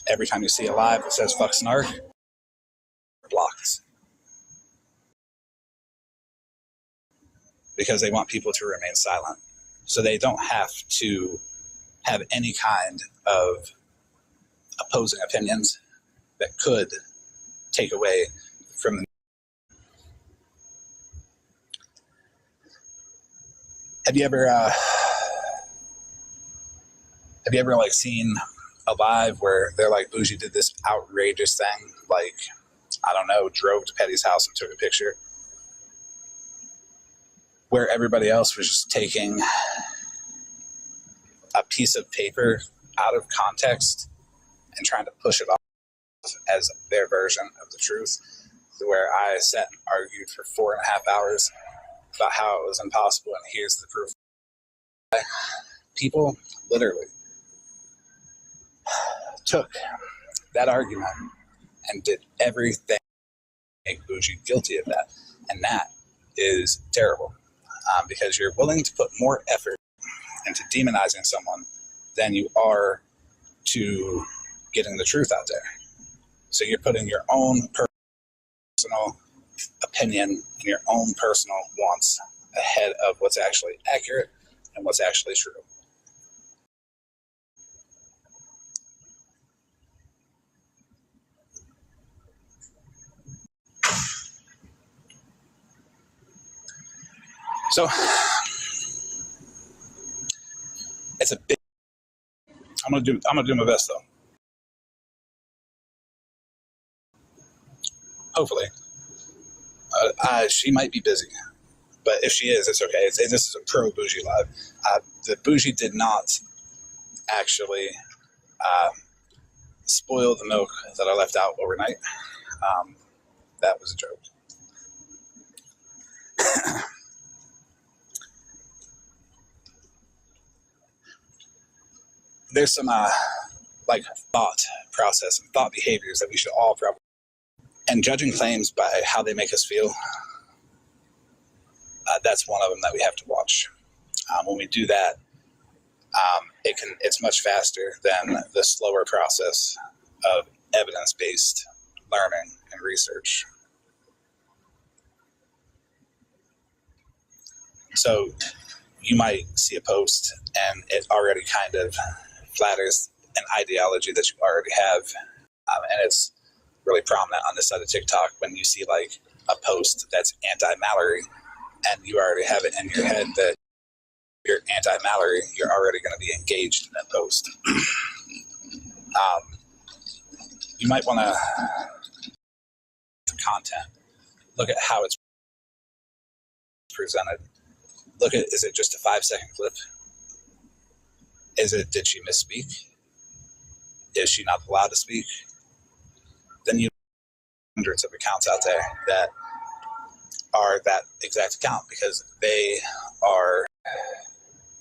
Every time you see a live that says fuck snark, blocked. Because they want people to remain silent. So they don't have to have any kind of opposing opinions that could take away from the. Have you ever like seen a live where they're like, Bougie did this outrageous thing, like, I don't know, drove to Petty's house and took a picture, where everybody else was just taking a piece of paper out of context and trying to push it off as their version of the truth, where I sat and argued for 4.5 hours about how it was impossible, and here's the proof. People literally took that argument and did everything to make Bougie guilty of that, and that is terrible, because you're willing to put more effort into demonizing someone than you are to getting the truth out there. So you're putting your own personal opinion and your own personal wants ahead of what's actually accurate and what's actually true. So it's a big. I'm gonna do my best though. Hopefully, she might be busy, but if she is, it's okay. This is a pro Bougie live. The Bougie did not actually spoil the milk that I left out overnight. That was a joke. There's some like thought process and thought behaviors that we should all probably, and judging claims by how they make us feel, that's one of them that we have to watch. When we do that, it's much faster than the slower process of evidence-based learning and research. So you might see a post and it already kind of flatters an ideology that you already have, and it's really prominent on this side of TikTok when you see like a post that's anti-Mallory, and you already have it in your head that you're anti-Mallory, you're already going to be engaged in that post. You might want to content, look at how it's presented. Look at, is it just a 5-second clip? Did she misspeak? Is she not allowed to speak? Then you have hundreds of accounts out there that are that exact account, because they are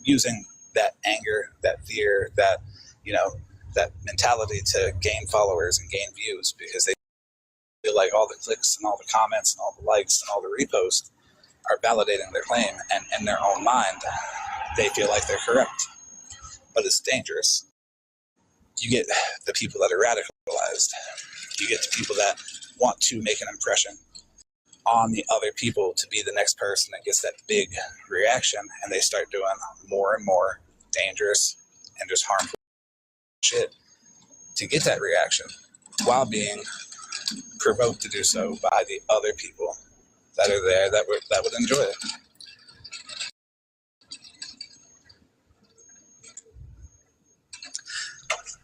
using that anger, that fear, that, that mentality to gain followers and gain views, because they feel like all the clicks and all the comments and all the likes and all the reposts are validating their claim, and in their own mind, they feel like they're correct. But it's dangerous. You get the people that are radicalized. You get the people that want to make an impression on the other people to be the next person that gets that big reaction, and they start doing more and more dangerous and just harmful shit to get that reaction, while being provoked to do so by the other people that are there that would enjoy it.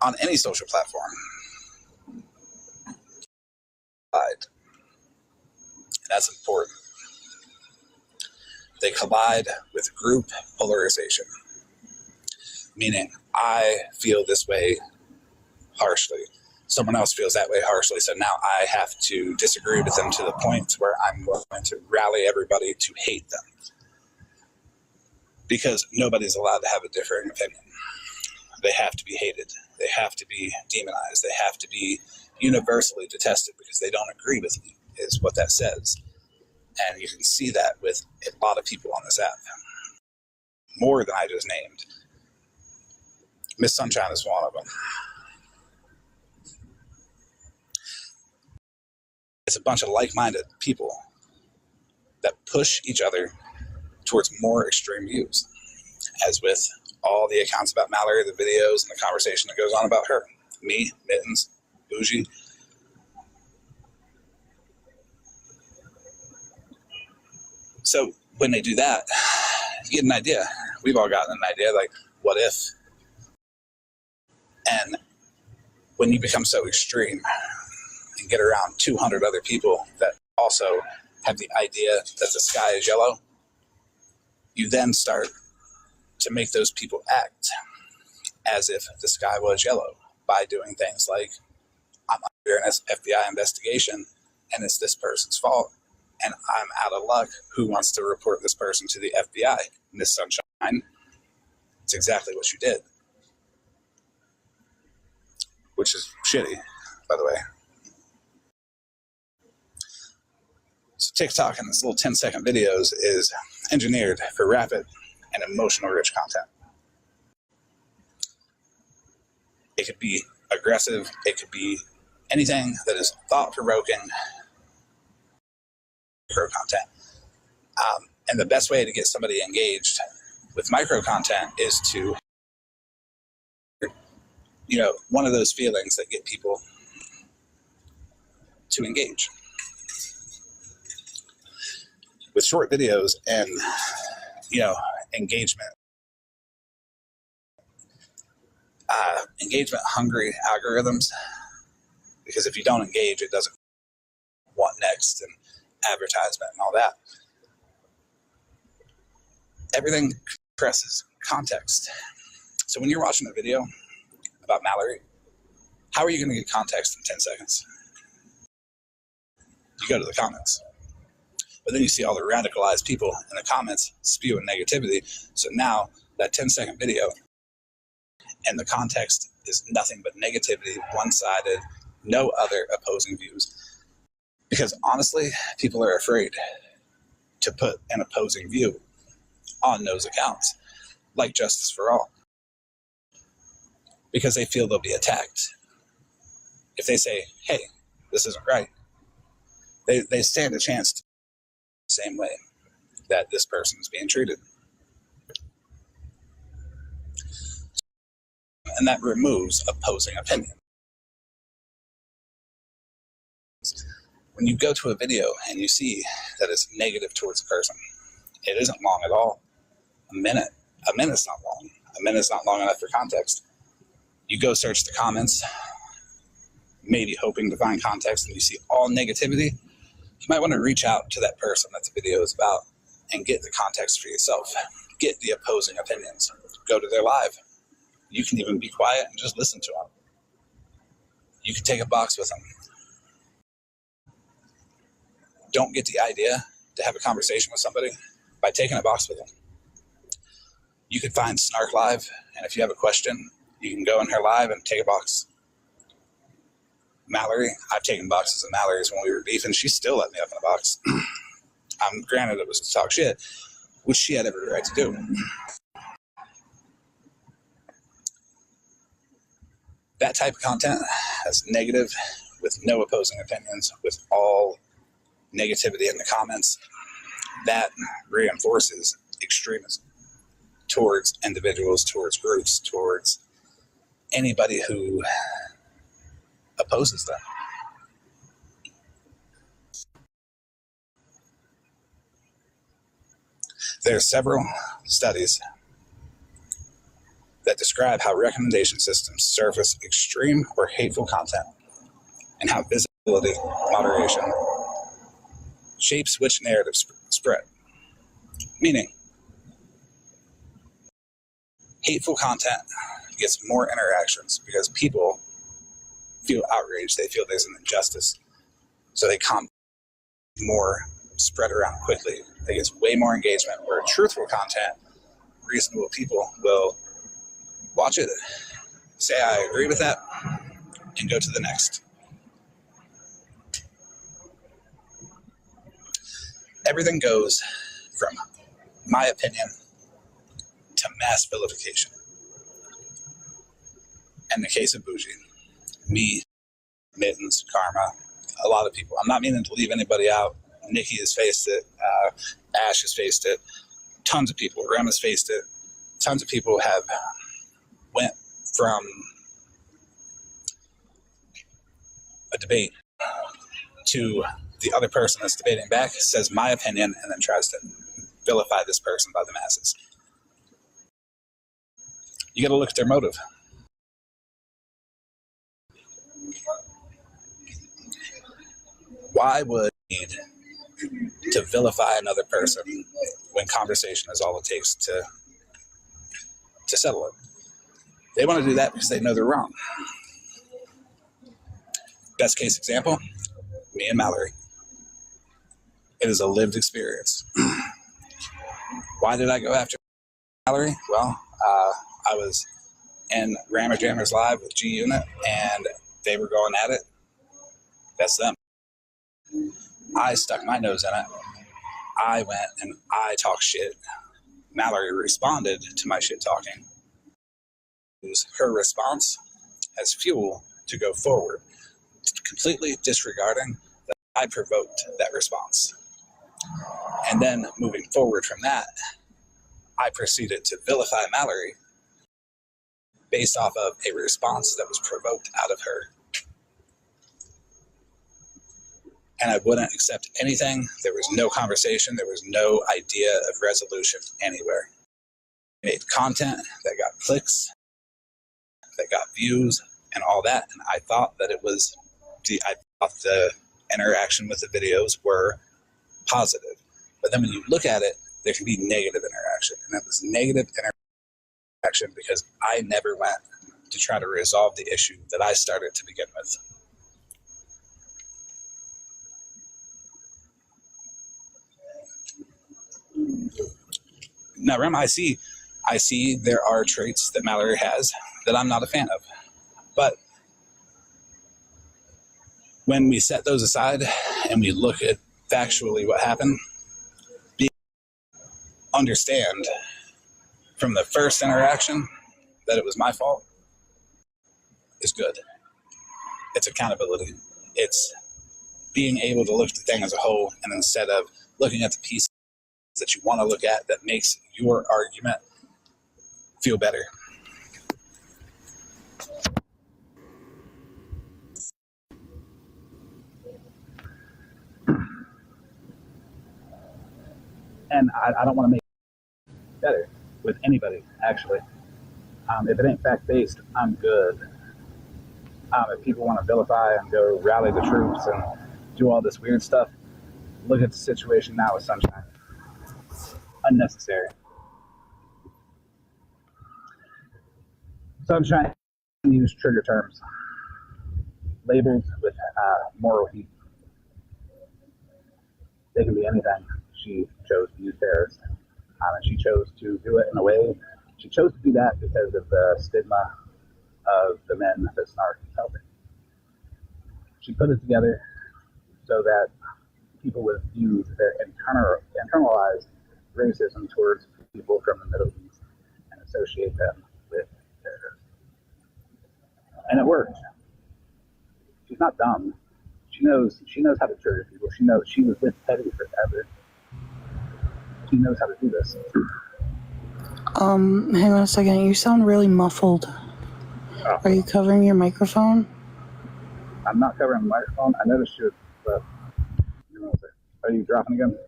On any social platform, and that's important. They collide with group polarization, meaning I feel this way harshly, someone else feels that way harshly, so now I have to disagree with them to the point where I'm going to rally everybody to hate them, because nobody's allowed to have a differing opinion. They have to be hated. They have to be demonized. They have to be universally detested because they don't agree with me, is what that says. And you can see that with a lot of people on this app. More than I just named. Miss Sunshine is one of them. It's a bunch of like-minded people that push each other towards more extreme views. As with all the accounts about Mallory, the videos, and the conversation that goes on about her. Me, Mittens, Bougie. So when they do that, you get an idea. We've all gotten an idea, like, what if? And when you become so extreme and get around 200 other people that also have the idea that the sky is yellow, you then start to make those people act as if the sky was yellow by doing things like, I'm under an FBI investigation and it's this person's fault and I'm out of luck. Who wants to report this person to the FBI? Miss Sunshine, it's exactly what you did. Which is shitty, by the way. So TikTok and its little 10-second videos is engineered for rapid and emotional rich content. It could be aggressive, it could be anything that is thought-provoking micro content. And the best way to get somebody engaged with micro content is to, one of those feelings that get people to engage. With short videos and, engagement hungry algorithms, because if you don't engage, it doesn't want next and advertisement and all that. Everything compresses context. So when you're watching a video about Mallory, how are you going to get context in 10 seconds? You go to the comments. But then you see all the radicalized people in the comments spewing negativity. So now that 10-second video and the context is nothing but negativity, one-sided, no other opposing views. Because honestly, people are afraid to put an opposing view on those accounts, like Justice for All, because they feel they'll be attacked. If they say, hey, this isn't right, they stand a chance to the same way that this person is being treated. And that removes opposing opinion. When you go to a video and you see that it's negative towards a person, it isn't long at all. A minute's not long. A minute's not long enough for context. You go search the comments, maybe hoping to find context, and you see all negativity. You might want to reach out to that person that the video is about and get the context for yourself. Get the opposing opinions. Go to their live. You can even be quiet and just listen to them. You can take a box with them. Don't get the idea to have a conversation with somebody by taking a box with them. You could find Snark Live, and if you have a question, you can go in her live and take a box. Mallory, I've taken boxes of Mallory's when we were beefing. She still let me up in a box. Granted, it was to talk shit, which she had every right to do. That type of content that's negative, with no opposing opinions, with all negativity in the comments, that reinforces extremism towards individuals, towards groups, towards anybody who opposes them. There are several studies that describe how recommendation systems surface extreme or hateful content and how visibility, moderation, shapes which narratives spread. Meaning, hateful content gets more interactions because people feel outraged. They feel there's an injustice. So they come more, spread around quickly. They get way more engagement, where truthful content, reasonable people will watch it, say, I agree with that, and go to the next. Everything goes from my opinion to mass vilification. In the case of Bougie, me, Mittens, Karma, a lot of people. I'm not meaning to leave anybody out. Nikki has faced it. Ash has faced it. Tons of people. Rem has faced it. Tons of people have went from a debate to the other person that's debating back, says my opinion, and then tries to vilify this person by the masses. You got to look at their motive. Why would you need to vilify another person when conversation is all it takes to settle it? They want to do that because they know they're wrong. Best case example, me and Mallory. It is a lived experience. Why did I go after Mallory? Well, I was in Rammer Jammers Live with G Unit, and they were going at it. That's them. I stuck my nose in it. I went and I talked shit. Mallory responded to my shit talking. Use her response as fuel to go forward, completely disregarding that I provoked that response. And then moving forward from that, I proceeded to vilify Mallory based off of a response that was provoked out of her. And I wouldn't accept anything. There was no conversation. There was no idea of resolution anywhere. I made content that got clicks, that got views, and all that. And I thought that it was I thought the interaction with the videos were positive. But then when you look at it, there can be negative interaction. And that was negative interaction because I never went to try to resolve the issue that I started to begin with. Now, Rem, I see there are traits that Mallory has that I'm not a fan of. But when we set those aside and we look at factually what happened, understand from the first interaction that it was my fault is good. It's accountability. It's being able to look at the thing as a whole, and instead of looking at the pieces that you want to look at that makes your argument feel better. And I don't want to make it better with anybody, actually. If it ain't fact-based, I'm good. If people want to vilify and go rally the troops and do all this weird stuff, look at the situation now with Sunshine. Unnecessary. Sunshine used trigger terms labeled with moral heat. They can be anything. She chose to use terrorist, and she chose to do it in a way. She chose to do that because of the stigma of the men that Snark is helping. She put it together so that people would use their internalized racism towards people from the Middle East and associate them with terrorists. And it worked. She's not dumb. She knows how to trigger people. She knows she was with Petty forever. She knows how to do this. Hang on a second. You sound really muffled. Oh. Are you covering your microphone? I'm not covering my microphone. I noticed you, but are you dropping again?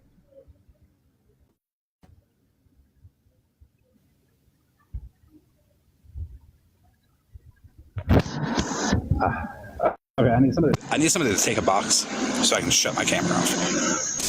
Okay, I need somebody to take a box so I can shut my camera off.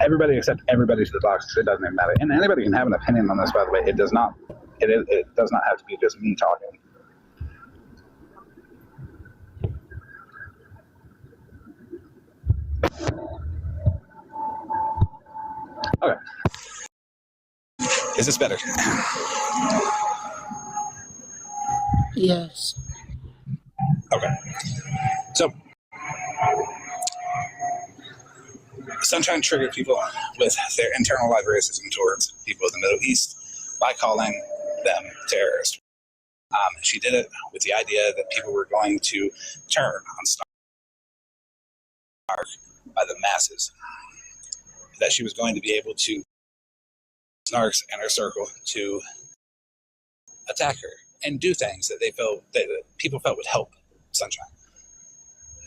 Everybody except everybody to the box. It doesn't even matter. And anybody can have an opinion on this, by the way. It does not have to be just me talking. Okay. Is this better? Yes. Okay. So, Sunshine triggered people with their internalized racism towards people in the Middle East by calling them terrorists. She did it with the idea that people were going to turn on Snark by the masses, that she was going to be able to Snark's inner circle to attack her and do things that they felt that people felt would help Sunshine.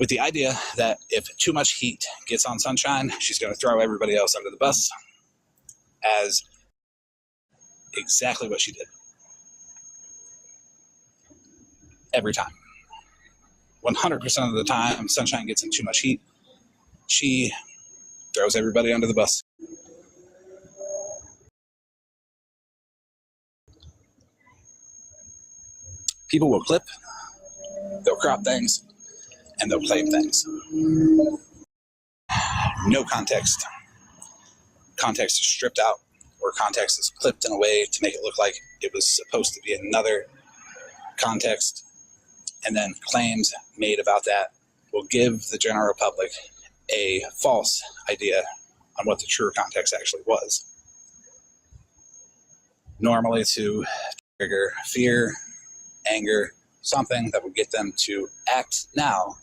With the idea that if too much heat gets on Sunshine, she's going to throw everybody else under the bus, as exactly what she did. Every time. 100% of the time Sunshine gets in too much heat, she throws everybody under the bus. People will clip, they'll crop things, and they'll claim things. No context. Context is stripped out, or context is clipped in a way to make it look like it was supposed to be another context, and then claims made about that will give the general public a false idea on what the true context actually was. Normally to trigger fear, anger, something that would get them to act now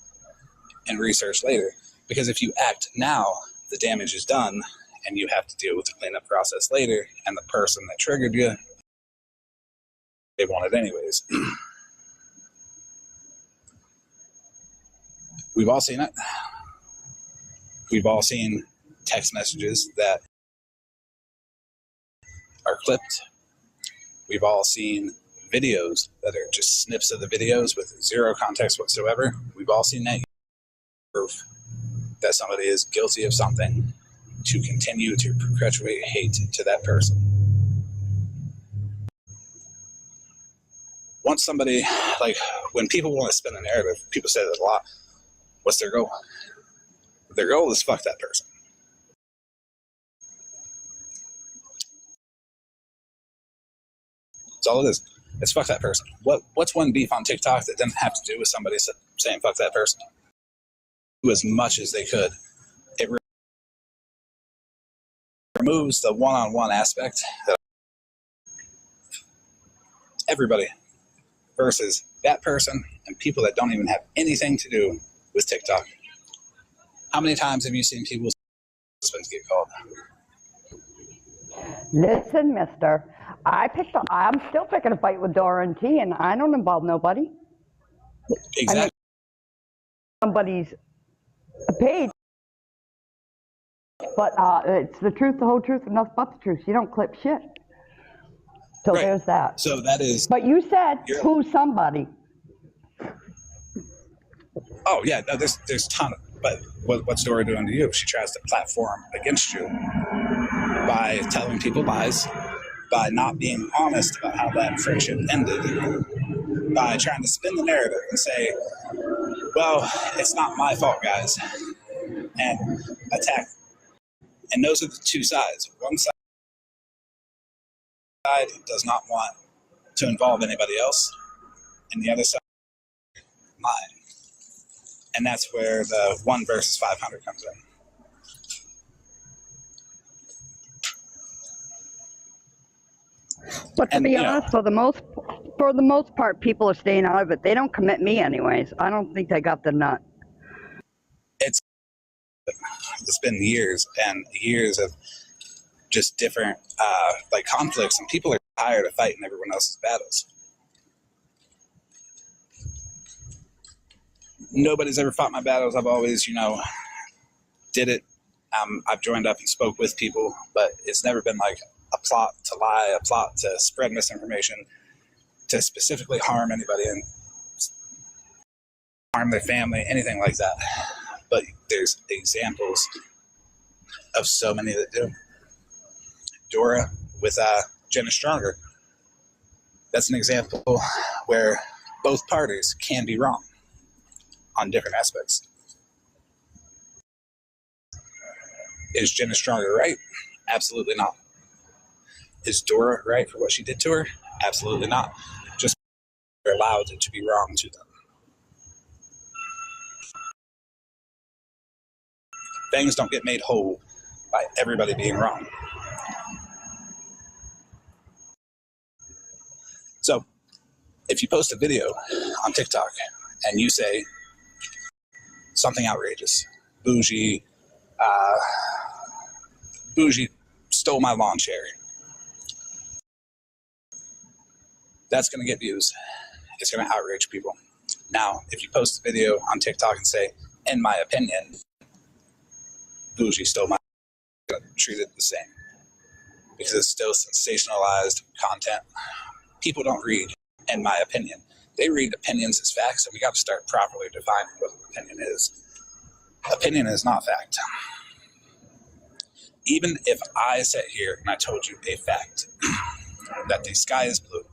and research later. Because if you act now, the damage is done and you have to deal with the cleanup process later, and the person that triggered you, they want it anyways. We've all seen it. We've all seen text messages that are clipped. We've all seen videos that are just snips of the videos with zero context whatsoever. We've all seen that proof that somebody is guilty of something to continue to perpetuate hate to that person. Once somebody, like when people want to spin a narrative, people say that a lot. What's their goal? Their goal is fuck that person. That's all it is. It's fuck that person. What's one beef on TikTok that didn't have to do with somebody saying fuck that person? Do as much as they could. It removes the one-on-one aspect that everybody versus that person and people that don't even have anything to do with TikTok. How many times have you seen people's husbands get called? Listen, mister, I'm still picking a fight with Dora and T, and I don't involve nobody. Exactly. I mean, somebody's page, but it's the truth, the whole truth, and nothing but the truth. You don't clip shit. So right. There's that. So that is. But you said who's somebody? Oh yeah, no, there's a ton of. But what's Dora doing to you? She tries to platform against you by telling people lies, by not being honest about how that friendship ended, by trying to spin the narrative and say, well, it's not my fault, guys, and attack. And those are the two sides. One side does not want to involve anybody else, and the other side, mine. And that's where the 1 versus 500 comes in. But to be honest, for the most part, people are staying out of it. They don't commit me anyways. I don't think they got the nut. It's been years and years of just different like conflicts, and people are tired of fighting everyone else's battles. Nobody's ever fought my battles. I've always, did it. I've joined up and spoke with people, but it's never been like a plot to lie, a plot to spread misinformation, to specifically harm anybody and harm their family, anything like that. But there's examples of so many that do. Dora with Jenna Stronger. That's an example where both parties can be wrong on different aspects. Is Jenna Stronger right? Absolutely not. Is Dora right for what she did to her? Absolutely not. Just they're allowed to be wrong to them. Things don't get made whole by everybody being wrong. So, if you post a video on TikTok and you say something outrageous, Bougie stole my lawn chair, that's going to get views. It's going to outrage people. Now, if you post a video on TikTok and say, in my opinion, Bougie stole my, I'm going to treat it the same because it's still sensationalized content. People don't read, in my opinion. They read opinions as facts, and we got to start properly defining what an opinion is. Opinion is not fact. Even if I sat here and I told you a fact that the sky is blue,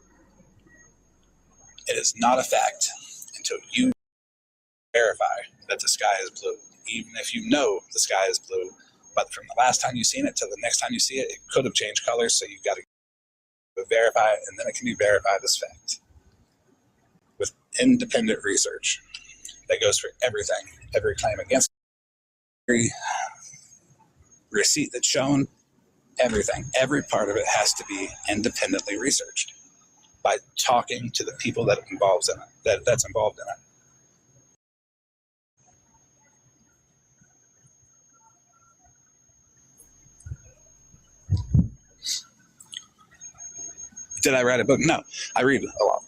it is not a fact until you verify that the sky is blue. Even if you know the sky is blue, but from the last time you've seen it to the next time you see it, it could have changed colors, so you've got to verify it, and then it can be verified as fact. With independent research that goes for everything, every claim against, every receipt that's shown, everything, every part of it has to be independently researched by talking to the people that's involved in it. Did I write a book? No, I read a lot.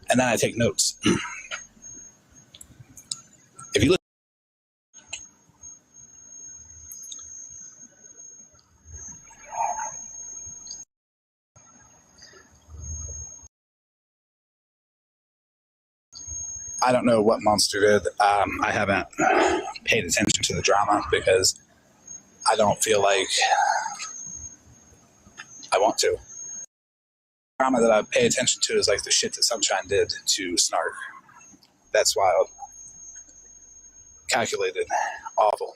And then I take notes. If you look, I don't know what Monster did. I haven't paid attention to the drama because I don't feel like I want to. The drama that I pay attention to is like the shit that Sunshine did to Snark. That's wild. Calculated. Awful.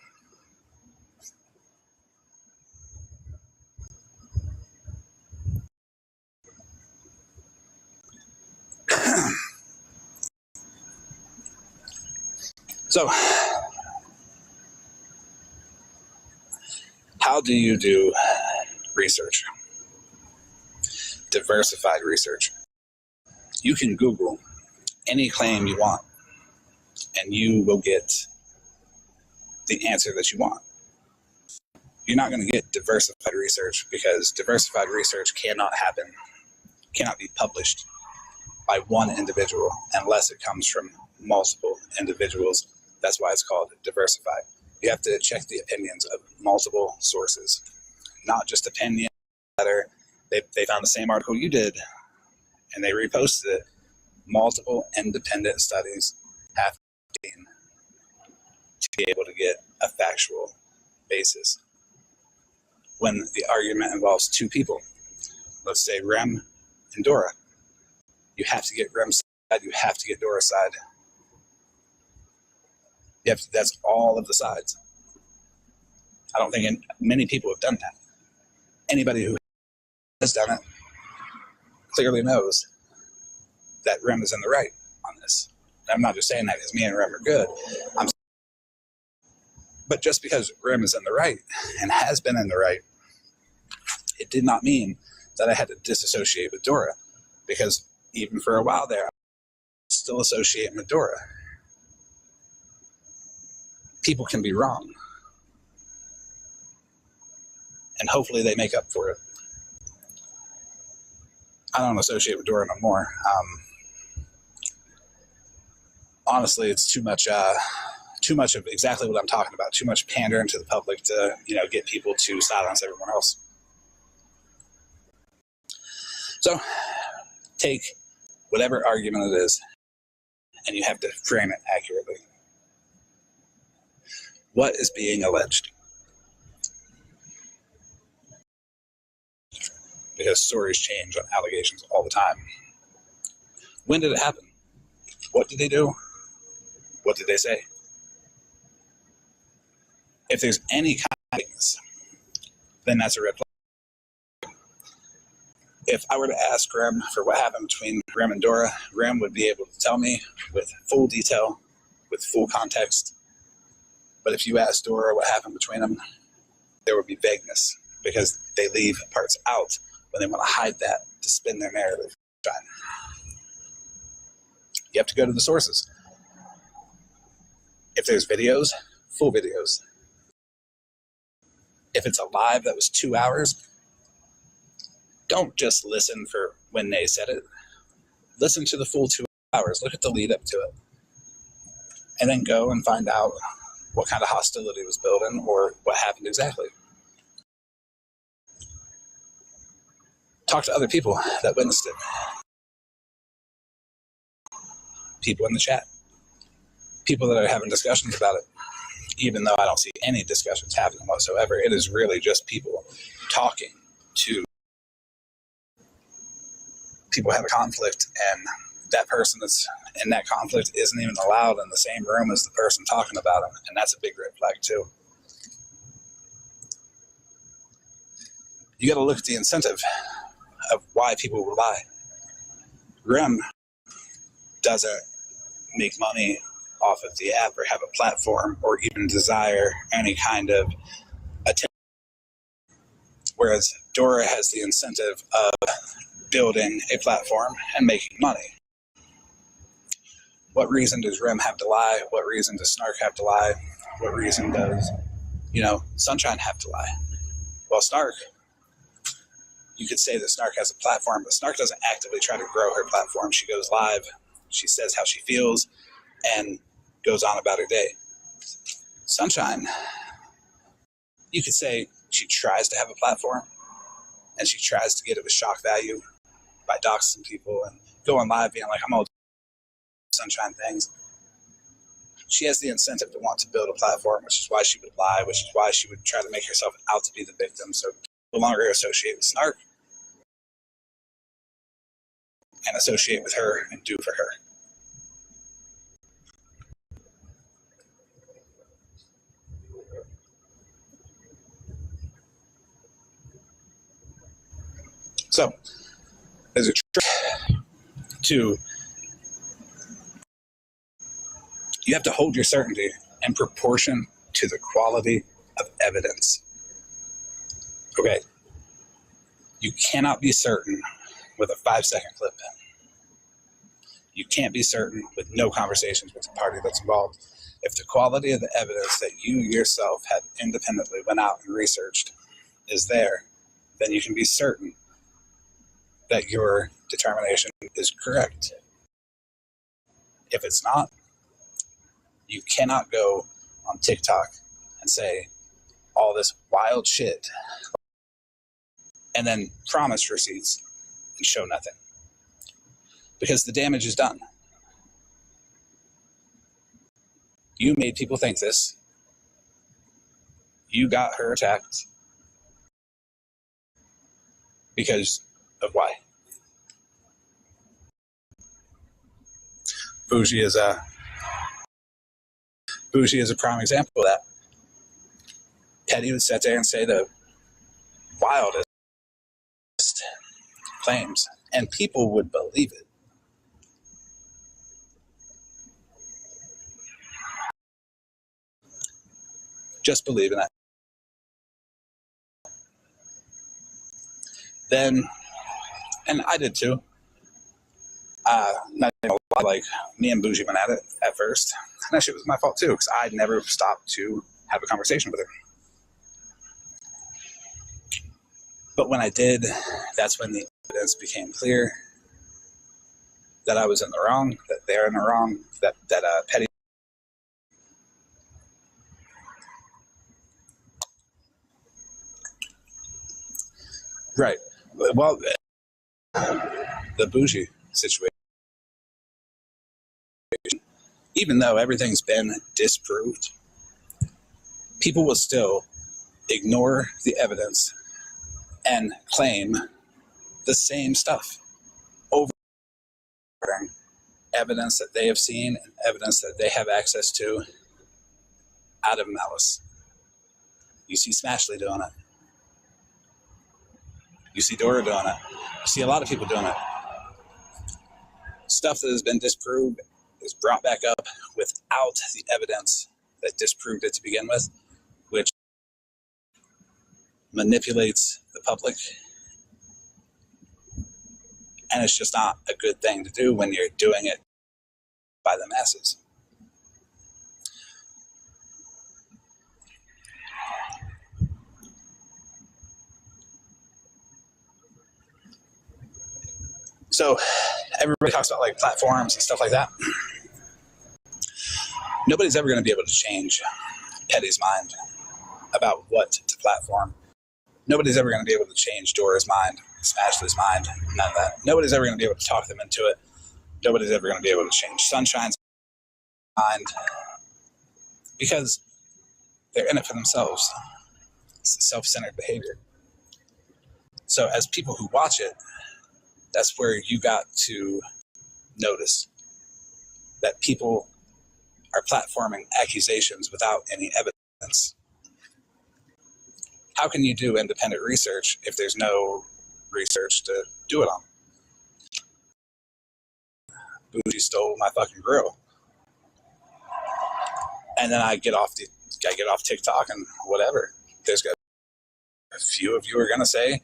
So, how do you do research? Diversified research. You can Google any claim you want, and you will get the answer that you want. You're not going to get diversified research because diversified research cannot be published by one individual unless it comes from multiple individuals. That's why it's called diversified. You have to check the opinions of multiple sources, not just opinion that they found the same article you did and they reposted it. Multiple independent studies have to be able to get a factual basis. When the argument involves two people, let's say Rem and Dora, you have to get Rem's side, you have to get Dora's side. That's all of the sides. I don't think many people have done that. Anybody who has done it clearly knows that Rem is in the right on this. I'm not just saying that because me and Rem are good. But just because Rem is in the right and has been in the right, it did not mean that I had to disassociate with Dora, because even for a while there, I was still associating with Dora. People can be wrong. And hopefully they make up for it. I don't associate with Dora no more. Honestly, it's too much of exactly what I'm talking about. Too much pandering to the public to, get people to silence everyone else. So, take whatever argument it is, and you have to frame it accurately. What is being alleged? Because stories change on allegations all the time. When did it happen? What did they do? What did they say? If there's any kind of weakness, then that's a red flag. If I were to ask Grim for what happened between Grim and Dora, Grim would be able to tell me with full detail, with full context. But if you ask Dora what happened between them, there would be vagueness because they leave parts out when they want to hide that to spin their narrative. You have to go to the sources. If there's videos, full videos. If it's a live that was 2 hours, don't just listen for when they said it. Listen to the full 2 hours. Look at the lead up to it. And then go and find out what kind of hostility was building or what happened exactly. Talk to other people that witnessed it. People in the chat. People that are having discussions about it. Even though I don't see any discussions happening whatsoever, it is really just people talking to people who have a conflict, and that person that's in that conflict isn't even allowed in the same room as the person talking about them, and that's a big red flag too. You got to look at the incentive of why people would lie. Grim doesn't make money off of the app or have a platform or even desire any kind of attention. Whereas Dora has the incentive of building a platform and making money. What reason does Grim have to lie? What reason does Snark have to lie? What reason does, Sunshine have to lie? Well, Snark, you could say that Snark has a platform, but Snark doesn't actively try to grow her platform. She goes live, she says how she feels, and goes on about her day. Sunshine, you could say she tries to have a platform and she tries to get it with shock value by doxing people and going live being like, I'm all Sunshine things. She has the incentive to want to build a platform, which is why she would lie, which is why she would try to make herself out to be the victim, so no longer associate with Snark and associate with her and do for her. So, there's a trick to, you have to hold your certainty in proportion to the quality of evidence. Okay, you cannot be certain with a 5-second clip. You can't be certain with no conversations with the party that's involved. If the quality of the evidence that you yourself have independently went out and researched is there, then you can be certain that your determination is correct. If it's not, you cannot go on TikTok and say all this wild shit and then promise receipts and show nothing. Because the damage is done. You made people think this. You got her attacked. Because of why? Bougie is a prime example of that. Petty would sit there and say the wildest claims, and people would believe it. Just believe in it. Then, and I did too. Not even a lot, like me and Bougie went at it at first. And that shit was my fault too, because I never stopped to have a conversation with her. But when I did, that's when the evidence became clear that I was in the wrong, that they're in the wrong, that Petty. Right. Well, the Bougie situation, even though everything's been disproved, people will still ignore the evidence and claim the same stuff over evidence that they have seen and evidence that they have access to out of malice. You see Smashley doing it. You see Dora doing it. You see a lot of people doing it. Stuff that has been disproved is brought back up without the evidence that disproved it to begin with, which manipulates the public. And it's just not a good thing to do when you're doing it by the masses. So everybody talks about like platforms and stuff like that. Nobody's ever going to be able to change Petty's mind about what to platform. Nobody's ever going to be able to change Dora's mind, Smashley's mind, none of that. Nobody's ever going to be able to talk them into it. Nobody's ever going to be able to change Sunshine's mind because they're in it for themselves. It's self-centered behavior. So as people who watch it, that's where you got to notice that people are platforming accusations without any evidence. How can you do independent research if there's no research to do it on? Bougie stole my fucking grill. And then I get off TikTok and whatever. There's a few of you are gonna say,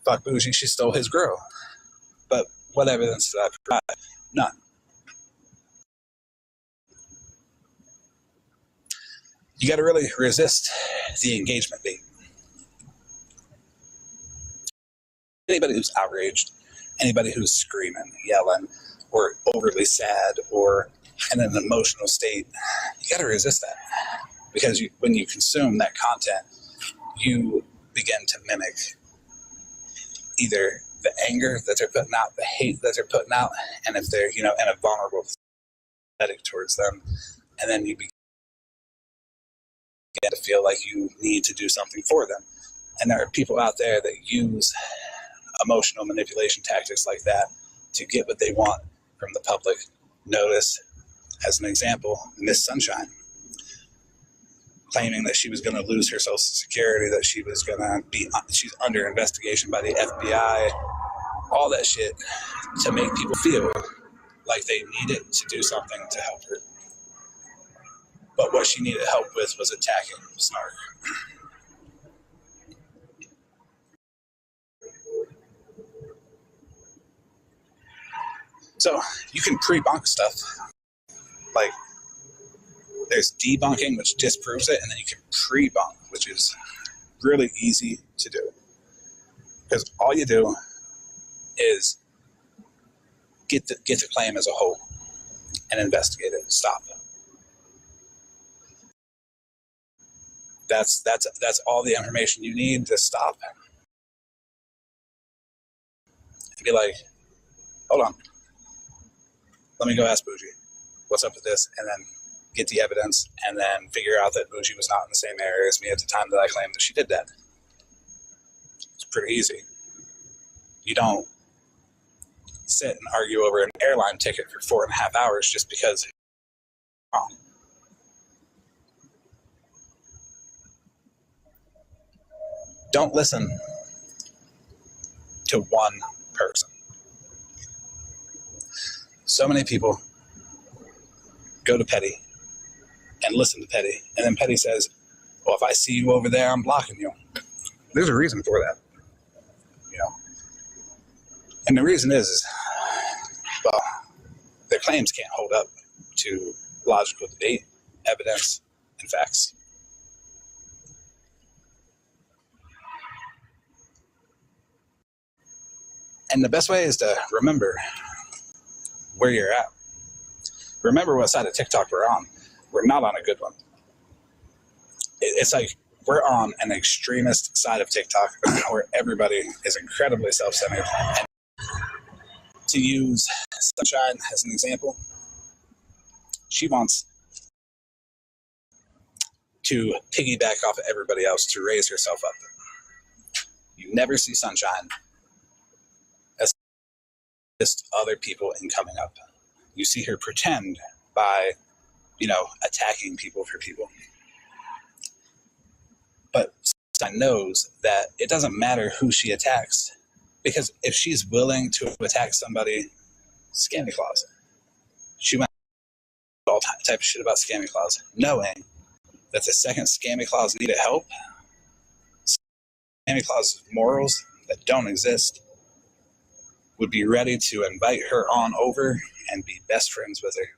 fuck Bougie, she stole his grill. But what evidence did I provide? None. You got to really resist the engagement bait. Anybody who's outraged, anybody who's screaming, yelling, or overly sad, or in an emotional state, you got to resist that. Because when you consume that content, you begin to mimic either the anger that they're putting out, the hate that they're putting out, and if they're, in a vulnerable pathetic towards them, and then you begin to feel like you need to do something for them. And there are people out there that use emotional manipulation tactics like that to get what they want from the public. Notice, as an example, Miss Sunshine, claiming that she was going to lose her Social Security, that she's under investigation by the FBI, all that shit to make people feel like they needed to do something to help her. But what she needed help with was attacking Snark. So you can pre-bunk stuff. Like, there's debunking, which disproves it, and then you can pre-bunk, which is really easy to do. Because all you do is get the claim as a whole and investigate it. Stop. That's all the information you need to stop and be like, hold on, let me go ask Bougie what's up with this, and then get the evidence, and then figure out that Bougie was not in the same area as me at the time that I claimed that she did that. It's pretty easy. You don't sit and argue over an airline ticket for 4.5 hours just because it's wrong. Don't listen to one person. So many people go to Petty and listen to Petty, and then Petty says, well, if I see you over there, I'm blocking you. There's a reason for that. And the reason is, well, their claims can't hold up to logical debate, evidence, and facts. And the best way is to remember where you're at. Remember what side of TikTok we're on. We're not on a good one. It's like we're on an extremist side of TikTok where everybody is incredibly self-centered. And to use Sunshine as an example, she wants to piggyback off of everybody else to raise herself up. You never see Sunshine assist other people in coming up. You see her pretend by, attacking people for people. But knows that it doesn't matter who she attacks, because if she's willing to attack somebody, Scammy Claus, she went all type of shit about Scammy Claus, knowing that the second Scammy Claus needed help, Scammy Claus's morals that don't exist would be ready to invite her on over and be best friends with her.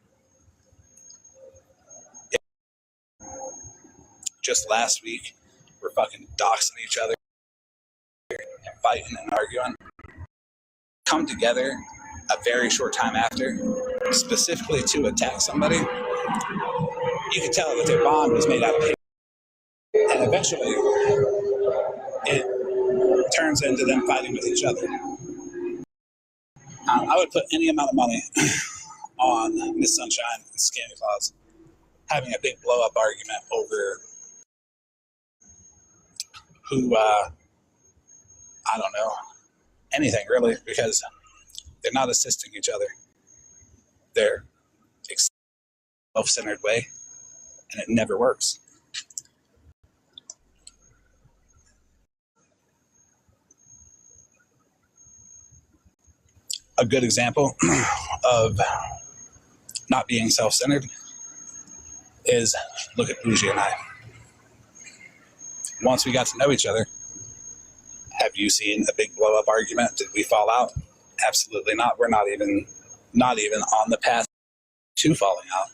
Just last week, we're fucking doxing each other and fighting and arguing. Come together a very short time after, specifically to attack somebody. You can tell that their bond was made out of hate. And eventually, it turns into them fighting with each other. I would put any amount of money on Miss Sunshine and Scammy Claus having a big blow-up argument over who, I don't know, anything really, because they're not assisting each other. They're self-centered way, and it never works. A good example of not being self-centered is, look at Bougie and I. Once we got to know each other, have you seen a big blow-up argument? Did we fall out? Absolutely not. We're not even on the path to falling out.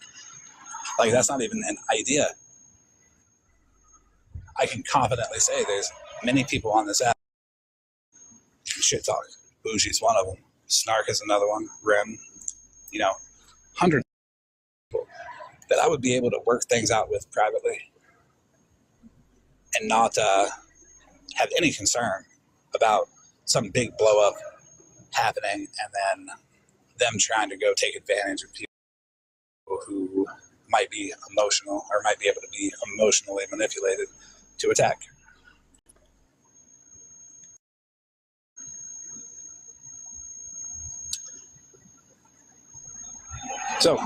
Like, that's not even an idea. I can confidently say there's many people on this app who shit talk. Bougie's one of them. Snark is another one. Rim. You know, hundreds of people that I would be able to work things out with privately and not have any concern about some big blow up happening and then them trying to go take advantage of people who might be emotional or might be able to be emotionally manipulated to attack. So,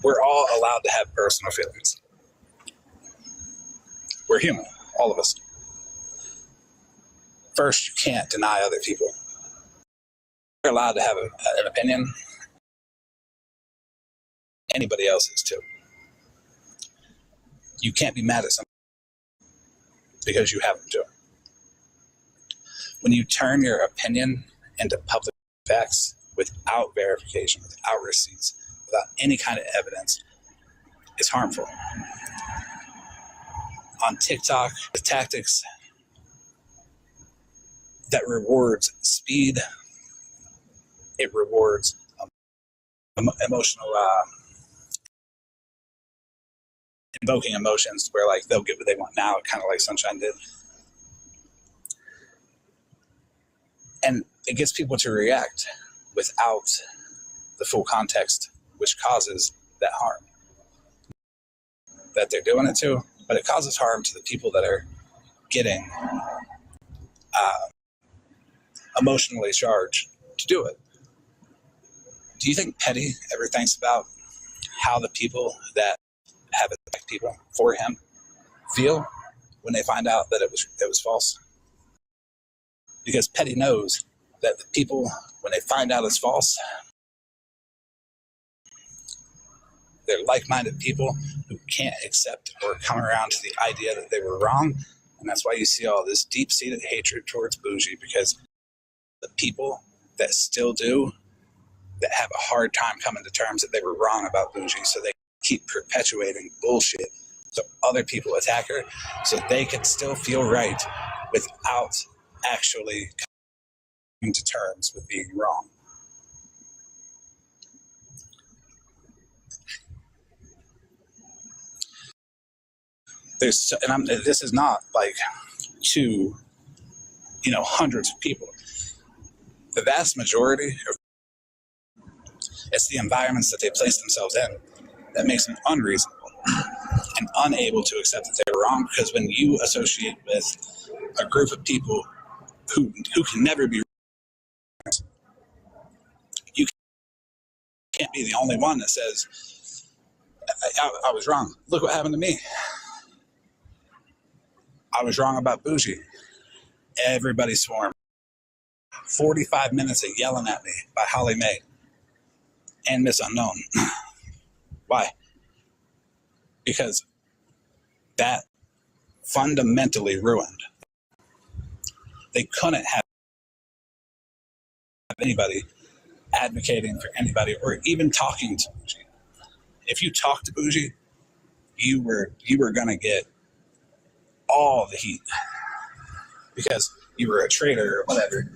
we're all allowed to have personal feelings. We're human, all of us. First, you can't deny other people. You're allowed to have an opinion. Anybody else is too. You can't be mad at somebody because you have them too. When you turn your opinion into public facts without verification, without receipts, without any kind of evidence, it's harmful. On TikTok, the tactics that rewards speed, it rewards emotional, invoking emotions where like they'll get what they want now, kind of like Sunshine did. And it gets people to react without the full context, which causes that harm that they're doing it to, but it causes harm to the people that are getting emotionally charged to do it. Do you think Petty ever thinks about how the people that have attacked people for him feel when they find out that it was false? Because Petty knows that the people, when they find out it's false, they're like-minded people who can't accept or come around to the idea that they were wrong. And that's why you see all this deep-seated hatred towards Bougie, because the people that still do, that have a hard time coming to terms that they were wrong about Bougie, so they keep perpetuating bullshit so other people attack her, so they can still feel right without actually coming to terms with being wrong. This is not like to, hundreds of people. The vast majority of it's the environments that they place themselves in that makes them unreasonable and unable to accept that they were wrong, because when you associate with a group of people who can never be, you can't be the only one that says, I was wrong. Look what happened to me. I was wrong about bougie. Everybody swarmed. 45 minutes of yelling at me by Holly Mae and Miss Unknown. Why? Because that fundamentally ruined. They couldn't have anybody advocating for anybody or even talking to Bougie. If you talked to Bougie, you were gonna get all the heat because you were a traitor or whatever.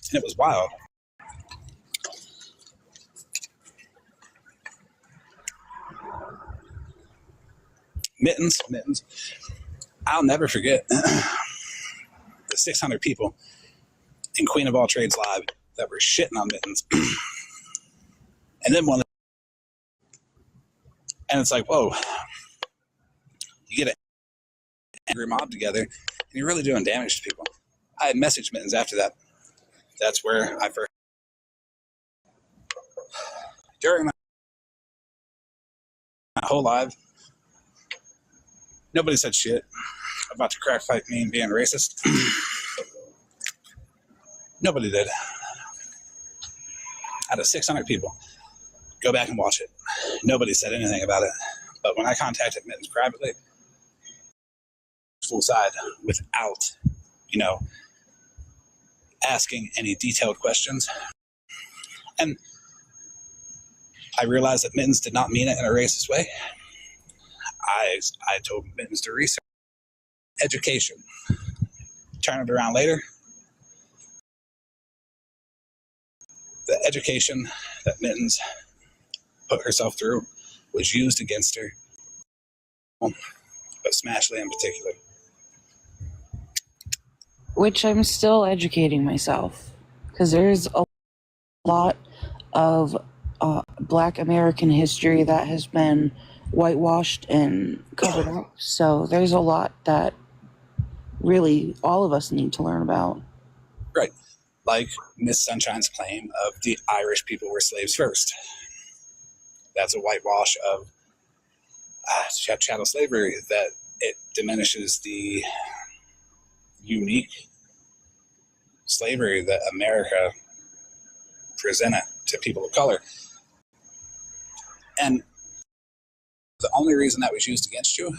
And it was wild. Mittens. I'll never forget the 600 people in Queen of All Trades Live that were shitting on Mittens. And then and it's like, whoa, you get an angry mob together and you're really doing damage to people. I had messaged Mittens after that. That's where I first, during that whole live, nobody said shit about to crack fight me and being racist. Nobody did. Out of 600 people, go back and watch it. Nobody said anything about it. But when I contacted Mittens privately, full side without, asking any detailed questions. And I realized that Mittens did not mean it in a racist way. I told Mittens to research education. Turn it around later. The education that Mittens put herself through was used against her, but Smashley in particular. Which I'm still educating myself, because there's a lot of Black American history that has been whitewashed and covered up. So there's a lot that really all of us need to learn about. Right. Like Miss Sunshine's claim of the Irish people were slaves first. That's a whitewash of chattel slavery, that it diminishes the unique slavery that America presented to people of color. And the only reason that was used against you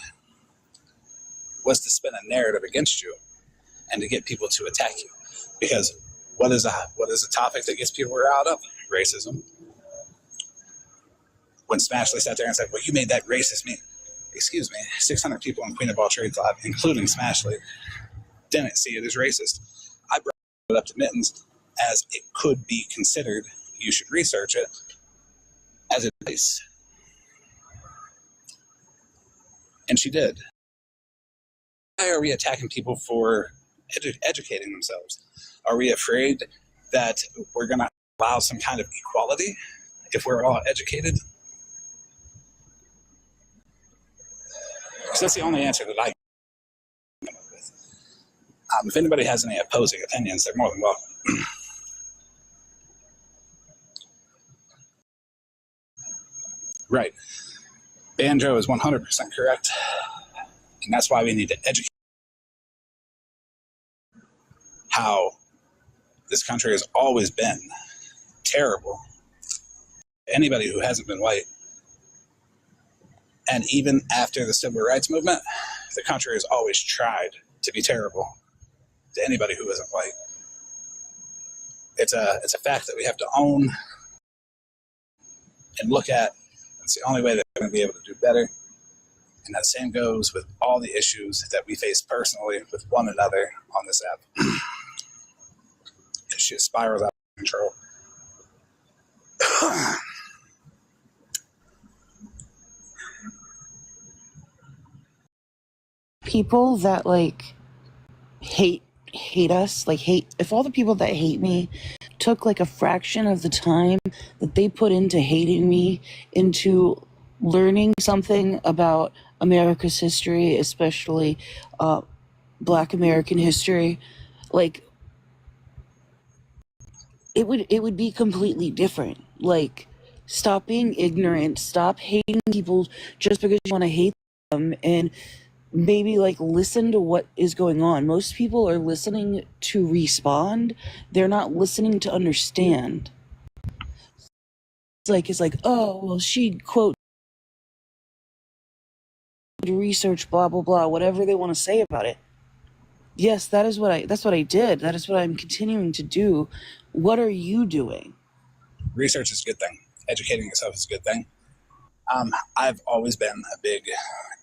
was to spin a narrative against you and to get people to attack you. Because what is a topic that gets people riled up? Racism. When Smashley sat there and said, well, you made that racist me. Excuse me, 600 people in Queen of All Trades Live, including Smashley, didn't see it as racist. I brought it up to Mittens as it could be considered, you should research it, as advice. And she did. Why are we attacking people for educating themselves? Are we afraid that we're going to allow some kind of equality if we're all educated? Because that's the only answer that I can come up with. If anybody has any opposing opinions, they're more than welcome. Right. Banjo is 100% correct. And that's why we need to educate how this country has always been terrible. Anybody who hasn't been white. And even after the civil rights movement, the country has always tried to be terrible to anybody who isn't white. It's a fact that we have to own and look at. It's the only way that we're going to be able to do better. And that same goes with all the issues that we face personally with one another on this app. It shit spirals out of control. People that hate us, if all the people that hate me took a fraction of the time that they put into hating me into learning something about America's history, especially Black American history, it would be completely different. Stop being ignorant. Stop hating people just because you want to hate them, and maybe like listen to what is going on. Most people are listening to respond. They're not listening to understand. It's like, oh, well, she quote research, blah blah blah, whatever they want to say about it. Yes, that's what I did. That is what I'm continuing to do. What are you doing? Research is a good thing. Educating yourself is a good thing. I've always been a big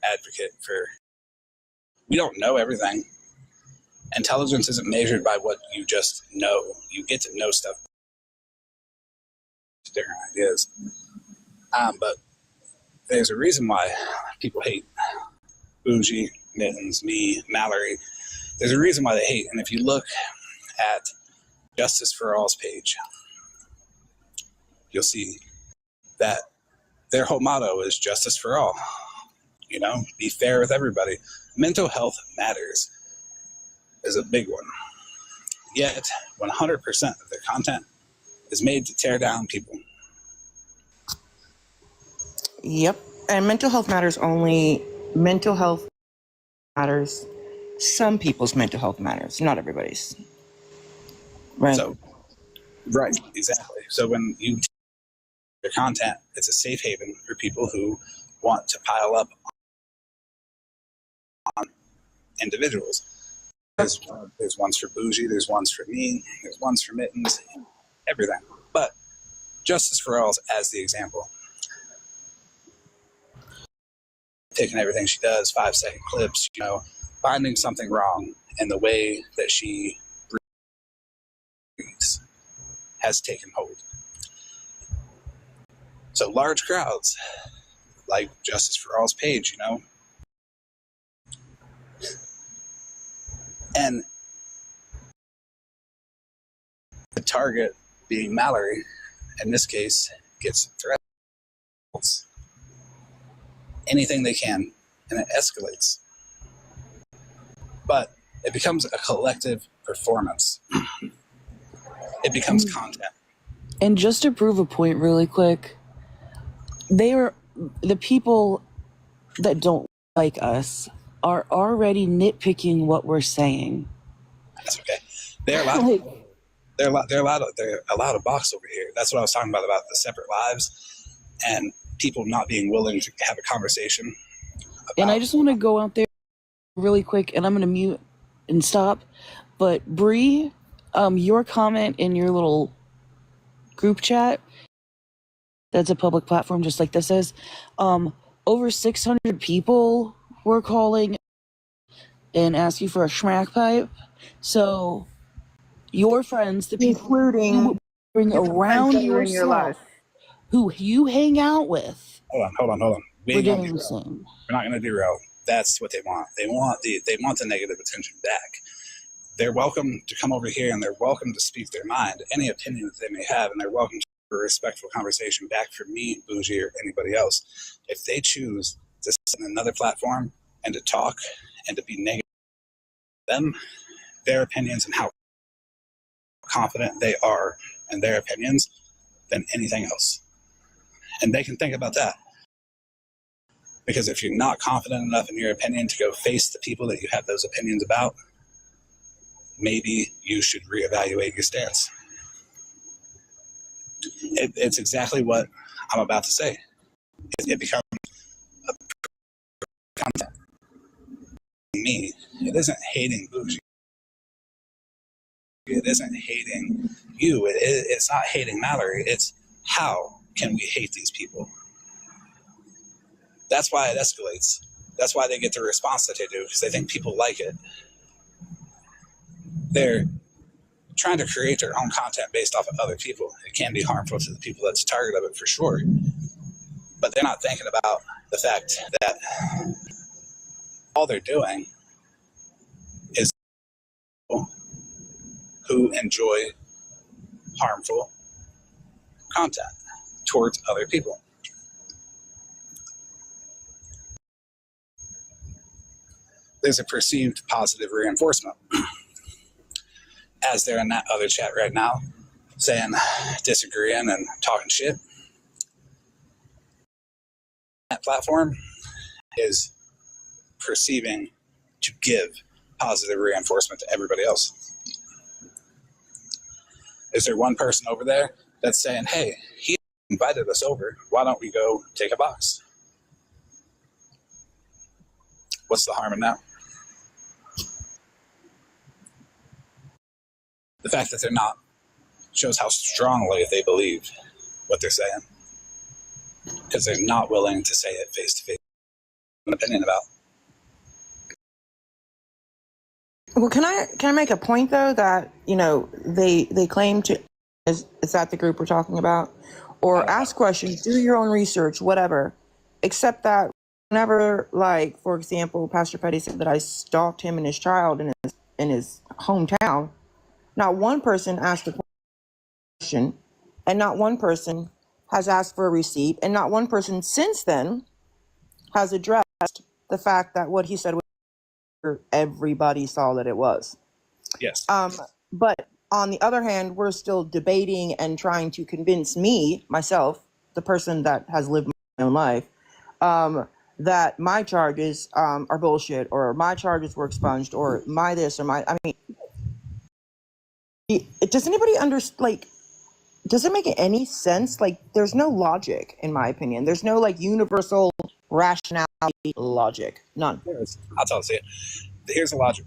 advocate for, we don't know everything. Intelligence isn't measured by what you just know. You get to know stuff, different ideas. But there's a reason why people hate Bougie, Mittens, me, Mallory. There's a reason why they hate. And if you look at Justice for All's page, you'll see that their whole motto is justice for all. You know, be fair with everybody. Mental health matters is a big one. Yet, 100% of their content is made to tear down people. Yep. And mental health matters matters. Some people's mental health matters, not everybody's. Right. So, right, exactly. So when you your content, it's a safe haven for people who want to pile up on individuals. There's ones for Bougie, there's ones for me, there's ones for Mittens, everything. But Justice for All as the example. Taking everything she does, 5-second clips, you know, finding something wrong in the way that she breathes has taken hold. So large crowds, like Justice for All's page, you know, and the target being Mallory, in this case, gets threats. Anything they can, and it escalates. But it becomes a collective performance. It becomes content. And just to prove a point really quick, the people that don't like us are already nitpicking what we're saying. That's okay. They're allowed. They're allowed a box over here. That's what I was talking about the separate lives and people not being willing to have a conversation. And I just want to go out there really quick, and I'm going to mute and stop. But Bree, your comment in your little group chat, that's a public platform just like this is, over 600 people were calling and asking for a schmack pipe. So your friends, the people Including you bring around yourself, life. who you hang out with, Hold on. we're doing the same. We're not going to derail. That's what they want. They want the negative attention back. They're welcome to come over here and they're welcome to speak their mind, any opinion that they may have, and they're welcome to have a respectful conversation back from me, Bougie, or anybody else. If they choose to sit on another platform and to talk and to be negative, them, their opinions and how confident they are in their opinions than anything else. And they can think about that. Because if you're not confident enough in your opinion to go face the people that you have those opinions about, maybe you should reevaluate your stance. It's exactly what I'm about to say. It becomes a content. Me, it isn't hating Bougie. It isn't hating you. It's not hating Mallory. It's how can we hate these people? That's why it escalates. That's why they get the response that they do, because they think people like it. They're trying to create their own content based off of other people. It can be harmful to the people that's the target of it for sure. But they're not thinking about the fact that all they're doing is who enjoy harmful content towards other people. There's a perceived positive reinforcement. As they're in that other chat right now, saying, disagreeing and talking shit, that platform is perceiving to give positive reinforcement to everybody else. Is there one person over there that's saying, hey, he invited us over, why don't we go take a box? What's the harm in that? The fact that they're not shows how strongly they believe what they're saying, because they're not willing to say it face to face. An opinion about. Well, can I make a point though that they claim to is that the group we're talking about, or ask questions, do your own research, whatever. Except that whenever, like for example, Pastor Petty said that I stalked him and his child in his hometown, not one person asked a question, and not one person has asked for a receipt, and not one person since then has addressed the fact that what he said was everybody saw that it was. Yes. But on the other hand, we're still debating and trying to convince myself, the person that has lived my own life, that my charges are bullshit, or my charges were expunged, or my this, or my. I mean, does anybody does it make any sense? Like, there's no logic, in my opinion. There's no like universal rationality logic. None. I'll tell you. Here's the logic.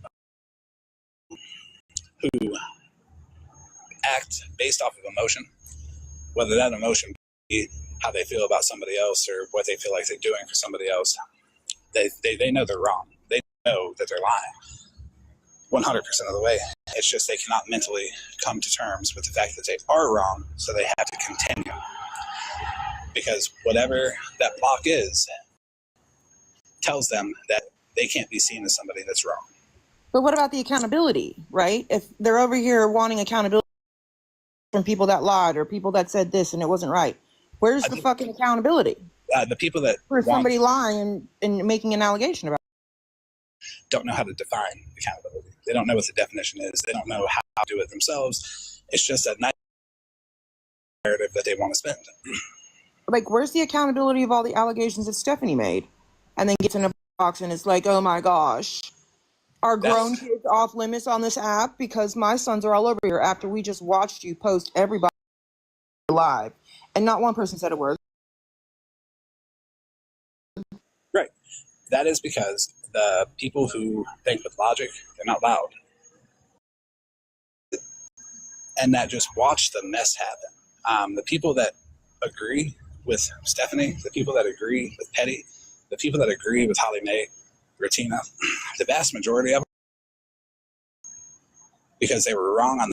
Who act based off of emotion, whether that emotion be how they feel about somebody else or what they feel like they're doing for somebody else. They know they're wrong. They know that they're lying 100% of the way. It's just they cannot mentally come to terms with the fact that they are wrong, so they have to continue. Because whatever that block is tells them that they can't be seen as somebody that's wrong. But what about the accountability, right? If they're over here wanting accountability from people that lied or people that said this and it wasn't right, where's the fucking accountability? The people that for somebody lying and making an allegation about it. Don't know how to define accountability. They don't know what the definition is. They don't know how to do it themselves. It's just a nice narrative that they want to spend. Like, where's the accountability of all the allegations that Stephanie made? And then gets in a box and it's like, oh my gosh, are grown kids off limits on this app? Because my sons are all over here after we just watched you post everybody live. And not one person said a word. Right. That is because the people who think with logic, they're not loud. And that just watch the mess happen. The people that agree with Stephanie, the people that agree with Petty, the people that agree with Holly Mae, Ratina, the vast majority of them, because they were wrong on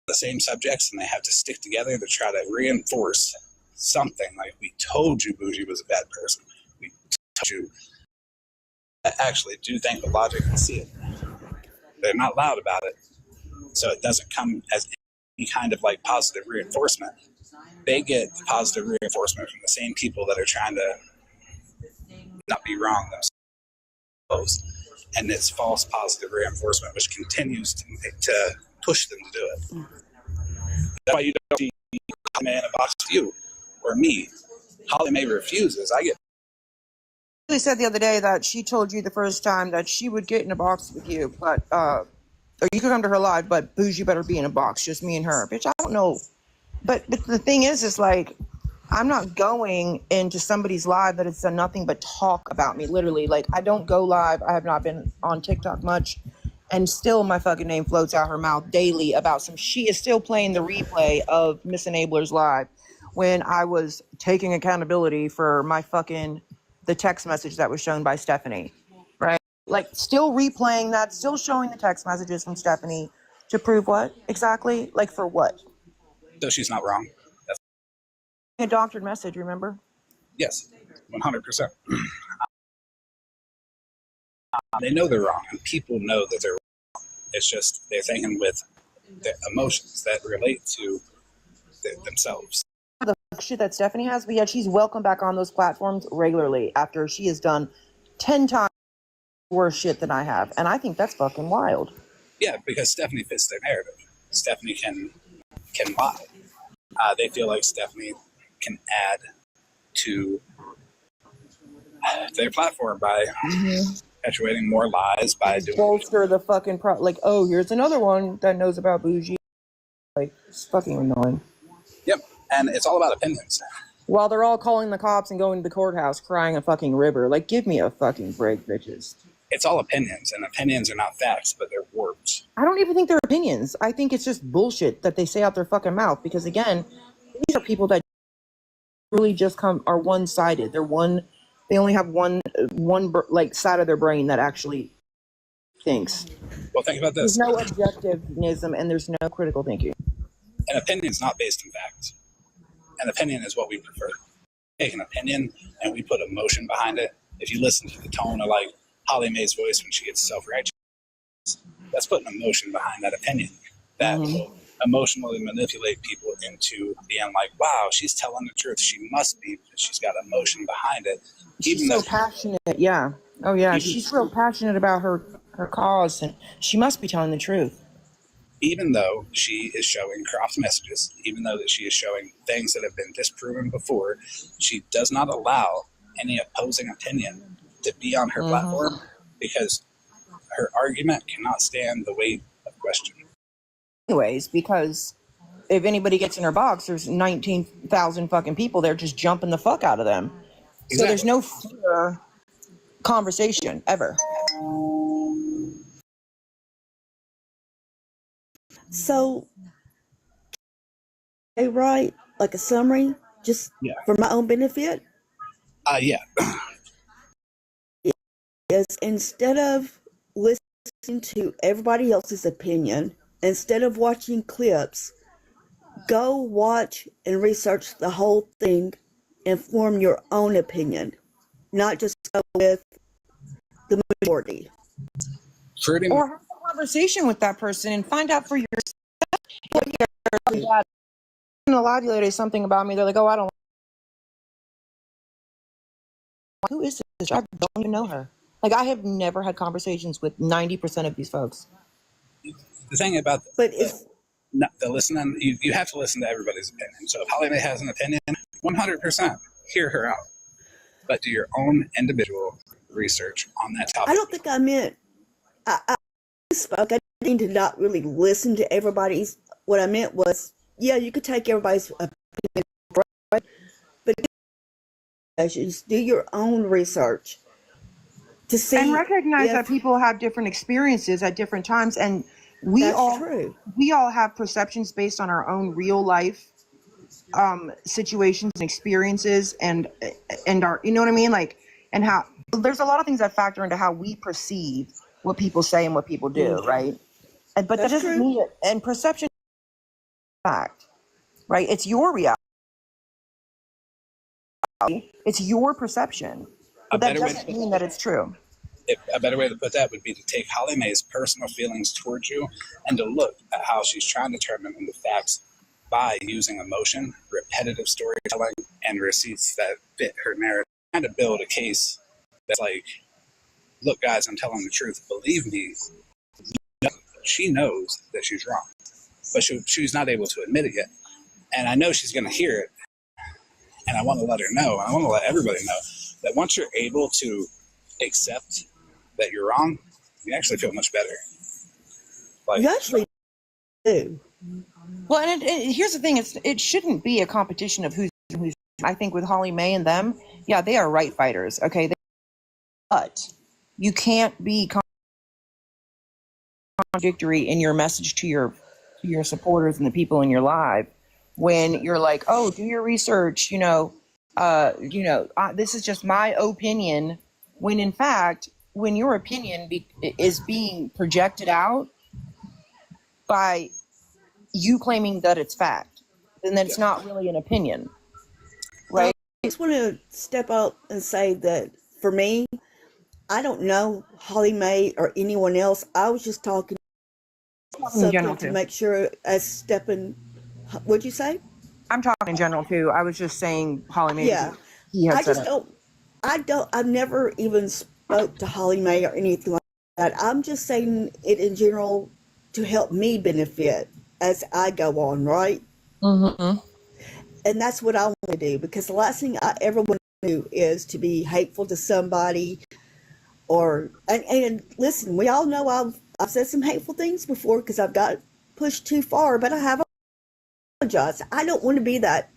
the same subjects and they have to stick together to try to reinforce something like, we told you Bougie was a bad person. We told you. I actually do think the logic and see it. They're not loud about it, so it doesn't come as any kind of like positive reinforcement. They get the positive reinforcement from the same people that are trying to not be wrong themselves, and it's false positive reinforcement which continues to push them to do it. That's why you don't see Holly Mae in a box with you or me. Holly Mae refuses. I get. She said the other day that she told you the first time that she would get in a box with you, but or you could come to her live, but Bougie better be in a box, just me and her. Bitch, I don't know. But the thing is like, I'm not going into somebody's live that has done nothing but talk about me, literally. Like, I don't go live. I have not been on TikTok much. And still my fucking name floats out her mouth daily about some. She is still playing the replay of Miss Enabler's live when I was taking accountability for the text message that was shown by Stephanie, right? Like, still replaying that, still showing the text messages from Stephanie to prove what exactly? Like, for what? So she's not wrong. That's A doctored message, remember? yes, 100%. They know they're wrong, and people know that they're wrong. It's just they're thinking with the emotions that relate to themselves. The shit that Stephanie has, but yet she's welcome back on those platforms regularly after she has done 10 times worse shit than I have. And I think that's fucking wild. Yeah, because Stephanie fits their narrative. Stephanie can lie. They feel like Stephanie can add to their platform by perpetuating more lies, by doing Bolster the fucking like, oh, here's another one that knows about bougie. Like, it's fucking annoying. Yep, and it's all about opinions. While they're all calling the cops and going to the courthouse crying a fucking river. Like, give me a fucking break, bitches. It's all opinions, and opinions are not facts, but they're words. I don't even think they're opinions. I think it's just bullshit that they say out their fucking mouth. Because again, these are people that really just are one-sided. They only have one like side of their brain that actually thinks. Well, think about this. There's no objectivism and there's no critical thinking. An opinion is not based in facts. An opinion is what we prefer. We take an opinion and we put emotion behind it. If you listen to the tone of like Holly Mae's voice when she gets self-righteous, that's putting emotion behind that opinion. That will emotionally manipulate people into being like, wow, she's telling the truth. She must be, because she's got emotion behind it. She's so passionate. Yeah. Oh yeah. She's real passionate about her cause, and she must be telling the truth. Even though she is showing cropped messages, even though that she is showing things that have been disproven before, she does not allow any opposing opinion to be on her platform, because her argument cannot stand the weight of question. Anyways, because if anybody gets in her box, there's 19,000 fucking people there just jumping the fuck out of them. Exactly. So there's no fair conversation ever. So, I write like a summary just for my own benefit. Yeah. Is instead of listening to everybody else's opinion, instead of watching clips, go watch and research the whole thing and form your own opinion, not just go with the majority. Or have a conversation with that person and find out for yourself. A lot of the ladies something about me. They're like, "Oh, I don't. Who is this? I don't even know her." Like, I have never had conversations with 90% of these folks. The thing about the listening, you have to listen to everybody's opinion. So if Holly Mae has an opinion, 100% hear her out, but do your own individual research on that topic. I don't think I meant I spoke. I didn't mean to not really listen to everybody's. What I meant was, yeah, you could take everybody's opinion, right? But do your own research to see And recognize that people have different experiences at different times, and we all have perceptions based on our own real life situations and experiences, and our, you know what I mean, like, and how there's a lot of things that factor into how we perceive what people say and what people do, right? And but that doesn't mean it. And perception is a fact, right? It's your reality. It's your perception, but that doesn't mean that it's true. A better way to put that would be to take Holly Mae's personal feelings towards you and to look at how she's trying to turn them into facts by using emotion, repetitive storytelling, and receipts that fit her narrative. Trying to build a case that's like, look, guys, I'm telling the truth. Believe me. She knows that she's wrong, but she's not able to admit it yet. And I know she's going to hear it. And I want to let her know, I want to let everybody know that once you're able to accept that you're wrong, you actually feel much better. Like, you actually do. Well, and here's the thing: it shouldn't be a competition of who's. I think with Holly Mae and them, yeah, they are right fighters. Okay, but you can't be contradictory in your message to your supporters and the people in your life when you're like, oh, do your research. This is just my opinion. When in fact, when your opinion is being projected out by you claiming that it's fact, then that's not really an opinion, right? I just want to step out and say that for me, I don't know Holly Mae or anyone else. I was just talking to make sure as stepping. What'd you say? I'm talking in general too. I was just saying Holly Mae. Yeah, I've never even spoke to Holly Mae or anything like that. I'm just saying it in general to help me benefit as I go on, right? Mm-hmm. And that's what I want to do, because the last thing I ever want do is to be hateful to somebody, or and listen, we all know I've said some hateful things before because I've got pushed too far, but I have apologized. I don't want to be that.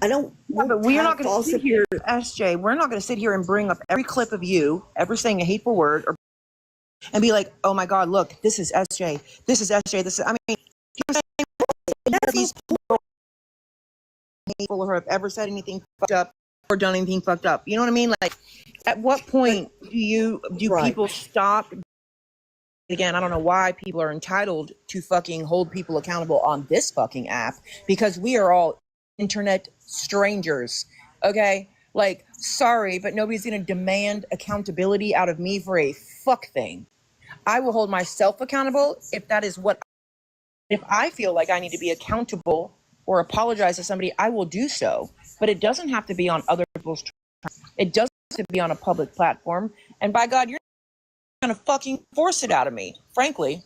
I don't Yeah, want but we're not going to false sit here, SJ. We're not going to sit here and bring up every clip of you ever saying a hateful word and be like, "Oh my God, look, this is SJ. This is SJ. This is." I mean, you know what I'm saying? These people hateful or have ever said anything fucked up or done anything fucked up. You know what I mean? Like, at what point do Right. people stop? Again, I don't know why people are entitled to fucking hold people accountable on this fucking app, because we are all internet strangers. Okay? Like, sorry, but nobody's gonna demand accountability out of me for a fuck thing. I will hold myself accountable if that is what. If I feel like I need to be accountable or apologize to somebody, I will do so. But it doesn't have to be on other people's terms. It doesn't have to be on a public platform. And by God, you're gonna fucking force it out of me, frankly.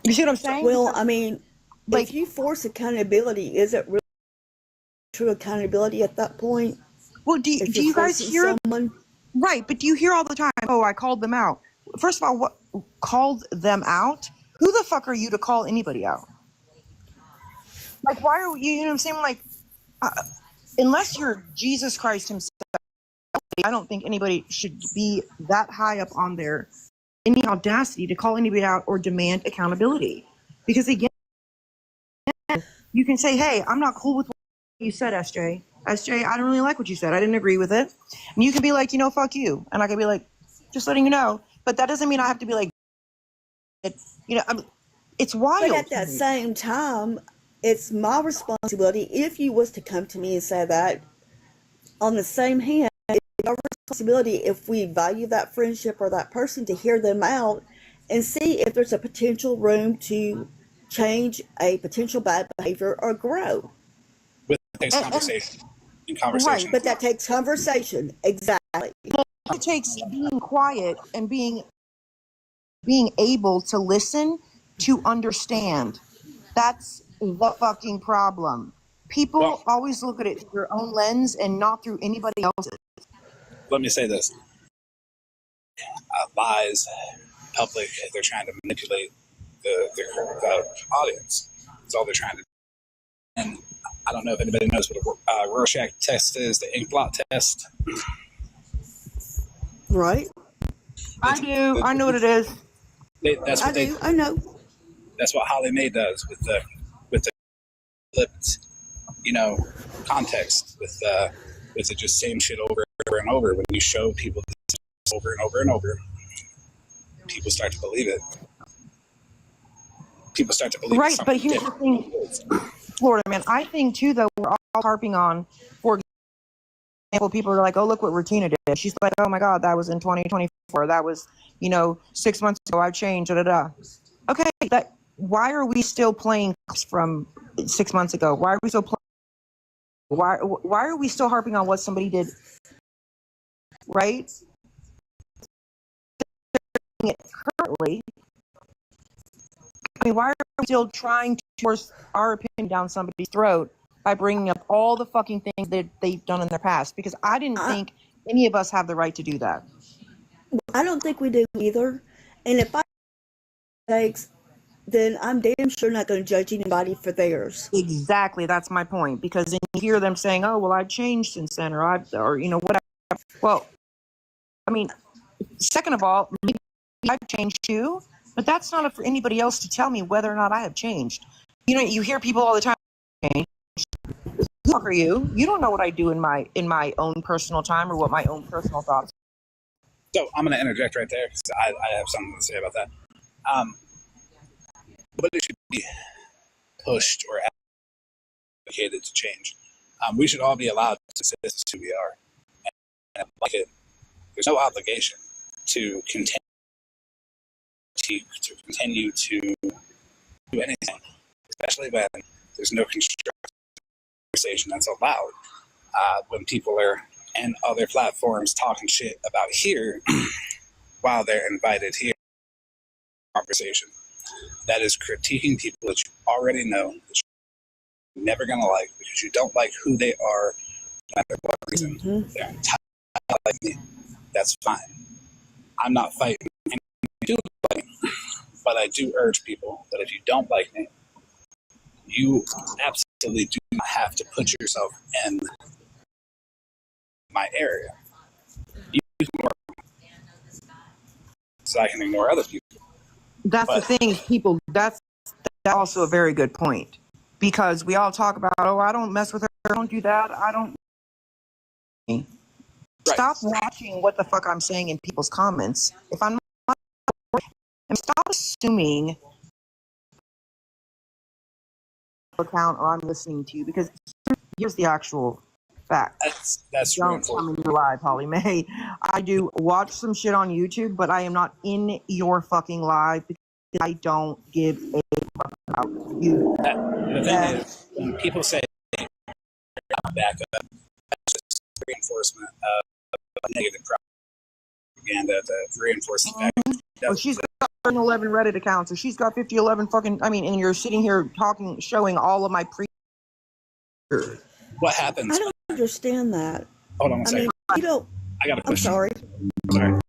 You see what I'm saying? Well, I mean, Like, if you force accountability, is it really true accountability at that point? well, do If you you're guys forcing hear? someone, Right, but do you hear all the time? Oh, I called them out. First of all, what called them out? Who the fuck are you to call anybody out? Like, why are you? You know what I'm saying? Like, unless you're Jesus Christ himself, I don't think anybody should be that high up on their any audacity to call anybody out or demand accountability. Because again, you can say, "Hey, I'm not cool with what you said, SJ. SJ, I don't really like what you said. I didn't agree with it." And you can be like, fuck you. And I can be like, just letting you know. But that doesn't mean I have to be like, I mean, it's wild. but at that same time, it's my responsibility. If you was to come to me and say that, on the same hand, it's our responsibility, if we value that friendship or that person, to hear them out and see if there's a potential room to change a potential bad behavior or grow. With this conversation. In Right, conversation. But that takes conversation. Exactly. it takes being quiet and being able to listen to understand. That's the fucking problem. People Well, always look at it through their own lens and not through anybody else's. let me say this. Lies, public, they're trying to manipulate the audience. That's all they're trying to do. And I don't know if anybody knows what a Rorschach test is, the ink blot test. Right? I do. I know what it is. That's what I know. That's what Holly Mae does with the flipped, context with the just same shit over and over. When you show people this over and over and over, people start to believe it. People start to believe Right, but here's the thing, Florida man. I think too, though, we're all harping on. For example, people are like, "Oh, look what Rutina did." She's like, "Oh my God, that was in 2024. That was, 6 months ago. I've changed." Da da da. Okay, why are we still playing from 6 months ago? Why are we still playing? Why are we still harping on what somebody did? Right? Currently, I mean, why are we still trying to force our opinion down somebody's throat by bringing up all the fucking things that they've done in their past? Because I didn't think any of us have the right to do that. I don't think we do either. And if I mistakes, then I'm damn sure not going to judge anybody for theirs. Exactly, that's my point. Because then you hear them saying, "Oh, well, I've changed since then," or whatever. Well, I mean, second of all, maybe I've changed too, but that's not up for anybody else to tell me whether or not I have changed. You hear people all the time, "Change. Who the fuck are you? You don't know what I do in my own personal time or what my own personal thoughts." So I'm going to interject right there because I have something to say about that. Nobody should be pushed or advocated to change. We should all be allowed to say this is who we are. And like it, there's no obligation to continue to do anything, especially when there's no constructive conversation that's allowed. When people are in other platforms talking shit about here while they're invited here, conversation that is critiquing people that you already know, that never going to like because you don't like who they are, no matter what reason. They're entirely like me. That's fine. I'm not fighting. I do like me, but I do urge people that if you don't like me, you absolutely do not have to put yourself in my area. You can ignore me, so I can ignore other people. That's the thing, is people. That's also a very good point, because we all talk about, oh, I don't mess with her, I don't do that, I don't. Right. Stop watching what the fuck I'm saying in people's comments. If I'm not, and stop assuming account or I'm listening to you, because here's the actual fact. That's Don't come in your live, Holly May. I do watch some shit on YouTube, but I am not in your fucking live because I don't give a fuck about you. The thing is, when people say back up, that's just reinforcement of negative propaganda that reinforces back. Well, she's got 11 Reddit accounts, or she's got 11 fucking. I mean, and you're sitting here talking, showing all of my What happens? I don't understand that. Hold on one I second. mean, you don't. I got a I'm question. sorry. Sorry.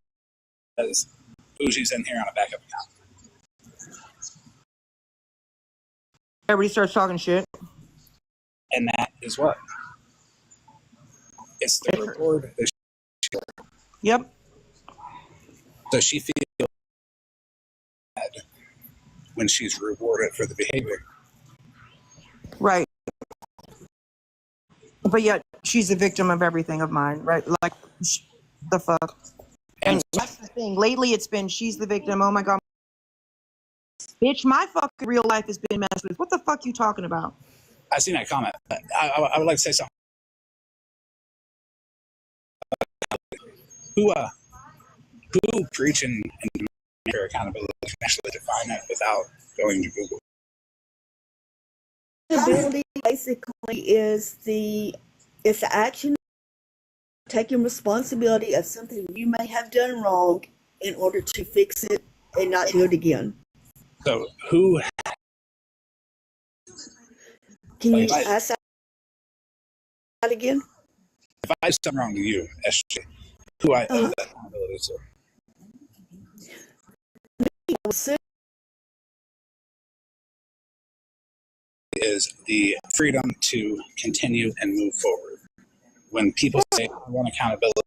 Because Bougie's in here on a backup account. Everybody starts talking shit. And that is what? It's the reward. Yep. Does she feel bad when she's rewarded for the behavior? Right. But yet she's a victim of everything of mine, right? Like, the fuck. And that's the thing. Lately, it's been she's the victim. Oh my god, bitch! My fucking real life has been messed with. What the fuck you talking about? I seen that comment. I would like to say something. Who preaching and your accountability can actually define that without going to Google? Accountability basically is the action taking responsibility of something you may have done wrong in order to fix it and not do it again. So who? Can you ask that again? If I do something wrong to you, SJ, who I owe that accountability to? I would say Is the freedom to continue and move forward. When people say I want accountability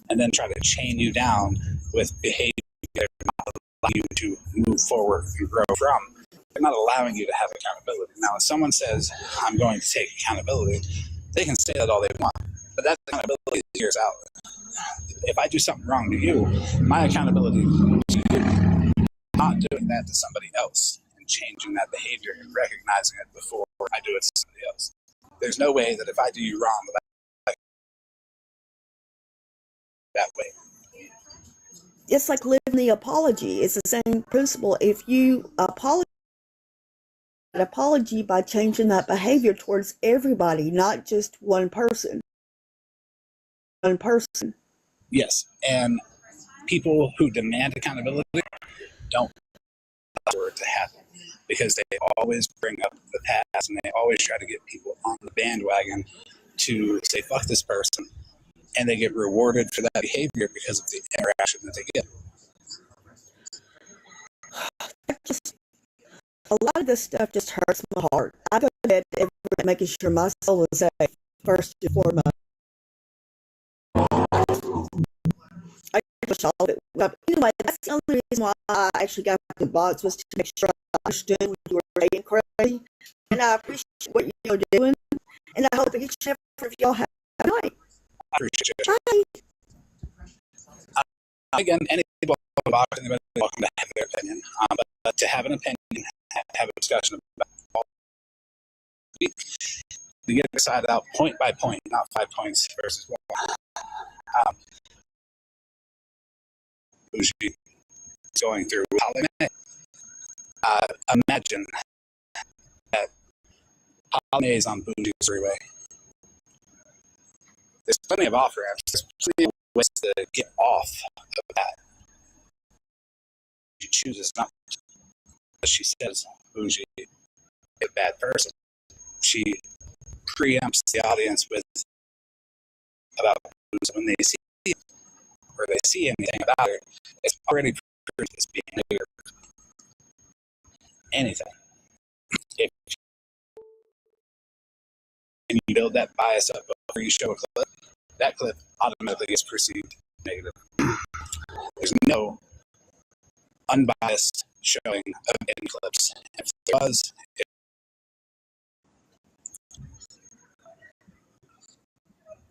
and then try to chain you down with behavior that not allow you to move forward and grow from, they're not allowing you to have accountability. Now, if someone says I'm going to take accountability, they can say that all they want, but that accountability is years out. If I do something wrong to you, my accountability to you, not doing that to somebody else. Changing that behavior and recognizing it before I do it to somebody else. There's no way that if I do you wrong that way. it's like living the apology. It's the same principle. If you apologize by changing that behavior towards everybody, not just one person. One person. Yes, and people who demand accountability don't allow it to happen because they always bring up the past and they always try to get people on the bandwagon to say fuck this person, and they get rewarded for that behavior because of the interaction that they get. Just a lot of this stuff just hurts my heart. I go to bed every night making sure my soul is safe first and foremost. I push all of it up. Anyway, that's the only reason why I actually got the box, was to make sure I understood what you were saying correctly. And I appreciate what you're doing. And I hope each and every one of y'all have a good night. I appreciate it. Bye. Again, any people welcome to have their opinion, but to have an opinion, have a discussion about all to get decided out point by point, not 5 points versus 1. Bougie going through Holly May. Imagine that Holly May is on Bougie's freeway. There's plenty of off ramps. There's plenty of ways to get off of that. She chooses not to. She says Bougie is a bad person. she preempts the audience with about when they see it, or they see anything about her, it's already proved as being negative. Anything. If you build that bias up before you show a clip, that clip automatically gets perceived negative. There's no unbiased showing of any clips. If there was,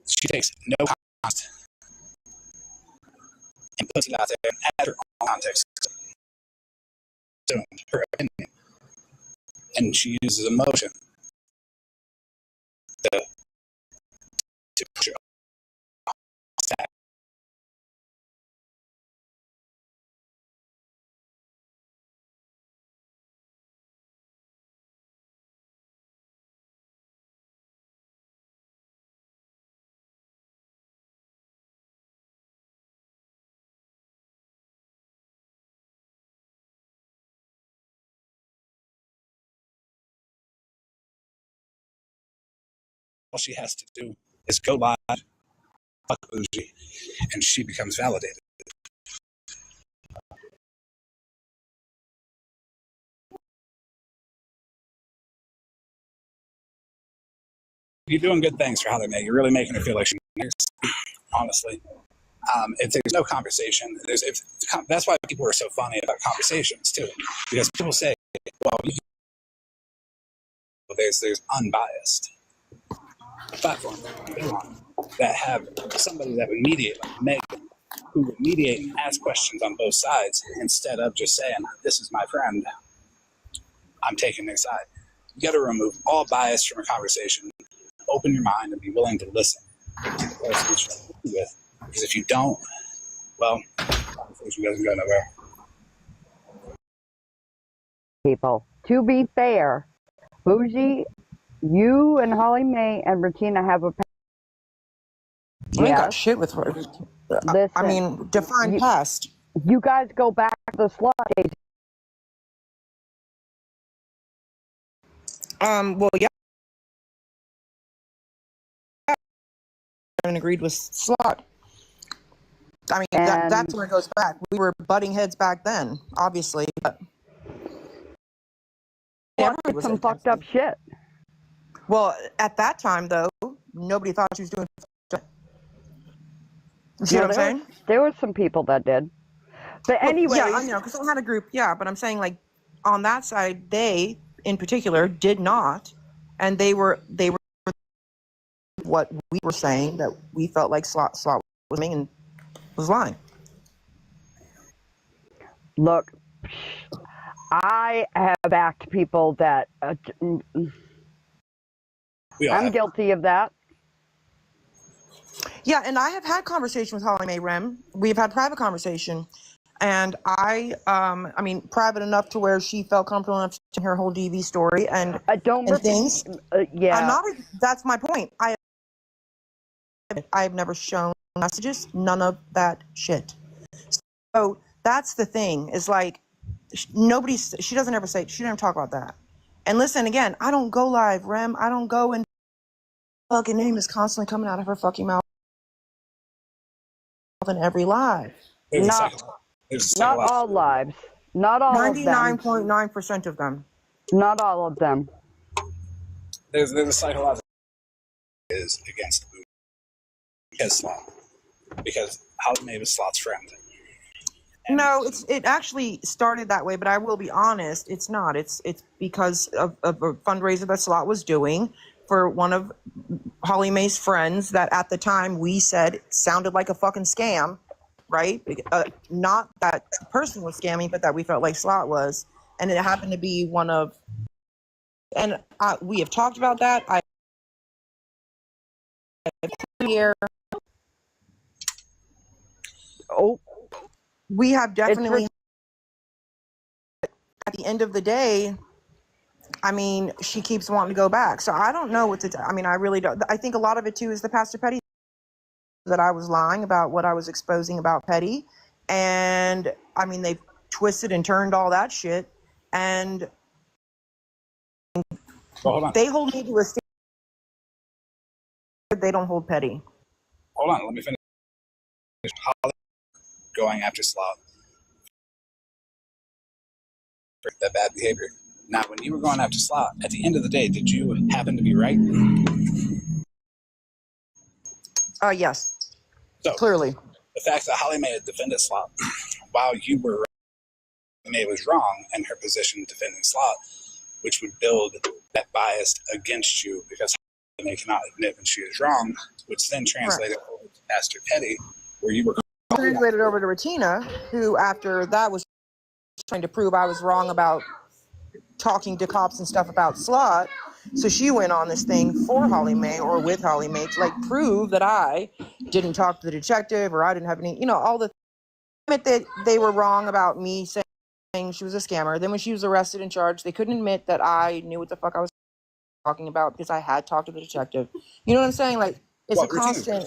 she takes no context and puts it out there and adds her own context to her opinion. And she uses emotion to push her stack. All she has to do is go live, fuck Bougie, and she becomes validated. You're doing good things for Holly Mae. You're really making her feel like she matters, honestly. If there's no conversation, that's why people are so funny about conversations too, because people say, "Well, there's unbiased platforms that have somebody that would mediate, like Megan, who would mediate and ask questions on both sides instead of just saying, "This is my friend, I'm taking their side." You got to remove all bias from a conversation, open your mind, and be willing to listen to the person you're with. Because if you don't, well, the conversation doesn't go nowhere. People. To be fair, Bougie, you and Holly Mae and Regina have a. I ain't got Yes. shit with her. Listen, I mean, define past. you guys go back to the slut days. Well, yeah. And agreed with Slot. I mean, that's where it goes back. We were butting heads back then, obviously, but Slot did some fucked up shit. Well, at that time, though, nobody thought she was doing fucked up. You see what I'm saying? There were some people that did. But anyway. Yeah, I know, because I had a group, yeah, but I'm saying, like, on that side, they, in particular, did not, and they were what we were saying, that we felt like Slot was lying and was lying. Look, I have backed people that I'm guilty of that. Yeah, and I have had conversation with Holly Mae Rem. We've had private conversation, and I mean, private enough to where she felt comfortable enough to hear her whole DV story and things. Yeah, I'm not. That's my point. I've never shown messages, none of that shit. So that's the thing. Is like she doesn't ever say, she doesn't talk about that. And listen, again, I don't go live, Rem. I don't go and fucking name is constantly coming out of her fucking mouth in every live. Not all lives. Not all of them. 99.9% of them. Not all of them. There's a psychological is against Bougie because Slot, because Holly Mae was Slot's friend. And no, it actually started that way, but I will be honest, it's not. It's because of a fundraiser that Slot was doing for one of Holly Mae's friends that at the time we said sounded like a fucking scam, right? Not that the person was scamming, but that we felt like Slot was. And it happened to be one of, and we have talked about that. We have definitely, at the end of the day, I mean, she keeps wanting to go back. So I don't know what to, I mean, I really don't. I think a lot of it too is the Pastor Petty, that I was lying about what I was exposing about Petty. And I mean, they've twisted and turned all that shit. And Well, hold on. They hold me to a standard. They don't hold petty. Hold on. Let me finish. Holly going after Slot for that bad behavior. Now, when you were going after Slot, at the end of the day, did you happen to be right? Yes, So, clearly. the fact that Holly Mae had defended Slot while you were right, Mae was wrong in her position defending Slot, which would build that bias against you because Holly Mae cannot admit when she is wrong, which then translated over to Pastor Petty, where you were Translated over to Retina, who after that was trying to prove I was wrong about talking to cops and stuff about Slot. So she went on this thing for Holly Mae or with Holly Mae to like prove that I didn't talk to the detective or I didn't have any, all the admit that they were wrong about me saying she was a scammer. Then when she was arrested and charged, they couldn't admit that I knew what the fuck I was talking about because I had talked to the detective. You know what I'm saying? Like it's a constant.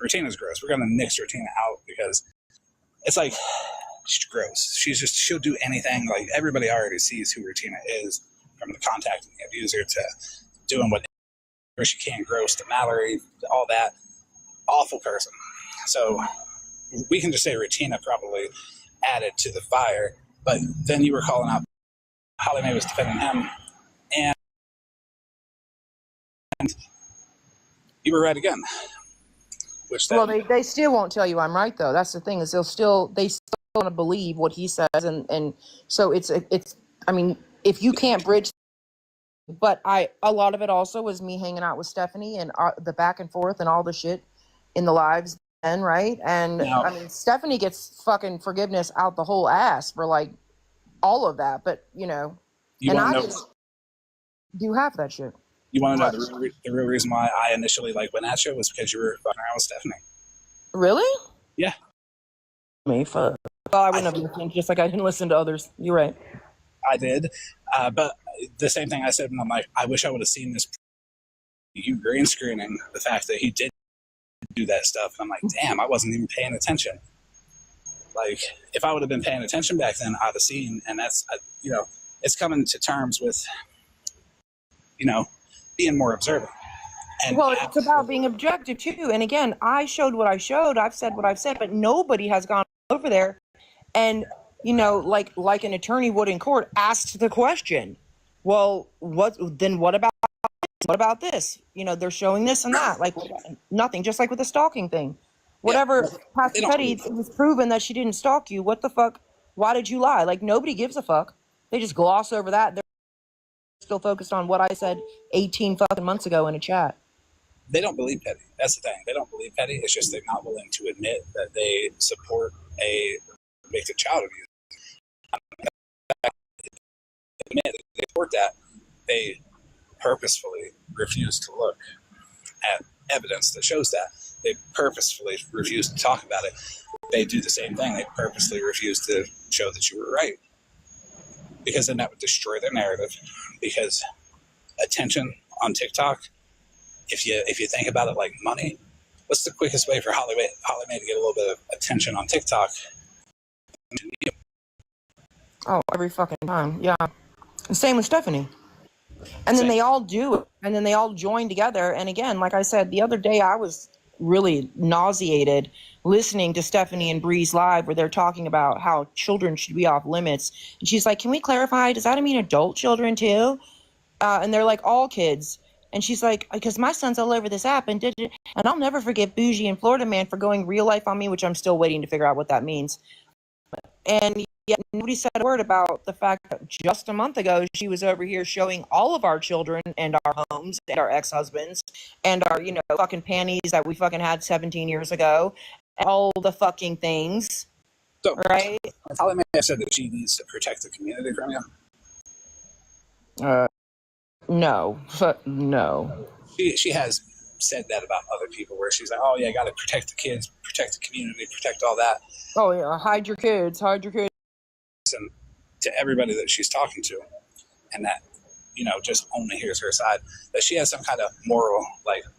Retina's gross. We're gonna nix Retina out because it's like she's gross. She'll do anything. Like everybody already sees who Retina is, from the contacting the abuser to doing whatever she can, gross to Mallory, all that. Awful person. So we can just say Retina probably added to the fire, but then you were calling out Holly Mae was defending him, and you were right again. Which then, Well, they still won't tell you I'm right though. That's the thing is they still want to believe what he says, and so it's I mean, if you can't bridge, but a lot of it also was me hanging out with Stephanie and the back and forth and all the shit in the lives then, right? And now, I mean, Stephanie gets fucking forgiveness out the whole ass for like all of that, but you and want I to know? didn't do half that shit. You want to know the real reason why I initially went at you was because you were fucking around with Stephanie. Really? Yeah. Me, fuck. Well, I wouldn't have listened, just like I didn't listen to others. You're right. I did. But the same thing I said when I'm like, I wish I would have seen this. You green screening the fact that he did do that stuff. And I'm like, damn, I wasn't even paying attention. Like, if I would have been paying attention back then, I'd have seen. And that's, it's coming to terms with, being more observant. And Well, it's about being objective too. And again, I showed what I showed. I've said what I've said, but nobody has gone over there and, like an attorney would in court, asked the question. Well, what about this? They're showing this and that. Like nothing, just like with the stalking thing. Whatever, Pastor Petty, it was proven that she didn't stalk you. What the fuck? Why did you lie? Like nobody gives a fuck. They just gloss over that. They're still focused on what I said 18 fucking months ago in a chat. They don't believe Petty. That's the thing. They don't believe Petty. It's just they're not willing to admit that they support a convicted child abuse. Admit that they support that. They purposefully refuse to look at evidence that shows that. They purposefully refuse to talk about it. They do the same thing. They purposely refuse to show that you were right. Because then that would destroy their narrative. Because attention on TikTok, if you think about it like money, what's the quickest way for Holly Mae to get a little bit of attention on TikTok? Oh, every fucking time. Yeah. Same with Stephanie. And then they all do it. And then they all join together. And again, like I said, the other day I was really nauseated listening to Stephanie and Bree's live where they're talking about how children should be off limits. And she's like, can we clarify? Does that mean adult children too? And they're like, all kids. And she's like, because my son's all over this app and I'll never forget Bougie and Florida Man for going real life on me, which I'm still waiting to figure out what that means. And yet nobody said a word about the fact that just a month ago, she was over here showing all of our children and our homes and our ex-husbands and our, fucking panties that we fucking had 17 years ago. And all the fucking things. So, right? Holly Mae said that she needs to protect the community from you. No. No. She has said that about other people where she's like, oh yeah, I got to protect the kids, protect the community, protect all that. Oh yeah, hide your kids. And to everybody that she's talking to, and that, just only hears her side, that she has some kind of moral,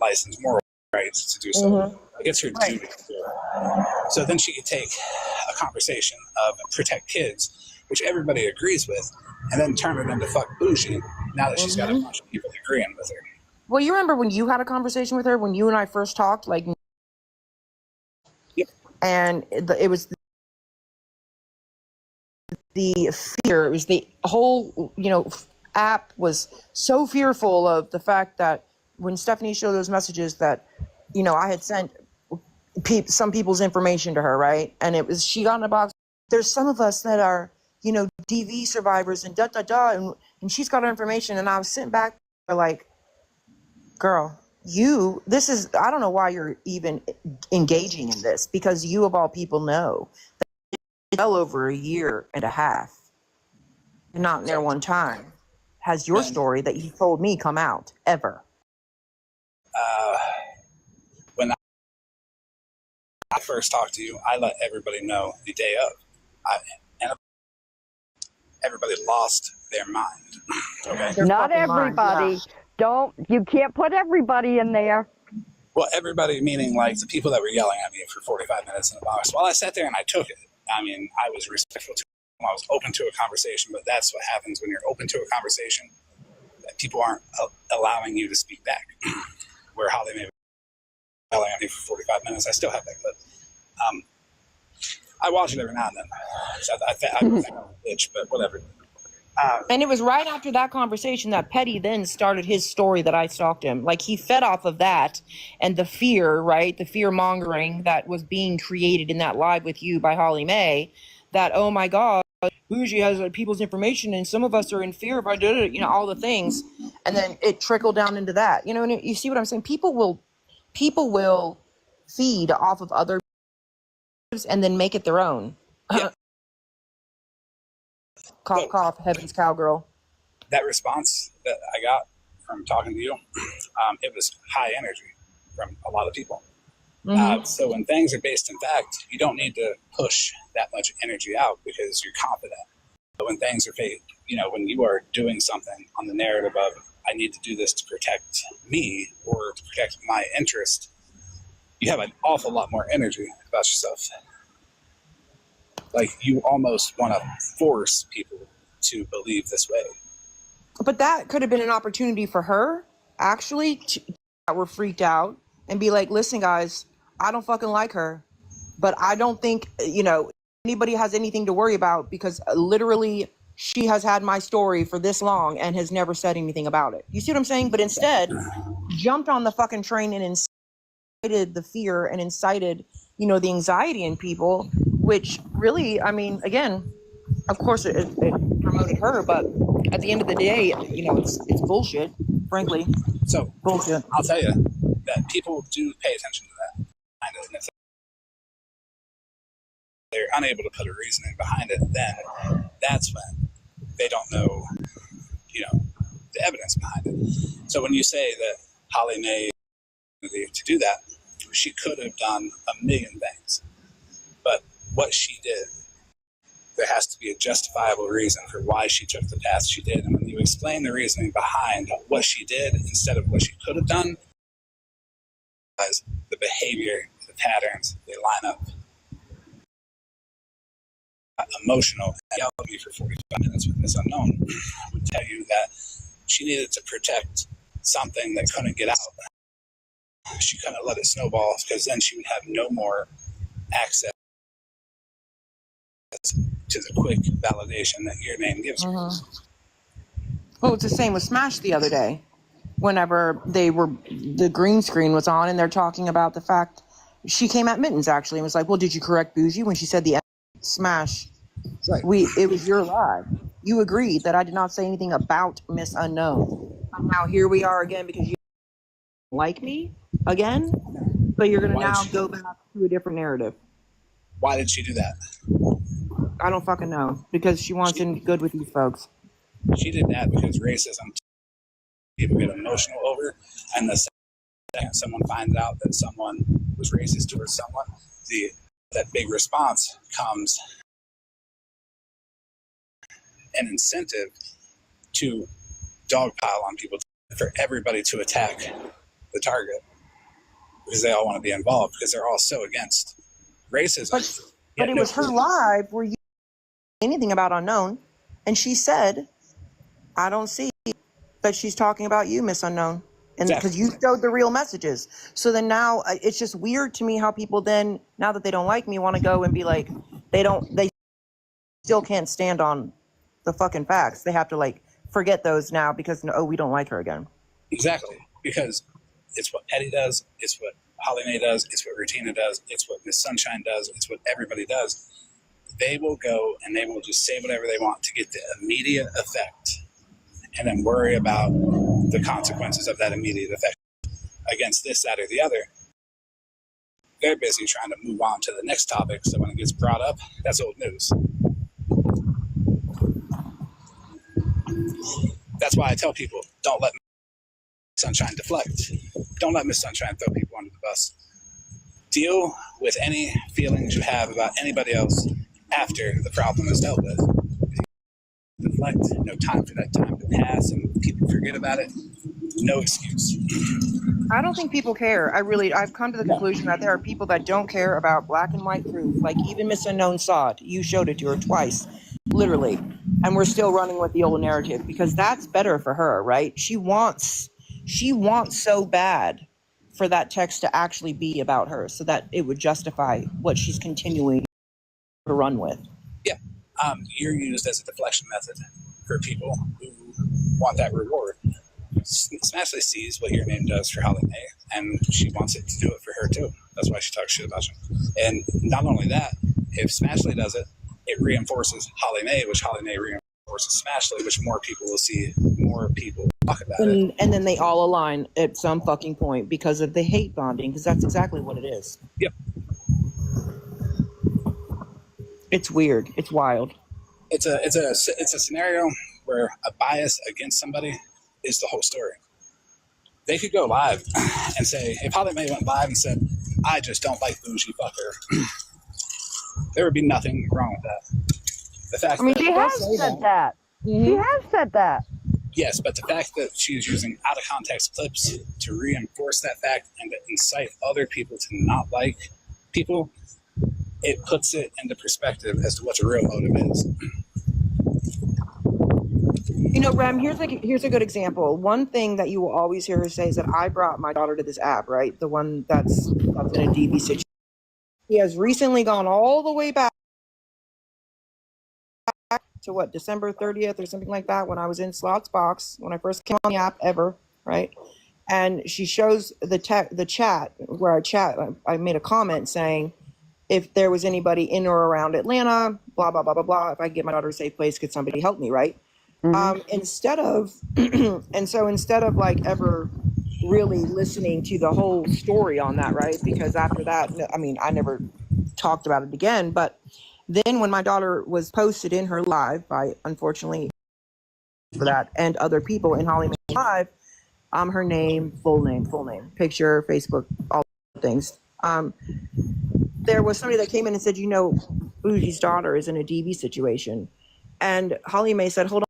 license, moral rights to do so. Mm-hmm. It's her duty to do it. So then she could take a conversation of protect kids, which everybody agrees with, and then turn it into fuck Bougie, now that she's got a bunch of people agreeing with her. Well, you remember when you had a conversation with her when you and I first talked, like, Yep. and it was the fear. It was the whole, app was so fearful of the fact that when Stephanie showed those messages that, I had sent some people's information to her, right? And it was, she got in a box. There's some of us that are, DV survivors and and she's got her information. And I was sitting back like, girl, I don't know why you're even engaging in this, because you of all people know that well over a year and a half, and not in there one time, has your story that you told me come out ever. When I first talked to you, I let everybody know the day of. And everybody lost their mind. Okay. They're Not fucking lying, everybody. You can't put everybody in there. Well, everybody meaning like the people that were yelling at me for 45 minutes in the box. Well, I sat there and I took it. I mean, I was respectful to them. I was open to a conversation, but that's what happens when you're open to a conversation. That people aren't allowing you to speak back. Where Holly may be yelling at me for 45 minutes. I still have that clip. I watch it every now and then. So I think I'm a bitch, but whatever. And it was right after that conversation that Petty then started his story that I stalked him. Like, he fed off of that and the fear, right? The fear mongering that was being created in that live with you by Holly Mae, that, oh my God, Bougie has people's information and some of us are in fear of, all the things. And then it trickled down into that, and you see what I'm saying? People will feed off of other and then make it their own. Yeah. Cough, cough, heavens, cowgirl. That response that I got from talking to you, it was high energy from a lot of people. So when things are based in fact, you don't need to push that much energy out because you're confident. But when things are fake, when you are doing something on the narrative of, I need to do this to protect me or to protect my interest, you have an awful lot more energy about yourself. Like, you almost want to force people to believe this way. But that could have been an opportunity for her, actually, that were freaked out and be like, listen, guys, I don't fucking like her, but I don't think, anybody has anything to worry about because literally she has had my story for this long and has never said anything about it. You see what I'm saying? But instead, jumped on the fucking train and incited the fear and incited, the anxiety in people, which really, I mean, again, of course it promoted her, but at the end of the day, it's bullshit, frankly. So Bullshit. I'll tell you that people do pay attention to that. And if they're unable to put a reasoning behind it, then that's when they don't know, the evidence behind it. So when you say that Holly Mae to do that, she could have done a million things. But what she did, there has to be a justifiable reason for why she took the path she did. And when you explain the reasoning behind what she did instead of what she could have done, the behavior, the patterns, they line up. Emotional, yelled at me for 45 minutes with this unknown would tell you that she needed to protect something that couldn't get out. She couldn't let it snowball because then she would have no more access to the quick validation that your name gives her. Well, it's the same with Smash the other day. Whenever the green screen was on and they're talking about the fact she came at Mittens actually and was like, well, did you correct Bougie when she said the Smash? Right. It was your live. You agreed that I did not say anything about Miss Unknown. And now here we are again because you like me again, but you're going to now go back to a different narrative. Why did she do that? I don't fucking know. Because she wants to be good with these folks. She did that because racism, people get emotional over, and the second someone finds out that someone was racist towards someone, that big response comes an incentive to dogpile on people, for everybody to attack the target because they all want to be involved because they're all so against racism. But it was her live where you anything about Unknown, and she said, I don't see but she's talking about you, Miss Unknown. And Exactly. because you showed the real messages. So then now it's just weird to me how people then, now that they don't like me, want to go and be like, they still can't stand on the fucking facts. They have to like forget those now because, oh, we don't like her again. Exactly. Because it's what Eddie does, it's what Holly Mae does, it's what Rutina does, it's what Miss Sunshine does, it's what everybody does. They will go and they will just say whatever they want to get the immediate effect and then worry about the consequences of that immediate effect against this, that, or the other. They're busy trying to move on to the next topic, so when it gets brought up, that's old news. That's why I tell people, don't let Sunshine deflect. Don't let Miss Sunshine throw people under the bus. Deal with any feelings you have about anybody else after the problem is dealt with. Deflect, no time for that time to pass and people forget about it. No excuse. I don't think people care. I've come to the conclusion that there are people that don't care about black and white proof. Like even Miss Unknown saw it. You showed it to her twice, literally. And we're still running with the old narrative because that's better for her, right? She wants so bad for that text to actually be about her so that it would justify what she's continuing to run with. Yeah. You're used as a deflection method for people who want that reward. Smashley sees what your name does for Holly Mae, and she wants it to do it for her too. That's why she talks shit about you. And not only that, if Smashley does it, it reinforces Holly Mae, which Holly Mae reinforces Smashley, which more people will see, more people talk about it. And then they all align at some fucking point because of the hate bonding, because that's exactly what it is. Yep. It's weird. It's wild. It's a scenario where a bias against somebody is the whole story. They could go live and say, if Holly Mae went live and said, I just don't like bougie fucker, there would be nothing wrong with that. The fact that she has said that. She has said that. Yes, but the fact that she's using out of context clips to reinforce that fact and to incite other people to not like people, it puts it into perspective as to what the real motive is. You know, Rem, here's a good example. One thing that you will always hear her say is that I brought my daughter to this app, right? The one that's in a DV situation. He has recently gone all the way back to what, December 30th or something like that, when I was in Slot's box, when I first came on the app ever, right? And she shows the chat where I made a comment saying, if there was anybody in or around Atlanta, blah, blah, blah, blah, blah, if I could get my daughter a safe place, could somebody help me, right? Instead of like ever really listening to the whole story on that, right? Because after that, I mean, I never talked about it again. But then when my daughter was posted in her live by, unfortunately for that, and other people in Holly Mae Live, her name, full name, picture, Facebook, all things. There was somebody that came in and said, you know, Bougie's daughter is in a DV situation. And Holly Mae said, hold on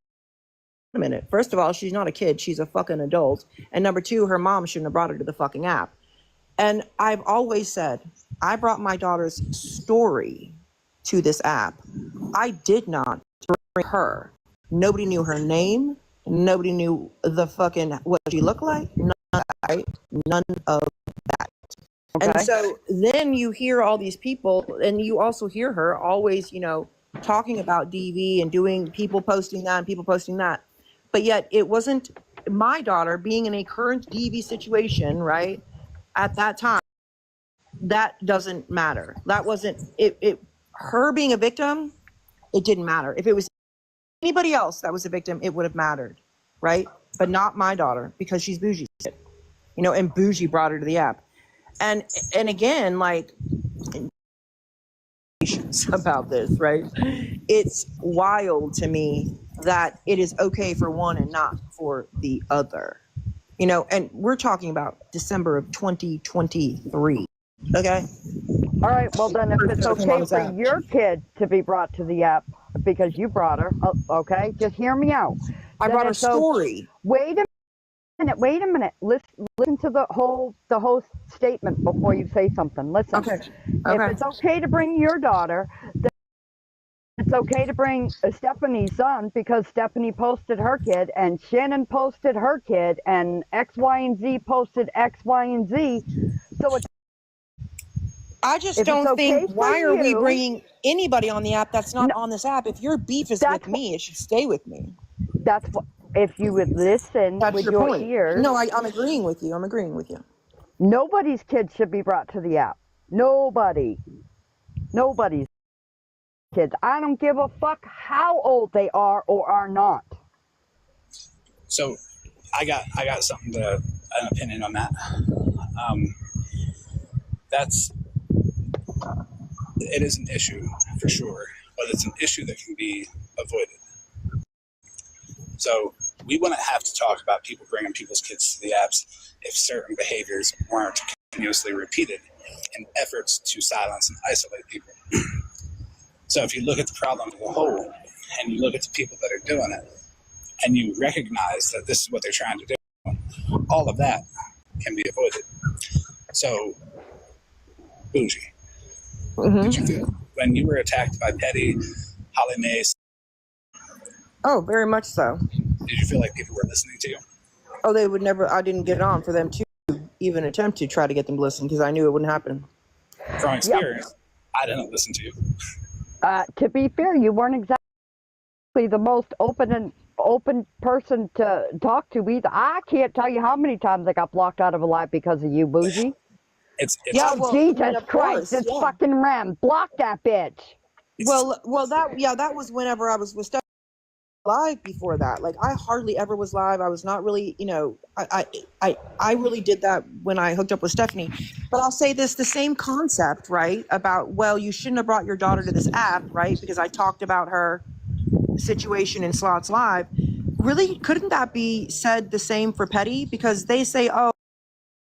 a minute. First of all, she's not a kid. She's a fucking adult. And number two, her mom shouldn't have brought her to the fucking app. And I've always said, I brought my daughter's story to this app. I did not bring her. Nobody knew her name. Nobody knew the fucking, what she looked like. None of that. Okay. And so then you hear all these people, and you also hear her always, you know, talking about DV and doing people posting that and people posting that. But yet it wasn't my daughter being in a current DV situation, right? At that time, that doesn't matter. That wasn't it. Her being a victim, it didn't matter. If it was anybody else that was a victim, it would have mattered, right? But not my daughter, because she's bougie, you know, and bougie brought her to the app. And again, like, about this, right? It's wild to me that it is okay for one and not for the other, you know. And we're talking about December of 2023. Okay. All right. Well, then, if it's okay for your kid to be brought to the app because you brought her, okay, just hear me out. I brought her story. Wait a minute. Listen to the whole statement before you say something. Listen. Okay. If it's okay to bring your daughter, then it's okay to bring Stephanie's son because Stephanie posted her kid and Shannon posted her kid and X, Y, and Z posted X, Y, and Z. So it's, I just if don't it's okay think, for why are we you- bringing anybody on the app that's not No, on this app? If your beef is that's with me, it should stay with me. that's what, if you would listen That's with your your point. ears, No, I'm agreeing with you. I'm agreeing with you. nobody's kids should be brought to the app. Nobody's kids. I don't give a fuck how old they are or are not. So I got something an opinion on that. It is an issue for sure, but it's an issue that can be avoided. So we wouldn't have to talk about people bringing people's kids to the apps if certain behaviors weren't continuously repeated in efforts to silence and isolate people. So if you look at the problem as a whole, and you look at the people that are doing it, and you recognize that this is what they're trying to do, all of that can be avoided. So, Bougie, did you feel when you were attacked by Petty, Holly Mace, Oh, very much so. did you feel like people were listening to you? Oh, they would never, I didn't get on for them to even attempt to try to get them to listen because I knew it wouldn't happen. From experience, I didn't listen to you. To be fair, you weren't exactly the most open person to talk to either. I can't tell you how many times I got blocked out of a live because of you, Bougie. It's Yeah, Oh, well, Jesus I mean, of Christ, course, it's yeah. fucking Ram. Block that bitch. That was whenever I was with Stephanie live before that. Like I hardly ever was live. I was not really, I really did that when I hooked up with Stephanie. But I'll say this, the same concept, right? About, well, you shouldn't have brought your daughter to this app, right? Because I talked about her situation in Slots Live. Really, couldn't that be said the same for Petty? Because they say, oh,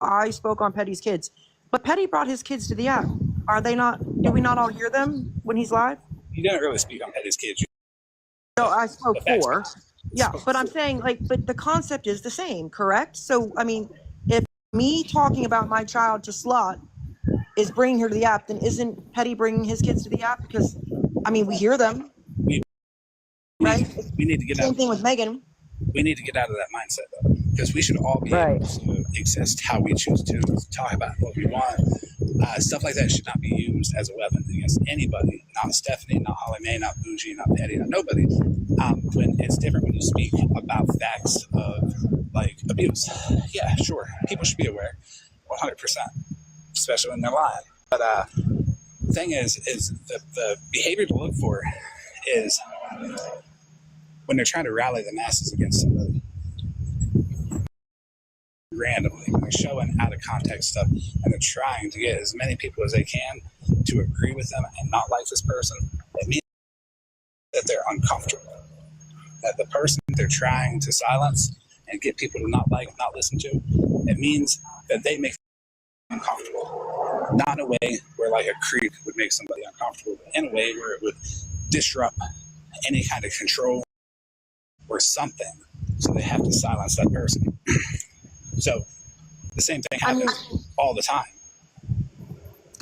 I spoke on Petty's kids. But Petty brought his kids to the app. Are they not, do we not all hear them when he's live? You didn't really speak on Petty's kids. No, I spoke The facts. for. Yeah, but I'm saying, like, but the concept is the same, correct? So, I mean, if me talking about my child to Slot is bringing her to the app, then isn't Petty bringing his kids to the app? Because, I mean, we hear them, We right? we need to get Same out. thing with Megan. We need to get out of that mindset though, because we should all be Right. able to exist how we choose to talk about what we want. Stuff like that should not be used as a weapon against anybody. Not Stephanie, not Holly Mae, not Bougie, not Petty, not nobody. When it's different when you speak about facts of like abuse. Yeah, sure, people should be aware, 100%, especially when they're lying. But the thing is the behavior to look for is when they're trying to rally the masses against somebody randomly, when they're showing out of context stuff and they're trying to get as many people as they can to agree with them and not like this person, it means that they're uncomfortable. That the person they're trying to silence and get people to not like, not listen to, it means that they make them uncomfortable. Not in a way where like a creep would make somebody uncomfortable, but in a way where it would disrupt any kind of control or something, so they have to silence that person. So the same thing happens all the time.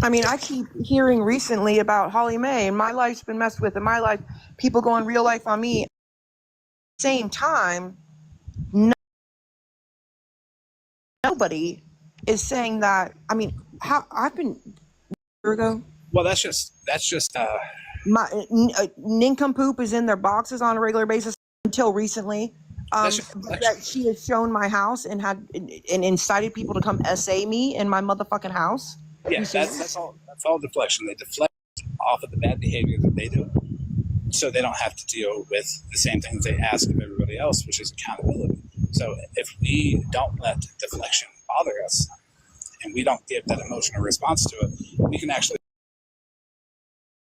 I mean, I keep hearing recently about Holly Mae, and my life's been messed with. In my life, people go in real life on me. At the same time, nobody is saying that. I mean, how I've been year ago. Well, that's just My nincompoop is in their boxes on a regular basis until recently. That's just deflection. That she has shown my house and had and incited people to come essay me in my motherfucking house. yeah, that's all deflection. They deflect off of the bad behavior that they do, so they don't have to deal with the same things they ask of everybody else, which is accountability. So if we don't let deflection bother us and we don't give that emotional response to it, we can actually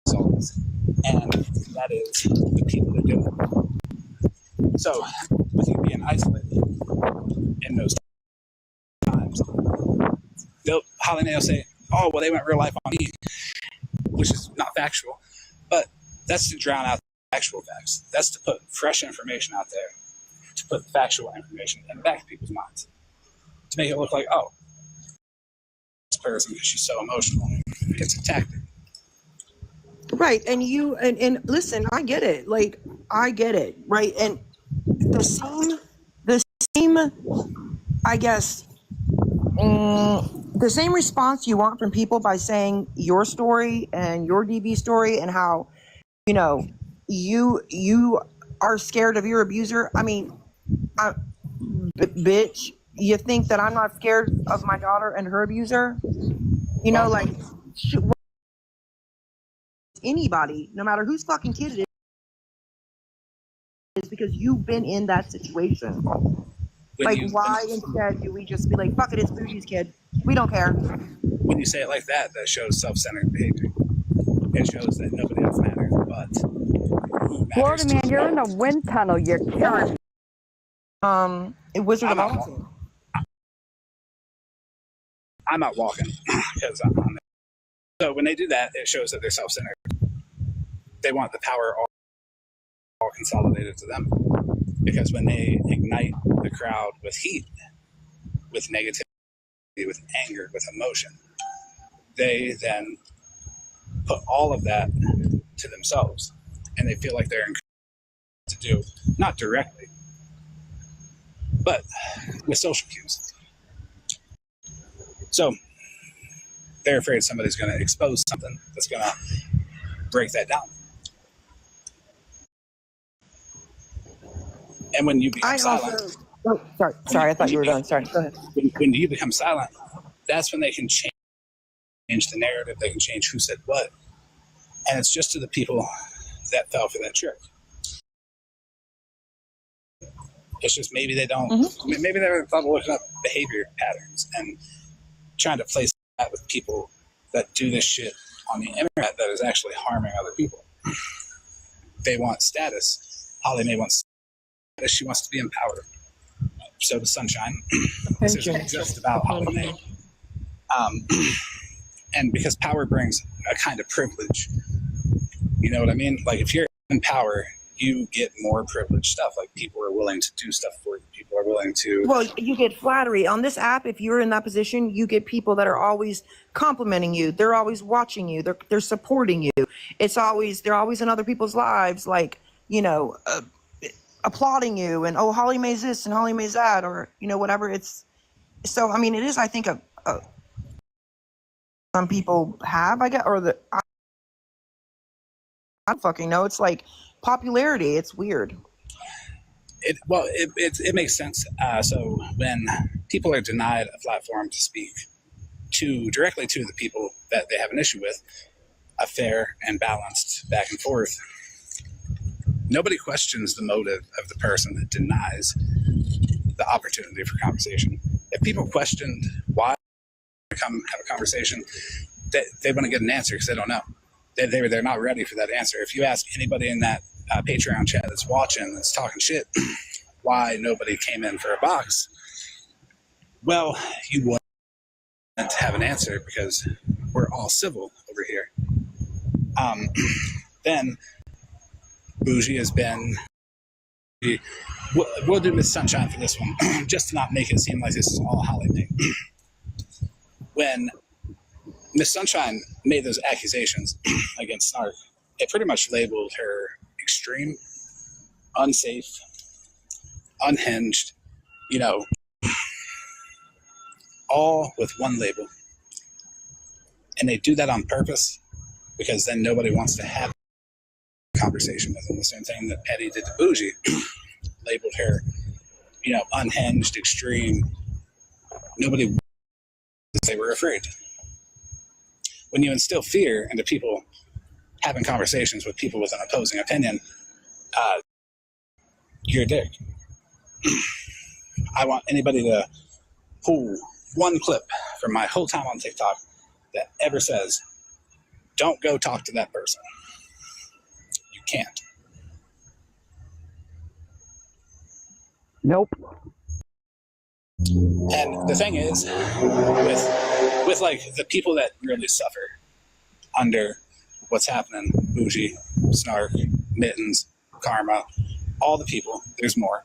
solve this. And that is the people that do it. So with you being isolated in those times, Holly Mae will say, oh, well, they went real life on me, which is not factual, but that's to drown out actual facts. That's to put fresh information out there, to put factual information in the back of people's minds, to make it look like, oh, this person, because she's so emotional, gets attacked. Right. And and listen, I get it. Like, I get it. Right. And the same, I guess, the same response you want from people by saying your story and your DB story and how, you know, you are scared of your abuser. I mean, bitch, you think that I'm not scared of my daughter and her abuser? You know, like, anybody, no matter whose fucking kid it is, because you've been in that situation. Like, why instead do we just be like, fuck it, it's Bougie's kid. We don't care. When you say it like that, that shows self-centered behavior. It shows that nobody else matters but who matters. Florida man, you're in a wind tunnel. You're killing. Wizard of I'm Oz. I'm out walking because I'm on there. So when they do that, it shows that they're self-centered. They want the power all consolidated to them. Because when they ignite the crowd with heat, with negativity, with anger, with emotion, they then put all of that to themselves. And they feel like they're encouraged to do, not directly, but with social cues. So they're afraid somebody's going to expose something that's going to break that down. And when you become silent, sorry, I thought you were done. Sorry, go ahead. When you become silent, that's when they can change the narrative. They can change who said what, and it's just to the people that fell for that trick. It's just maybe they don't. Maybe they're looking up behavior patterns and trying to place that with people that do this shit on the internet that is actually harming other people. They want status. Holly May wants. She wants to be empowered. So does Sunshine. This isn't just about Holly May. And because power brings a kind of privilege, you know what I mean? Like if you're in power, you get more privileged stuff. Like people are willing to do stuff for you. People are willing to. Well, you get flattery on this app. If you're in that position, you get people that are always complimenting you. They're always watching you. They're supporting you. They're always in other people's lives. Like, you know, applauding you and, oh, Holly May's this and Holly May's that, or, you know, whatever. It's so, I mean, it is, I think, some people have, I guess, or I don't fucking know. It's like popularity. It's weird. It makes sense. So when people are denied a platform to speak directly to the people that they have an issue with, a fair and balanced back and forth, nobody questions the motive of the person that denies the opportunity for conversation. If people questioned why they come have a conversation, they want to get an answer because they don't know. They're not ready for that answer. If you ask anybody in that Patreon chat that's watching, that's talking shit, why nobody came in for a box, well, you wouldn't have an answer because we're all civil over here. Then Bougie has been. We'll do Miss Sunshine for this one, just to not make it seem like this is all Holly May. When Miss Sunshine made those accusations against Snark, it pretty much labeled her extreme, unsafe, unhinged, you know, all with one label. And they do that on purpose because then nobody wants to have conversation with him. The same thing that Petty did to Bougie, labeled her, you know, unhinged, extreme. Nobody, they were afraid. When you instill fear into people having conversations with people with an opposing opinion, you're a dick. I want anybody to pull one clip from my whole time on TikTok that ever says, don't go talk to that person. You can't. Nope. And the thing is, with like the people that really suffer under what's happening, Bougie, Snark, Mittens, Karma, all the people, there's more.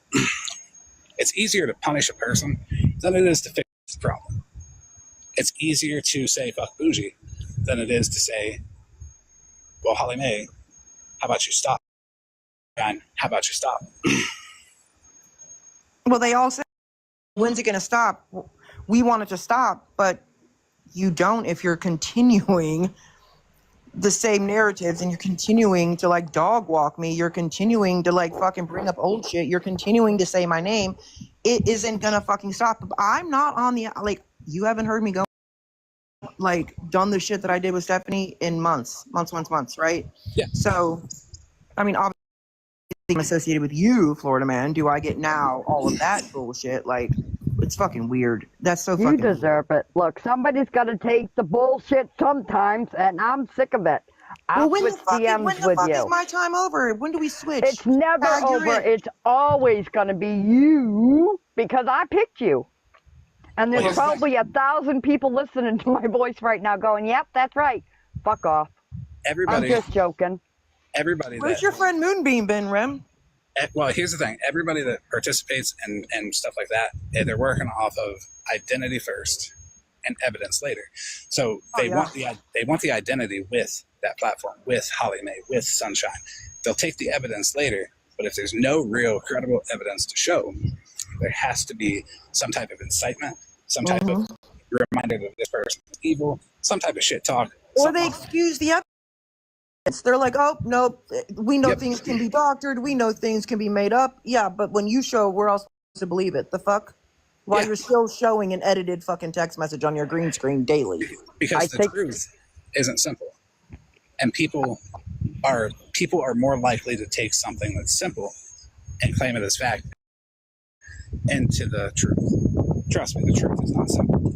It's easier to punish a person than it is to fix the problem. It's easier to say fuck Bougie than it is to say Well, Holly Mae, how about you stop? And how about you stop? Well, they all say, when's it going to stop? We want it to stop, but you don't if you're continuing the same narratives and you're continuing to like dog walk me. You're continuing to like fucking bring up old shit. You're continuing to say my name. It isn't going to fucking stop. I'm not on the, like, you haven't heard me go, like, done the shit that I did with Stephanie in months, right? Yeah. So, I mean, obviously, I'm associated with you, Florida man. Do I get now all of that bullshit? Like, it's fucking weird. That's so You fucking deserve it. Look, somebody's got to take the bullshit sometimes, and I'm sick of it. I'll Well, switch DMs with is you. my time over? When do we switch? It's never You're over. in. It's always going to be you because I picked you. And there's Well, probably 1,000 people listening to my voice right now going, yep, that's right. Fuck off. Everybody, I'm just joking. everybody Where's that, your friend Moonbeam been, Rem? well, here's the thing. Everybody that participates and stuff like that, they're working off of identity first and evidence later. So they want the identity with that platform, with Holly Mae, with Sunshine. They'll take the evidence later, but if there's no real credible evidence to show, there has to be some type of incitement, some type of reminder that this person is evil, some type of shit talk. Or they excuse the evidence. They're like, oh, no, we know things can be doctored. We know things can be made up. Yeah, but when you show, we're all supposed to believe it. The fuck? While you're still showing an edited fucking text message on your green screen daily. Because the truth isn't simple. And people are more likely to take something that's simple and claim it as fact into the truth. Trust me, the truth is not simple.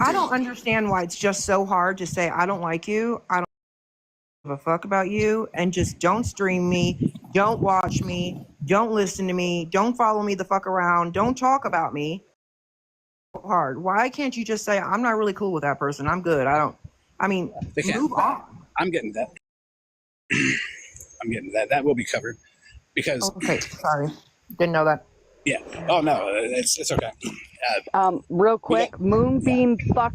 I don't understand why it's just so hard to say I don't like you. I don't give a fuck about you, and just don't stream me, don't watch me, don't listen to me, don't follow me the fuck around, don't talk about me. Hard. Why can't you just say I'm not really cool with that person? I'm good. Move on. I'm getting that. That will be covered because. Okay, sorry, didn't know that. Yeah. Oh no, it's okay. Real quick, Moonbeam fuck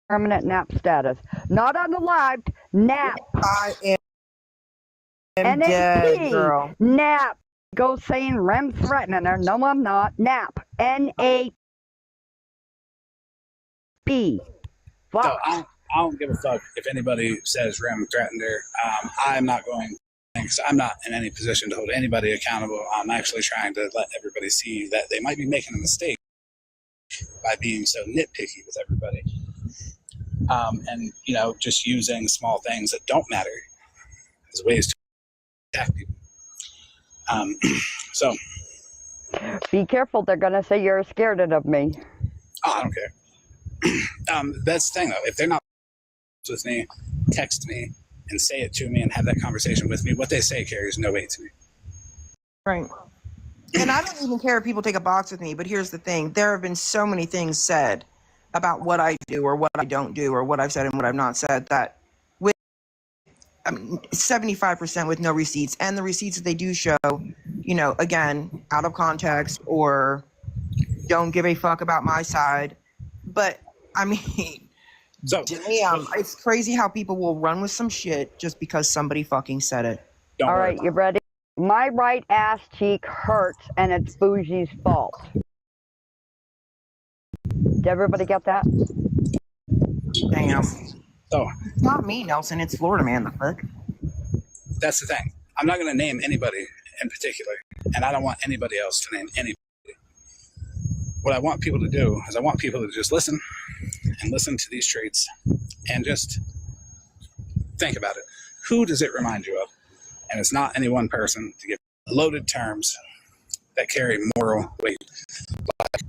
permanent nap status. Not on the live, nap. I am NAP, dead, girl. Nap. Go saying Rem's threatening her. No, I'm not. Nap. NAP. Fuck. So I don't give a fuck if anybody says Rem threatened her. I'm not going. Because I'm not in any position to hold anybody accountable. I'm actually trying to let everybody see that they might be making a mistake by being so nitpicky with everybody. And, just using small things that don't matter as ways to attack people. So. Be careful. They're going to say you're scared of me. Oh, I don't care. That's the thing, though. If they're not with me, text me and say it to me and have that conversation with me. What they say carries no weight to me. Right. And I don't even care if people take a box with me, but here's the thing. There have been so many things said about what I do or what I don't do or what I've said and what I've not said that 75% with no receipts. And the receipts that they do show, again, out of context or don't give a fuck about my side. But, So, damn, it's crazy how people will run with some shit just because somebody fucking said it. All right, you ready? My right ass cheek hurts, and it's Bougie's fault. Did everybody get that? Damn. So, It's not me, Nelson. It's Florida man. The fuck? that's the thing. I'm not going to name anybody in particular, and I don't want anybody else to name anybody. What I want people to do is I want people to just listen and listen to these traits and just think about it. Who does it remind you of? And it's not any one person to give loaded terms that carry moral weight, like,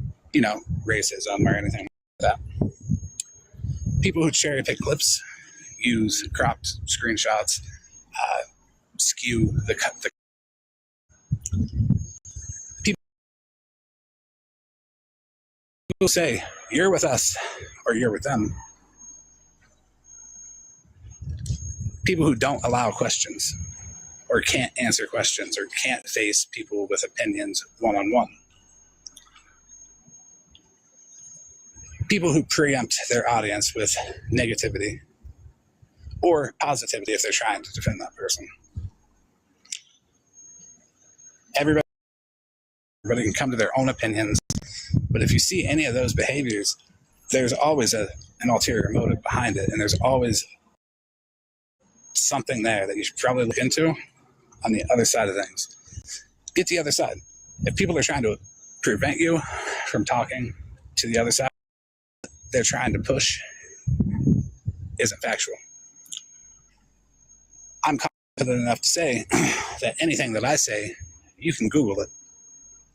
racism or anything like that. People who cherry pick clips, use cropped screenshots, skew the people say you're with us or you're with them. People who don't allow questions or can't answer questions or can't face people with opinions one-on-one. People who preempt their audience with negativity or positivity if they're trying to defend that person. Everybody can come to their own opinions, but if you see any of those behaviors, there's always an ulterior motive behind it, and there's always something there that you should probably look into on the other side of things. Get the other side. If people are trying to prevent you from talking to the other side, they're trying to push isn't factual. I'm confident enough to say that anything that I say, you can Google it.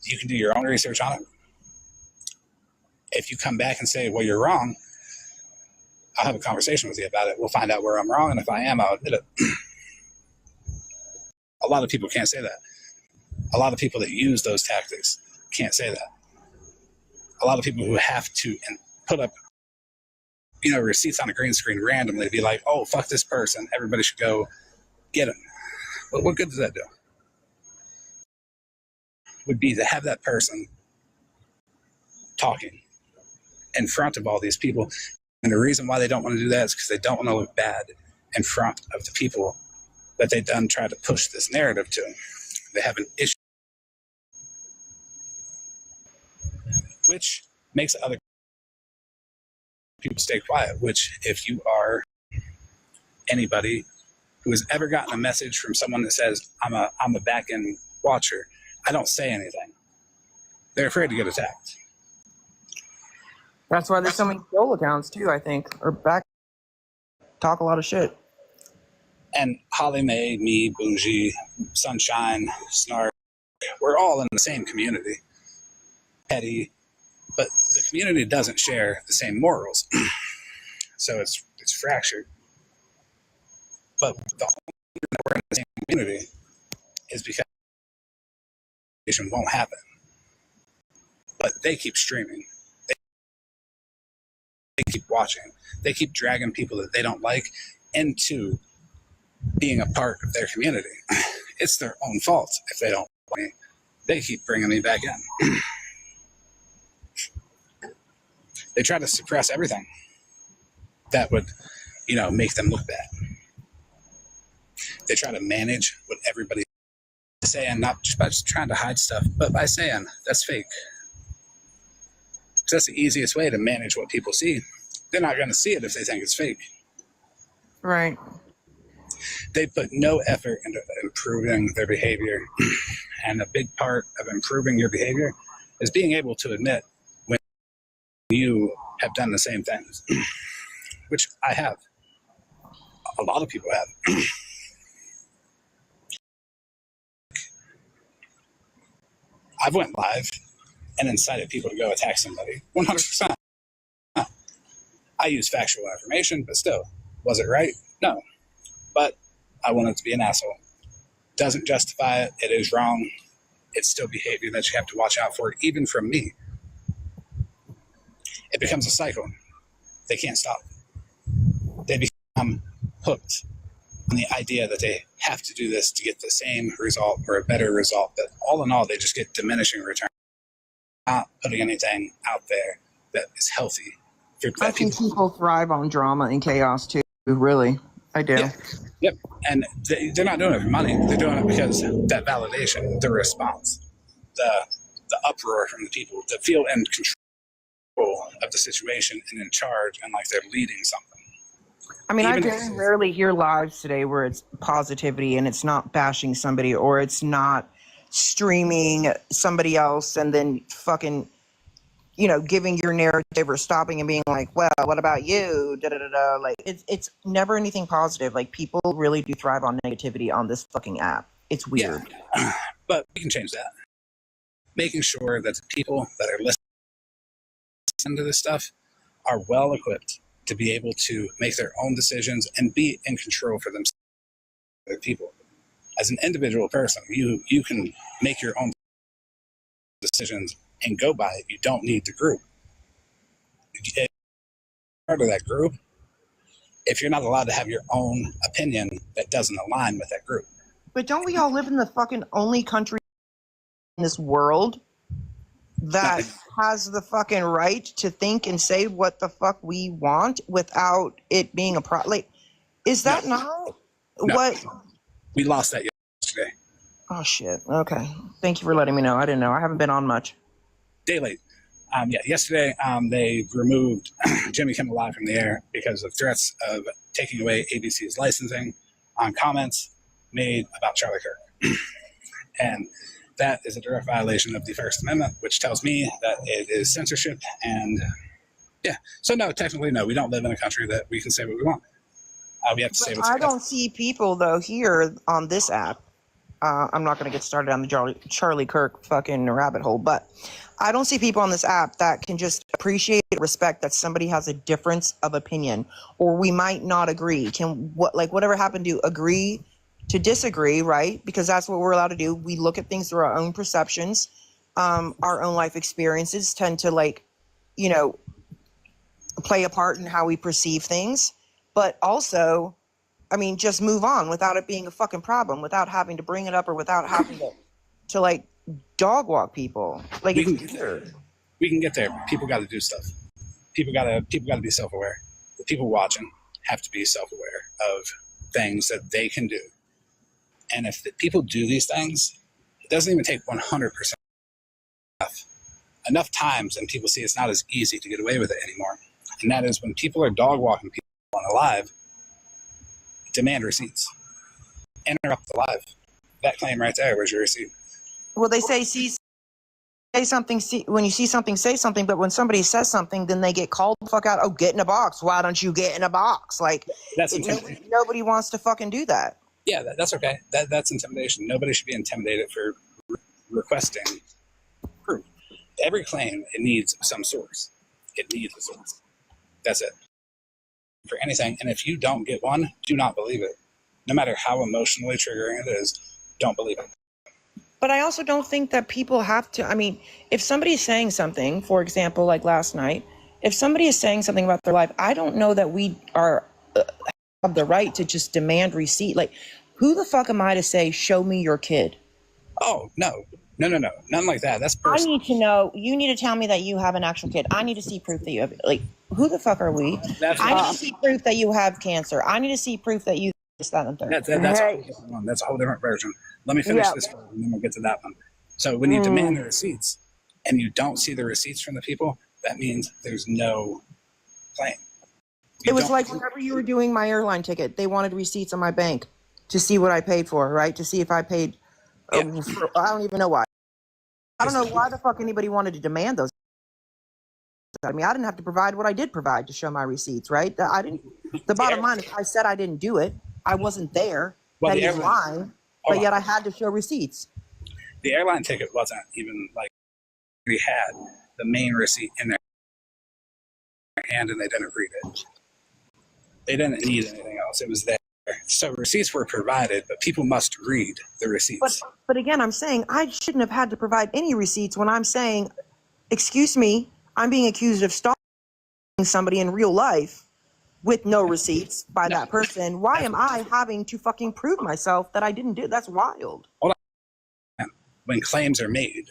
You can do your own research on it. If you come back and say, well, you're wrong, I'll have a conversation with you about it. We'll find out where I'm wrong, and if I am, I'll admit it. A lot of people can't say that. A lot of people that use those tactics can't say that. A lot of people who have to put up, receipts on a green screen randomly, be like, oh, fuck this person, everybody should go get him. But what good does that do? Would be to have that person talking in front of all these people. And the reason why they don't want to do that is because they don't want to look bad in front of the people that they done try to push this narrative to. They have an issue, which makes other people stay quiet, which if you are anybody who has ever gotten a message from someone that says, I'm a back-end watcher, I don't say anything. They're afraid to get attacked. That's why there's so many troll accounts too, I think, or talk a lot of shit. And Holly Mae, me, Bougie, Sunshine, Snark, we're all in the same community. Petty, but the community doesn't share the same morals. So it's fractured. But the only reason that we're in the same community is because it won't happen. But they keep streaming. They keep watching. They keep dragging people that they don't like into being a part of their community. It's their own fault if they don't like me. They keep bringing me back in. They try to suppress everything that would, make them look bad. They try to manage what everybody's saying, not just by just trying to hide stuff, but by saying that's fake. Because that's the easiest way to manage what people see. They're not going to see it if they think it's fake. Right. They put no effort into improving their behavior. And a big part of improving your behavior is being able to admit when you have done the same things, which I have. A lot of people have. I've went live and incited people to go attack somebody. 100%. I use factual information, but still, was it right? No. But I wanted to be an asshole. Doesn't justify it. It is wrong. It's still behavior that you have to watch out for, even from me. It becomes a cycle. They can't stop. They become hooked on the idea that they have to do this to get the same result or a better result. But all in all, they just get diminishing return. Not putting anything out there that is healthy. I think people thrive on drama and chaos too. Really, I do. Yep. And they're not doing it for money. They're doing it because that validation, the response, the uproar from the people that feel in control of the situation and in charge and like they're leading something. I mean, I very rarely hear lives today where it's positivity and it's not bashing somebody or it's not streaming somebody else and then fucking, giving your narrative or stopping and being like, well, what about you? Da, da, da, da. Like, it's never anything positive. Like, people really do thrive on negativity on this fucking app. It's weird. Yeah. But we can change that. Making sure that the people that are listening to this stuff are well equipped to be able to make their own decisions and be in control for themselves. Other people. As an individual person, you can make your own decisions and go by it. You don't need the group. If you're part of that group, if you're not allowed to have your own opinion that doesn't align with that group. But don't we all live in the fucking only country in this world that has the fucking right to think and say what the fuck we want without it being a like, Is that No. not No. what? We lost that yesterday. Oh shit. Okay. Thank you for letting me know. I didn't know. I haven't been on much. Day late. Yesterday they removed Jimmy Kimmel Live from the air because of threats of taking away ABC's licensing on comments made about Charlie Kirk. And that is a direct violation of the First Amendment, which tells me that it is censorship. And yeah, so no, technically no, we don't live in a country that we can say what we want. We have to say what's I don't see people though here on this app. I'm not going to get started on the Charlie Kirk fucking rabbit hole, but I don't see people on this app that can just appreciate, respect that somebody has a difference of opinion, or we might not agree. Whatever happened to agree to disagree, right? Because that's what we're allowed to do. We look at things through our own perceptions. Our own life experiences tend to play a part in how we perceive things, but also, I mean, just move on without it being a fucking problem, without having to bring it up or without having to like dog walk people. Like, We it's can- weird. We can get there. People got to do stuff. People got to be self-aware. The people watching have to be self-aware of things that they can do. And if the people do these things, it doesn't even take 100% enough times, and people see it's not as easy to get away with it anymore. And that is when people are dog walking people on a live, demand receipts. Interrupt the live. That claim right there, where's your receipt? Well, they say, say something, when you see something, say something, but when somebody says something, then they get called the fuck out. Oh, get in a box. Why don't you get in a box? Like, That's intimidation. nobody wants to fucking do that. Yeah, that's okay. That's intimidation. Nobody should be intimidated for requesting proof. Every claim, it needs some source. It needs a source. That's it. For anything. And if you don't get one, do not believe it. No matter how emotionally triggering it is, don't believe it. But I also don't think that people have to. I mean, if somebody's saying something, for example, like last night, if somebody is saying something about their life, I don't know that we are have the right to just demand receipt. Like, who the fuck am I to say, show me your kid? Oh, no. Nothing like that. That's I personal. need to know. You need to tell me that you have an actual kid. I need to see proof that you have. Like, who the fuck are we? That's I need to see proof that you have cancer. I need to see proof that you this, that, and the third. that's a whole different one. That's a whole different version. Let me finish this one, and then we'll get to that one. So when you demand the receipts and you don't see the receipts from the people, that means there's no claim. It was like whenever you were doing my airline ticket, they wanted receipts on my bank to see what I paid for, right? To see if I paid. I don't even know why. I don't know why the fuck anybody wanted to demand those. I mean, I didn't have to provide what I did provide to show my receipts, right? I didn't. The bottom line is, I said I didn't do it. I wasn't there. Well, that the he's lying, but yet I had to show receipts. The airline ticket wasn't even like we had the main receipt in their hand and they didn't read it. They didn't need anything else. It was there. So receipts were provided, but people must read the receipts. But again, I'm saying I shouldn't have had to provide any receipts when I'm saying, excuse me, I'm being accused of stalking somebody in real life with no receipts by that person. Why am I having to fucking prove myself that I didn't do it? That's wild. Hold on. When claims are made,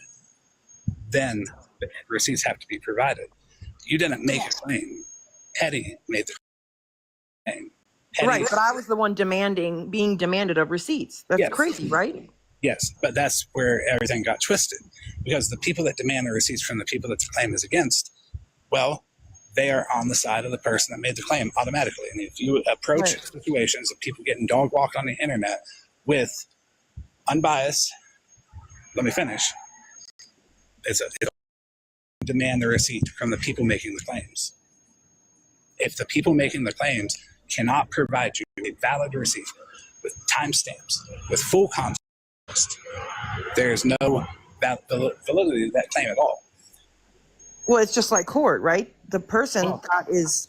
then the receipts have to be provided. You didn't make a claim. Petty made the claim. Petty, Right, but I was the one being demanded of receipts. That's crazy, right? Yes, but that's where everything got twisted. Because the people that demand the receipts from the people that the claim is against, well, they are on the side of the person that made the claim automatically. And if you approach situations of people getting dog walked on the internet with unbiased, let me finish. It'll demand the receipt from the people making the claims. If the people making the claims cannot provide you a valid receipt with timestamps, with full context, there's no validity to that claim at all. Well, it's just like court, right? The person that is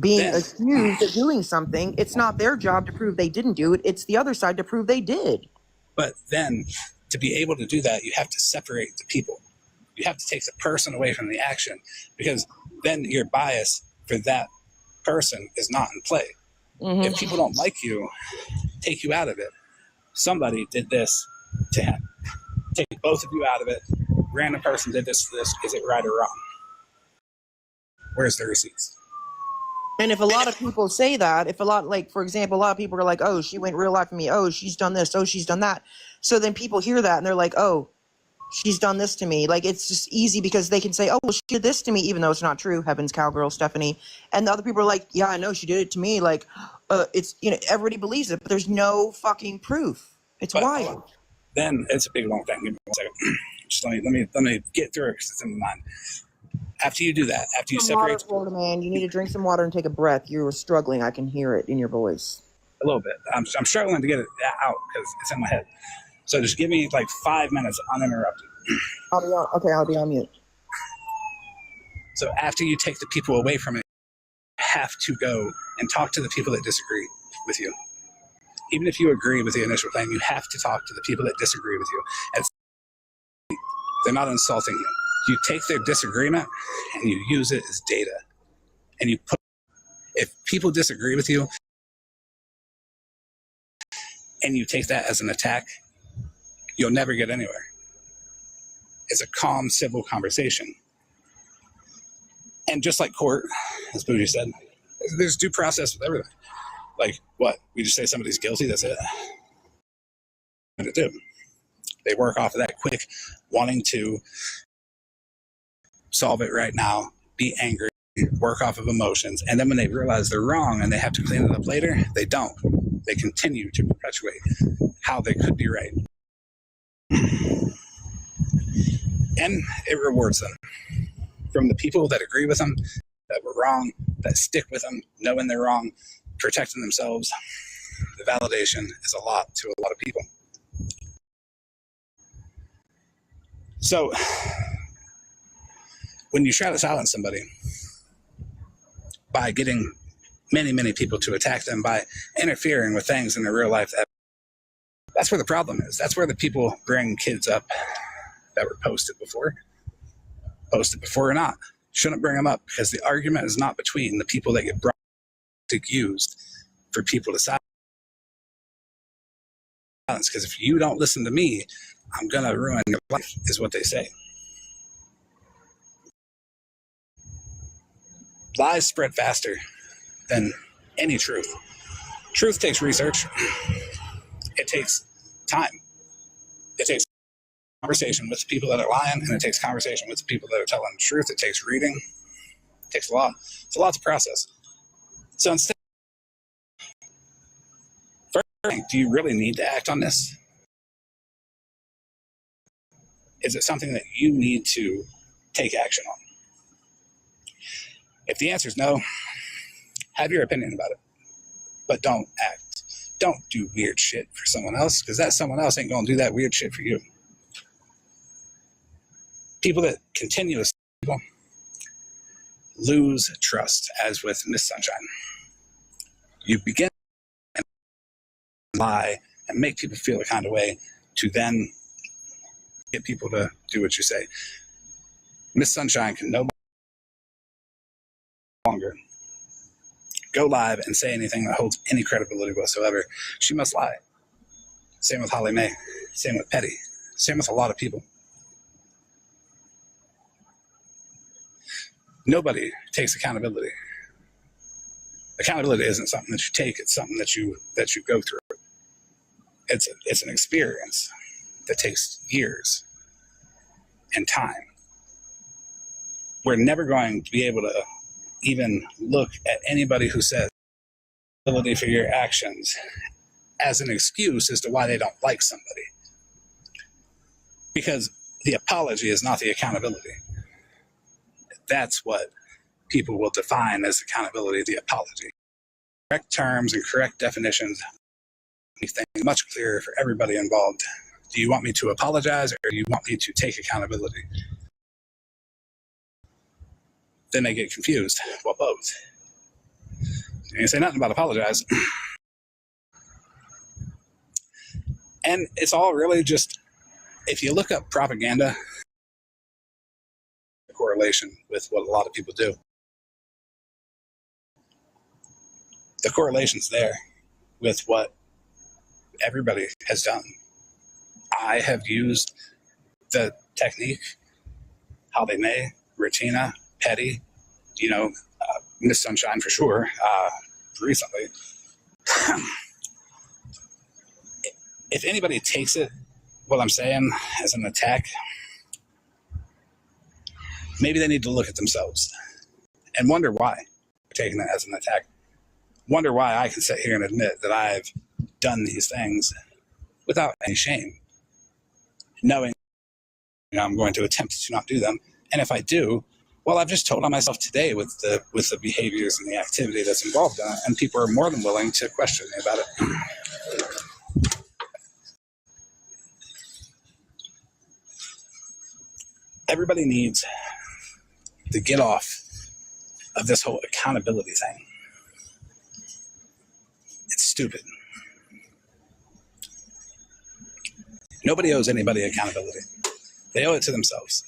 being accused of doing something, it's not their job to prove they didn't do it. It's the other side to prove they did. But then to be able to do that, you have to separate the people. You have to take the person away from the action, because then your bias for that person is not in play. If people don't like you, take you out of it. Somebody did this to him. Take both of you out of it. Random person did this to this. Is it right or wrong? Where's the receipts? And if a lot of people say that, if a lot, like, for example, a lot of people are like, oh, she went real life with me. Oh, she's done this. Oh, she's done that. So then people hear that and they're like, oh, she's done this to me. Like, it's just easy because they can say, oh, well, she did this to me, even though it's not true. Heavens, cowgirl, Stephanie. And the other people are like, yeah, I know she did it to me. Like, it's, you know, everybody believes it, but there's no fucking proof. It's wild. Then it's a big long thing. Give me 1 second. Just let me get through it because it's in my mind. After you do that, after you Some water, separate Florida man. You need to drink some water and take a breath. You're struggling. I can hear it in your voice. a little bit, I'm struggling to get it out because it's in my head. So just give me like 5 minutes uninterrupted. I'll be on mute. So after you take the people away from it, you have to go and talk to the people that disagree with you. Even if you agree with the initial plan, you have to talk to the people that disagree with you. And they're not insulting you. You take their disagreement and you use it as data. And you put, if people disagree with you and you take that as an attack, you'll never get anywhere. It's a calm, civil conversation. And just like court, as Bougie said, there's due process with everything. Like, what? We just say somebody's guilty, that's it? What do they do? They work off of that quick, wanting to solve it right now, be angry, work off of emotions, and then when they realize they're wrong and they have to clean it up later, they don't. They continue to perpetuate how they could be right. And it rewards them. From the people that agree with them, that were wrong, that stick with them, knowing they're wrong, protecting themselves, the validation is a lot to a lot of people. So, when you try to silence somebody by getting many, many people to attack them, by interfering with things in their real life, that's where the problem is. That's where the people bring kids up that were posted before or not. Shouldn't bring them up because the argument is not between the people that get brought to used for people to silence. Because if you don't listen to me, I'm going to ruin your life, is what they say. Lies spread faster than any truth. Truth takes research. It takes time. It takes conversation with the people that are lying, and it takes conversation with the people that are telling the truth. It takes reading. It takes a lot. It's a lot to process. So instead, first, do you really need to act on this? Is it something that you need to take action on? If the answer is no, have your opinion about it, but don't act. Don't do weird shit for someone else, because that someone else ain't going to do that weird shit for you. People that continuously lose trust, as with Miss Sunshine. You begin to lie and make people feel a kind of way to then get people to do what you say. Miss Sunshine can no longer go live and say anything that holds any credibility whatsoever. She must lie. Same with Holly Mae. Same with Petty. Same with a lot of people. Nobody takes accountability. Accountability isn't something that you take, it's something that you go through. It's an experience that takes years and time. We're never going to be able to even look at anybody who says accountability for your actions as an excuse as to why they don't like somebody. Because the apology is not the accountability. That's what people will define as accountability, the apology. Correct terms and correct definitions make things much clearer for everybody involved. Do you want me to apologize, or do you want me to take accountability? Then they get confused. Well, both. And you say nothing about apologize. And it's all really just, if you look up propaganda, correlation with what a lot of people do. The correlation's there with what everybody has done. I have used the technique, Holly Mae, Regina, Petty, Miss Sunshine for sure, recently. If anybody takes it, what I'm saying, as an attack, maybe they need to look at themselves and wonder why they're taking it as an attack. Wonder why I can sit here and admit that I've done these things without any shame, knowing I'm going to attempt to not do them. And if I do, well, I've just told on myself today with the behaviors and the activity that's involved in it, and people are more than willing to question me about it. Everybody needs to get off of this whole accountability thing. It's stupid. Nobody owes anybody accountability. They owe it to themselves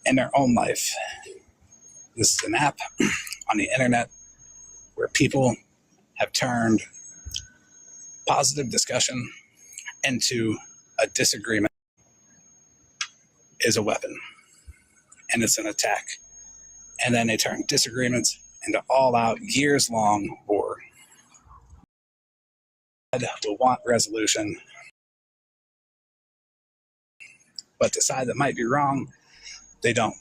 in their own life. This is an app on the internet where people have turned positive discussion into a disagreement is a weapon, and it's an attack. And then they turn disagreements into all-out, years-long war. Will want resolution, but the side that might be wrong, they don't,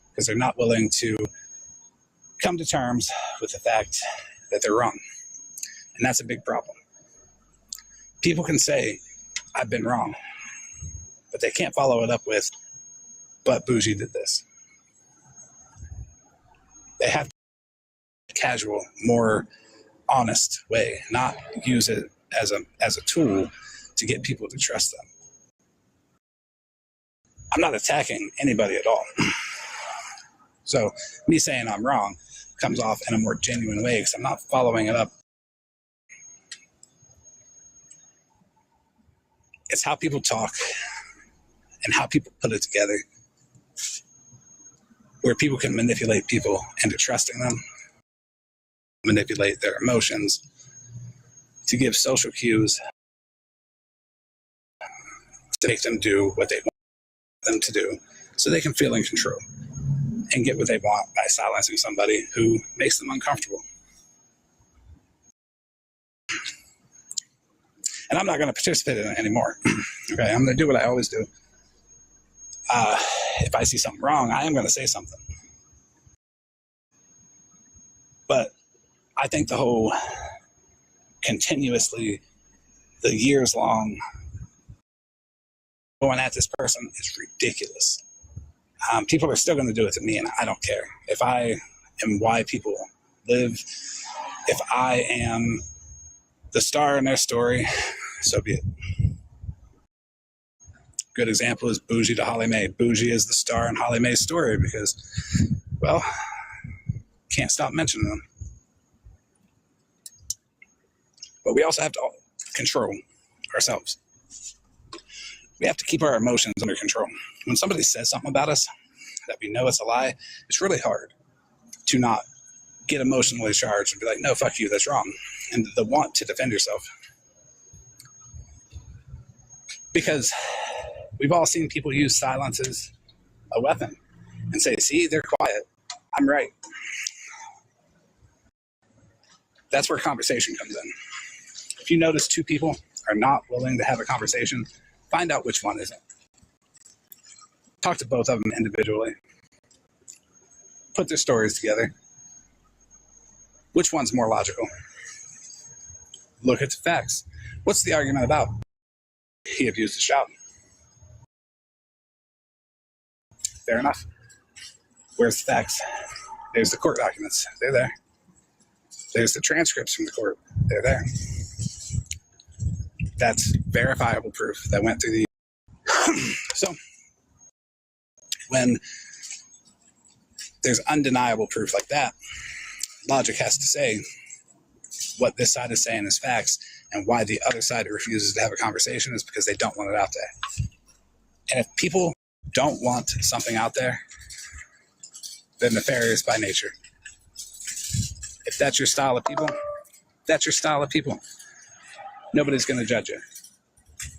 because they're not willing to come to terms with the fact that they're wrong. And that's a big problem. People can say, I've been wrong, but they can't follow it up with, but Bougie did this. They have a casual, more honest way, not use it as a tool to get people to trust them. I'm not attacking anybody at all. So me saying I'm wrong comes off in a more genuine way because I'm not following it up. It's how people talk and how people put it together, where people can manipulate people into trusting them, manipulate their emotions to give social cues to make them do what they want them to do so they can feel in control and get what they want by silencing somebody who makes them uncomfortable. And I'm not going to participate in it anymore. Okay, I'm going to do what I always do. If I see something wrong, I am going to say something. But I think the whole continuously, the years long going at this person is ridiculous. People are still going to do it to me, and I don't care. If I am why people live, if I am the star in their story, so be it. Good example is Bougie to Holly Mae. Bougie is the star in Holly Mae's story because, well, can't stop mentioning them. But we also have to control ourselves. We have to keep our emotions under control. When somebody says something about us that we know it's a lie, it's really hard to not get emotionally charged and be like, no, fuck you, that's wrong. And the want to defend yourself. Because we've all seen people use silence as a weapon and say, see, they're quiet. I'm right. That's where conversation comes in. If you notice two people are not willing to have a conversation, find out which one isn't. Talk to both of them individually. Put their stories together. Which one's more logical? Look at the facts. What's the argument about? He abused the shout. Fair enough. Where's the facts? There's the court documents. They're there. There's the transcripts from the court. They're there. That's verifiable proof that went through the... So, when there's undeniable proof like that, logic has to say what this side is saying is facts, and why the other side refuses to have a conversation is because they don't want it out there. And if people don't want something out there, they're nefarious by nature. If that's your style of people, that's your style of people. Nobody's going to judge you.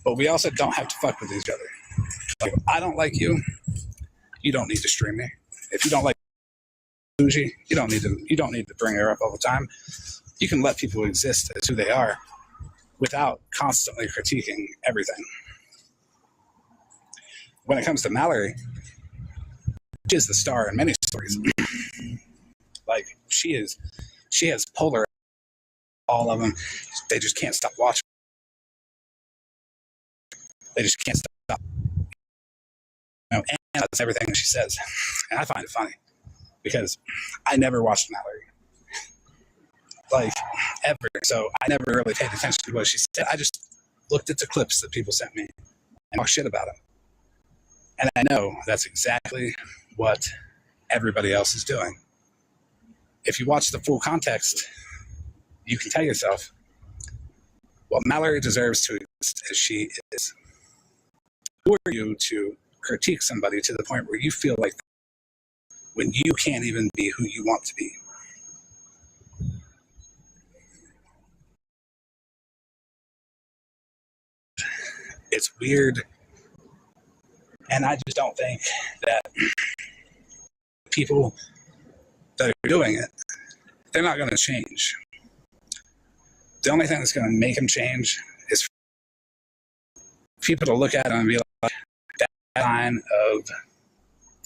But we also don't have to fuck with each other. Like, if I don't like you, you don't need to stream me. If you don't like Bougie, you don't need to bring her up all the time. You can let people exist as who they are without constantly critiquing everything. When it comes to Mallory, she is the star in many stories. Like she has polar, all of them. They just can't stop watching. They just can't stop. And that's everything that she says. And I find it funny because I never watched Mallory. Like, ever. So I never really paid attention to what she said. I just looked at the clips that people sent me and talked shit about him. And I know that's exactly what everybody else is doing. If you watch the full context, you can tell yourself, well, Mallory deserves to exist as she is. Who are you to critique somebody to the point where you feel like when you can't even be who you want to be? It's weird. And I just don't think that people that are doing it, they're not going to change. The only thing that's going to make them change is for people to look at them and be like, that sign of,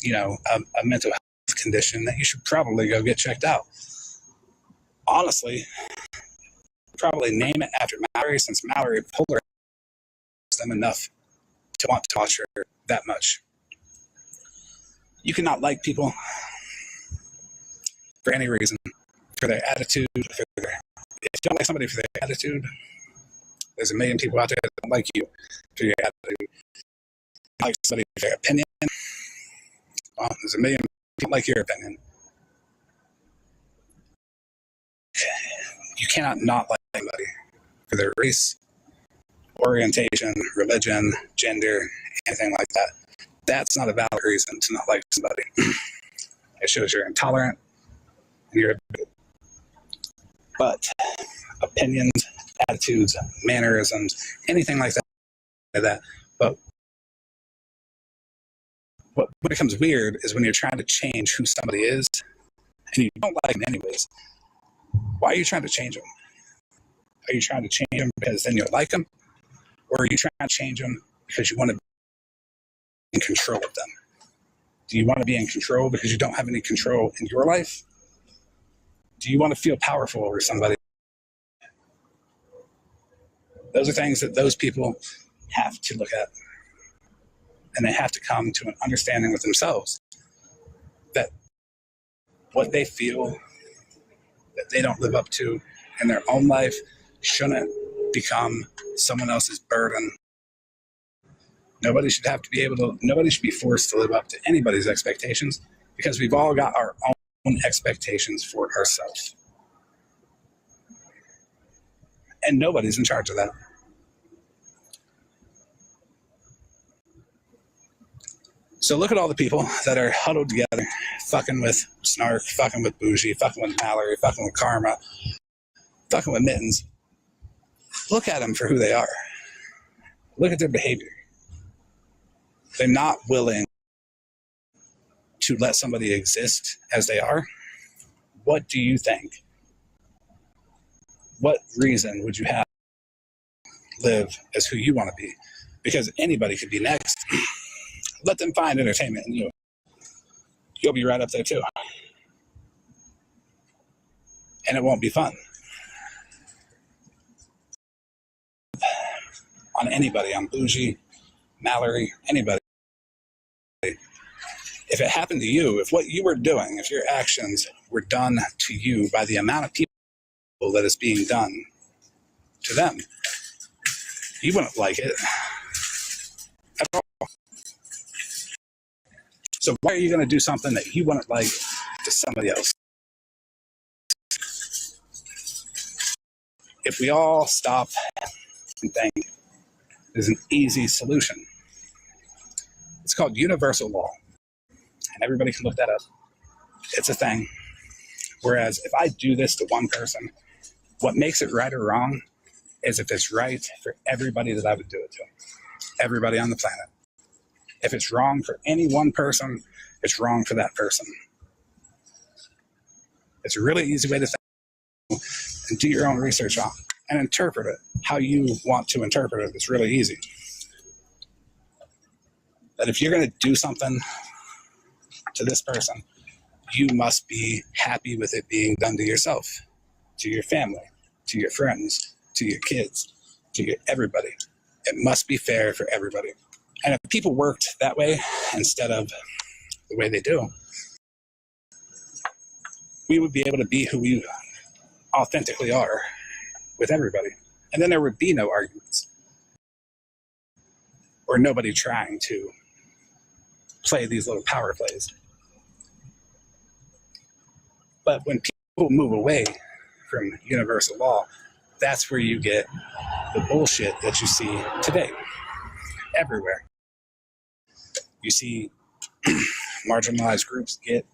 a mental health condition that you should probably go get checked out. Honestly, probably name it after Mallory, since Mallory polarized them enough to want to watch her that much. You cannot like people for any reason, for their attitude. If you don't like somebody for their attitude, there's a million people out there that don't like you for your attitude. You like somebody for their opinion, well, there's a million people that like your opinion. You cannot not like anybody for their race, orientation, religion, gender, anything like that. That's not a valid reason to not like somebody. It shows you're intolerant and you're a bigot. But opinions, attitudes, mannerisms, anything like that. But what becomes weird is when you're trying to change who somebody is and you don't like them anyways. Why are you trying to change them? Are you trying to change them because then you'll like them? Or are you trying to change them because you want to be in control of them? Do you want to be in control because you don't have any control in your life? Do you want to feel powerful over somebody? Those are things that those people have to look at. And they have to come to an understanding with themselves that what they feel that they don't live up to in their own life shouldn't become someone else's burden. Nobody should be forced to live up to anybody's expectations because we've all got our own expectations for ourselves. And nobody's in charge of that. So look at all the people that are huddled together, fucking with Snark, fucking with Bougie, fucking with Mallory, fucking with Karma, fucking with Mittens. Look at them for who they are. Look at their behavior. They're not willing to let somebody exist as they are. What do you think? What reason would you have to live as who you want to be? Because anybody could be next. Let them find entertainment in you. You'll be right up there too. And it won't be fun. On anybody, on Bougie, Mallory, anybody. If it happened to you, if what you were doing, if your actions were done to you by the amount of people that is being done to them, you wouldn't like it at all. So why are you going to do something that you wouldn't like to somebody else? If we all stop and think, there's an easy solution. It's called universal law. And everybody can look that up. It's a thing. Whereas if I do this to one person, what makes it right or wrong is if it's right for everybody that I would do it to. Everybody on the planet. If it's wrong for any one person, it's wrong for that person. It's a really easy way to think and do your own research on and interpret it how you want to interpret it. It's really easy. That if you're going to do something to this person, you must be happy with it being done to yourself, to your family, to your friends, to your kids, to everybody. It must be fair for everybody. And if people worked that way instead of the way they do, we would be able to be who we authentically are with everybody. And then there would be no arguments or nobody trying to play these little power plays. But when people move away from universal law, that's where you get the bullshit that you see today, everywhere. You see marginalized groups get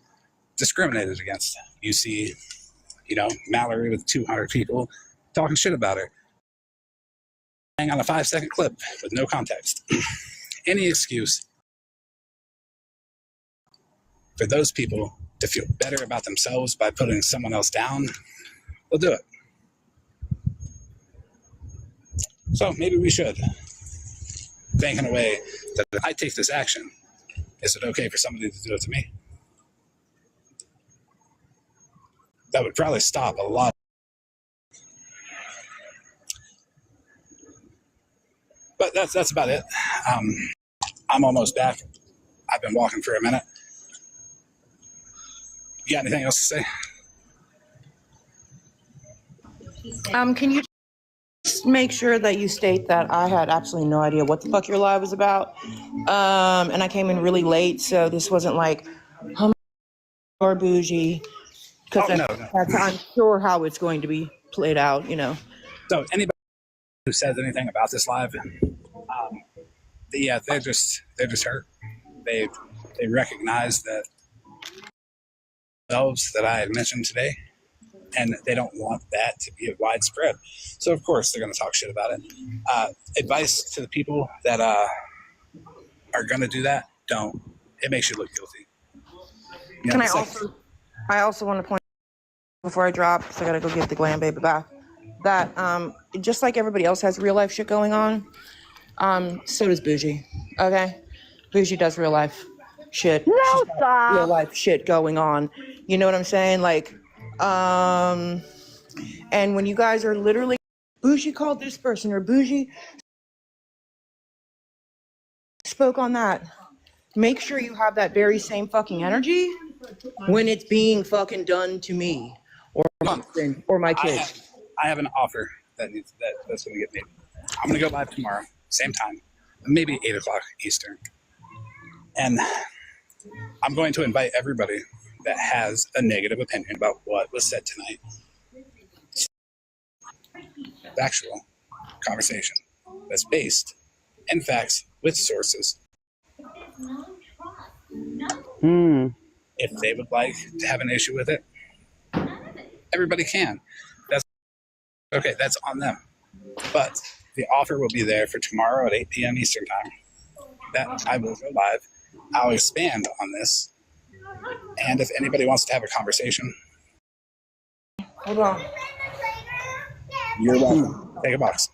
discriminated against. You see, Mallory with 200 people talking shit about her, hang on a 5-second clip with no context. Any excuse for those people to feel better about themselves by putting someone else down, they'll do it. So maybe we should think in a way that if I take this action, is it okay for somebody to do it to me? That would probably stop a lot. But that's about it. I'm almost back. I've been walking for a minute. You got anything else to say? Can you just make sure that you state that I had absolutely no idea what the fuck your live was about? And I came in really late, so this wasn't like, or bougie. Because that's I'm sure how it's going to be played out, So anybody who says anything about this live, they're just hurt. They recognize that themselves that I had mentioned today, and they don't want that to be widespread. So of course they're going to talk shit about it. Advice to the people that are going to do that: don't. It makes you look guilty. Can I also want to point before I drop, because I gotta go get the glam baby back, that just like everybody else has real life shit going on, so does Bougie. Okay, Bougie does real life shit. No, stop. Real life shit going on. You know what I'm saying? Like, and when you guys are literally, Bougie called this person or Bougie spoke on that. Make sure you have that very same fucking energy when it's being fucking done to me or my husband or my kids. I have an offer that's going to get made. I'm going to go live tomorrow, same time, maybe 8 o'clock Eastern. And I'm going to invite everybody that has a negative opinion about what was said tonight. Factual conversation that's based in facts with sources. If they would like to have an issue with it, everybody can. That's okay. That's on them. But the offer will be there for tomorrow at 8 p.m. Eastern time. That I will go live. I'll expand on this. And if anybody wants to have a conversation, Hold on. you're welcome. Take a box.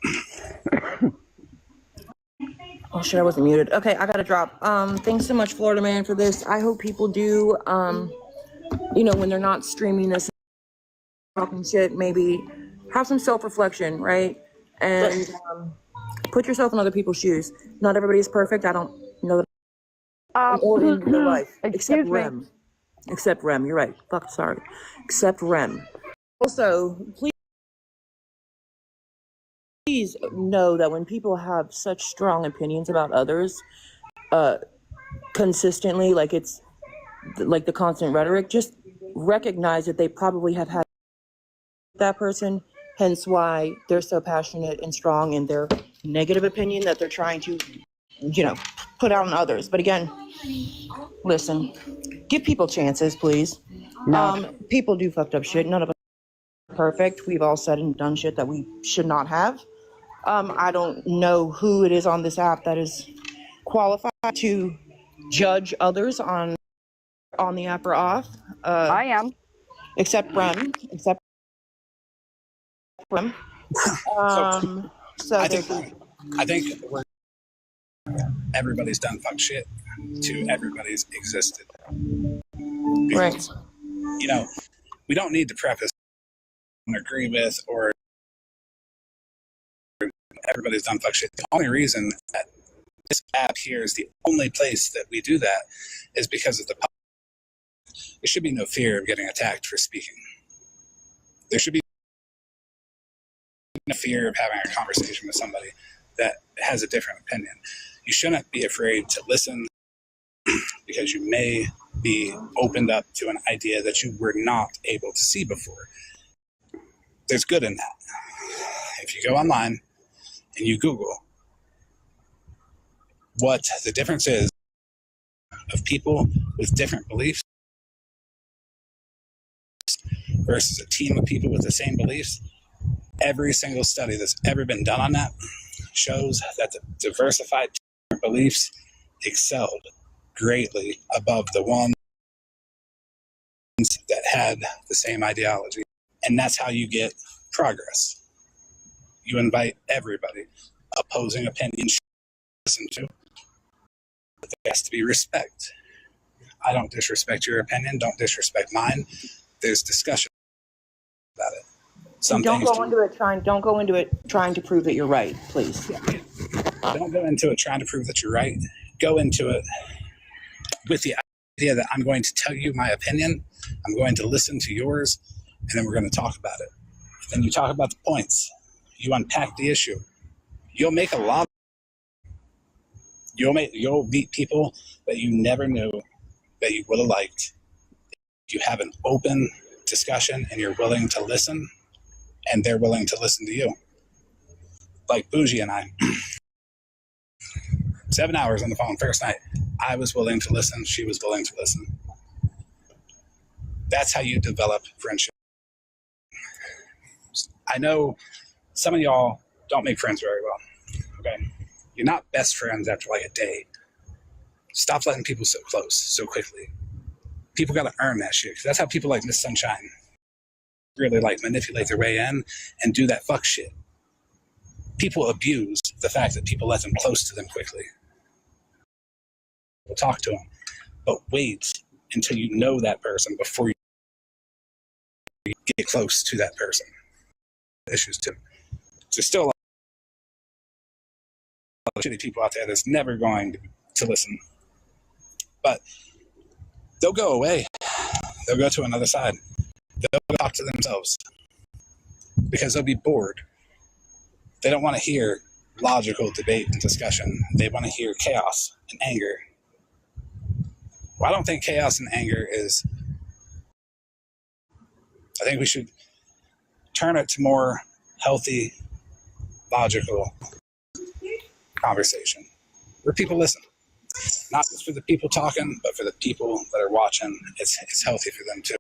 Oh shit, I wasn't muted. Okay, I gotta drop. Thanks so much, Florida Man, for this. I hope people do, when they're not streaming this, talking shit, maybe have some self-reflection, right? And put yourself in other people's shoes. Not everybody is perfect. I don't know that. Or in real life, except Rem. Except Rem. You're right. Fuck, sorry. Except Rem. Also, please know that when people have such strong opinions about others, consistently, like it's like the constant rhetoric, just recognize that they probably have had that person, hence why they're so passionate and strong in their negative opinion that they're trying to, put out on others. But again, listen, give people chances, please. People do fucked up shit. None of us are perfect. We've all said and done shit that we should not have. I don't know who it is on this app that is qualified to judge others on the app or off. I am. except Rem. So I there's think everybody's done fuck shit to everybody's existed. right. Because, you know, we don't need to preface and agree with or everybody's done fuck shit. The only reason that this app here is the only place that we do that is because of the public. There should be no fear of getting attacked for speaking. There should be no fear of having a conversation with somebody that has a different opinion. You shouldn't be afraid to listen because you may be opened up to an idea that you were not able to see before. There's good in that. If you go online and you Google what the difference is of people with different beliefs versus a team of people with the same beliefs, every single study that's ever been done on that shows that the diversified beliefs excelled greatly above the ones that had the same ideology. And that's how you get progress. You invite everybody. Opposing opinions listen to. But there has to be respect. I don't disrespect your opinion. Don't disrespect mine. There's discussion about it. Don't go into it trying to prove that you're right, please. Don't go into it trying to prove that you're right. Go into it with the idea that I'm going to tell you my opinion. I'm going to listen to yours, and then we're going to talk about it. Then you talk about the points. You unpack the issue. You'll make a lot. You'll meet people that you never knew that you would have liked. You have an open discussion, and you're willing to listen, and they're willing to listen to you. Like Bougie and I. 7 hours on the phone first night. I was willing to listen. She was willing to listen. That's how you develop friendship. I know some of y'all don't make friends very well. Okay? You're not best friends after like a day. Stop letting people so close so quickly. People got to earn that shit. That's how people like Miss Sunshine really like manipulate their way in and do that fuck shit. People abuse the fact that people let them close to them quickly. We'll talk to them, but wait until you know that person before you get close to that person. Issues too. There's still a lot of shitty people out there that's never going to listen, but they'll go away. They'll go to another side. They'll talk to themselves because they'll be bored. They don't want to hear logical debate and discussion. They want to hear chaos and anger. Well, I don't think chaos and anger is... I think we should turn it to more healthy, logical conversation where people listen. Not just for the people talking, but for the people that are watching. It's healthy for them too.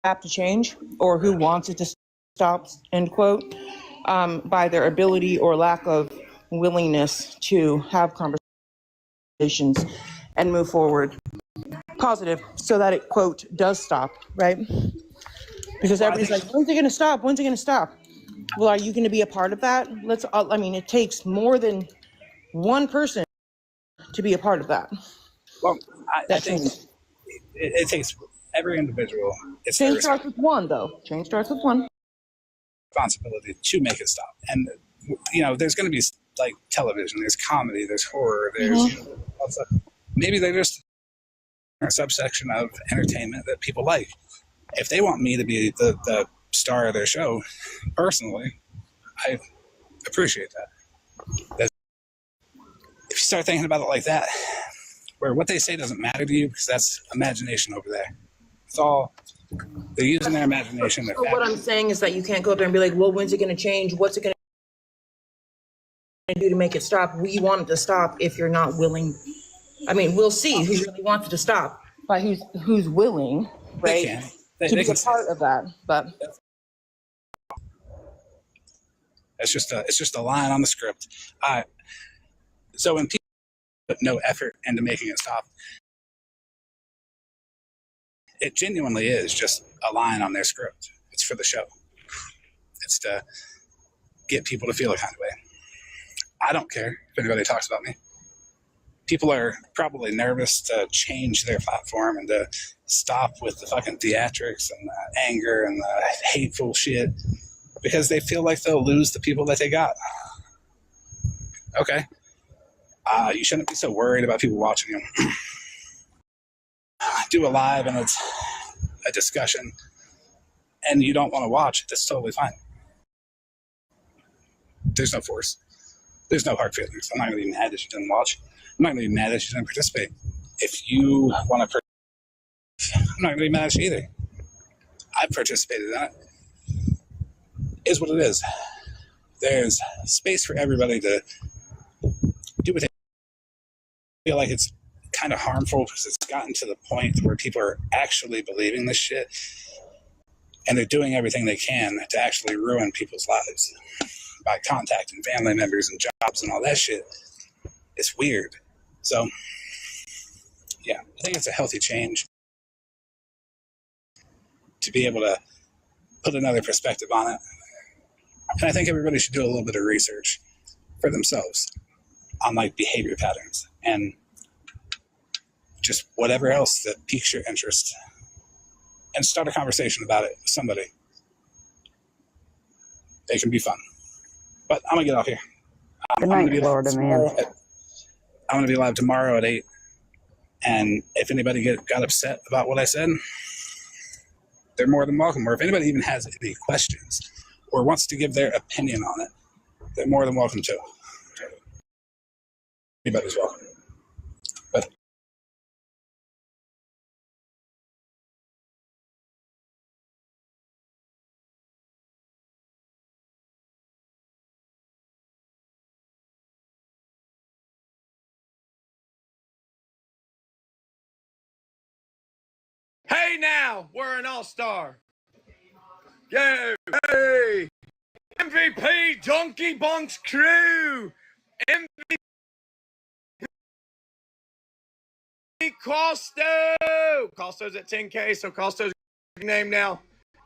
App to change, or who wants it to stop, end quote, by their ability or lack of willingness to have conversations and move forward positive so that it, quote, does stop, right? Because everybody's like, when's it going to stop? When's it going to stop? Well, are you going to be a part of that? It takes more than one person to be a part of that. Well, I think it takes every individual. It's Change starts with one, though. Change starts with one. Responsibility to make it stop. And, you know, there's going to be like television, there's comedy, there's horror, there's you know, all stuff. Maybe they're just a subsection of entertainment that people like. If they want me to be the star of their show, personally, I appreciate that. If you start thinking about it like that, where what they say doesn't matter to you because that's imagination over there. It's all, they're using their imagination. So what I'm saying is that you can't go up there and be like, well, when's it going to change? What's it going to do to make it stop? We want it to stop if you're not willing. I mean, we'll see who really wants it to stop by who's willing, right? To be a part of that, but it's just a line on the script. So when people put no effort into making it stop, It genuinely is just a line on their script. It's for the show. It's to get people to feel a kind of way. I don't care if anybody talks about me. People are probably nervous to change their platform and to stop with the fucking theatrics and the anger and the hateful shit because they feel like they'll lose the people that they got. Okay. You shouldn't be so worried about people watching you. Do a live and it's a discussion and you don't want to watch, that's totally fine. There's no force. There's no hard feelings. I'm not going to be mad that you didn't watch. I'm not going to be mad that you didn't participate. If you want to participate, I'm not going to be mad at you either. I participated in it. It is what it is. There's space for everybody to do what they feel like. It's kind of harmful because it's gotten to the point where people are actually believing this shit and they're doing everything they can to actually ruin people's lives by contacting family members and jobs and all that shit. It's weird. So, yeah, I think it's a healthy change to be able to put another perspective on it. And I think everybody should do a little bit of research for themselves on like behavior patterns and just whatever else that piques your interest and start a conversation about it with somebody. It can be fun. But I'm going to get off here. Good night, Florida man. I'm going to be live tomorrow at 8. And if anybody got upset about what I said, they're more than welcome. Or if anybody even has any questions or wants to give their opinion on it, they're more than welcome to. Anybody's welcome. But Hey now, we're an all-star. Yeah, hey, MVP Donkey Bonks crew. MVP Costo. Costo's at 10K, so Costo's name now.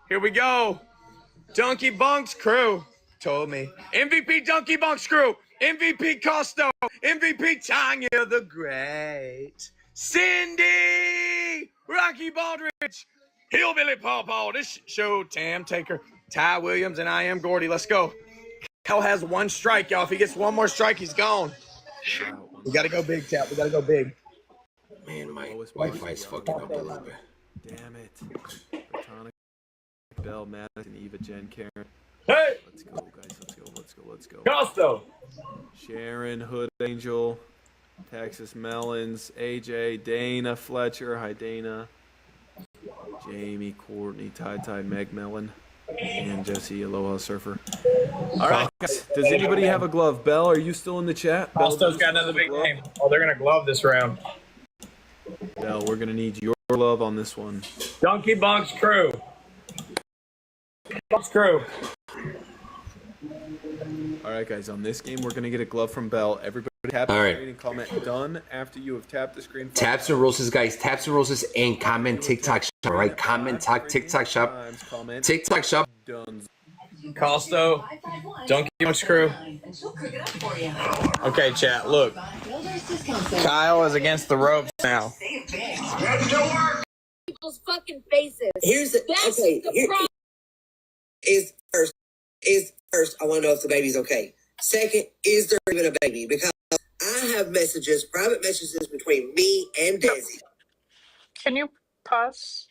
Here we go. Donkey Bonks crew told me. MVP Donkey Bonks crew. MVP Costo. MVP Tanya the Great. Cindy. Rocky Baldridge. Hillbilly Paw, this show, Tam Taker, Ty Williams, and I am Gordy. Let's go. Cal has one strike, y'all. If he gets one more strike, he's gone. We got to go big, Tap. We got to go big. Man, my Wi-Fi's fucking up a little bit. Damn it. Bertonic, Bell, Madison, Eva, Jen, Karen. Hey! Let's go, guys. Let's go. Costo. Sharon, Hood Angel, Texas Melons, AJ, Dana Fletcher. Hi, Dana. Jamie, Courtney, Ty, Meg Mellon, and Jesse, Aloha Surfer. All right, guys. Does anybody have a glove? Bell, are you still in the chat? Costo's got another big name. Oh, they're going to glove this round. Bell, we're going to need your glove on this one. Donkey Bonks crew. Bonks crew. All right, guys. On this game, we're going to get a glove from Bell. Everybody tap the screen and comment done after you have tapped the screen. Taps and roses, guys. Taps and roses and comment TikTok shop. All right, comment TikTok shop. TikTok shop. Done. Costo. Donkey Bonks crew. Okay, chat. Look. Kyle is against the ropes now. People's fucking faces. Here's the That's okay. the Here, problem. is first. I want to know if the baby's okay. Second, is there even a baby? Because I have messages, private messages between me and Desi. Can you pause?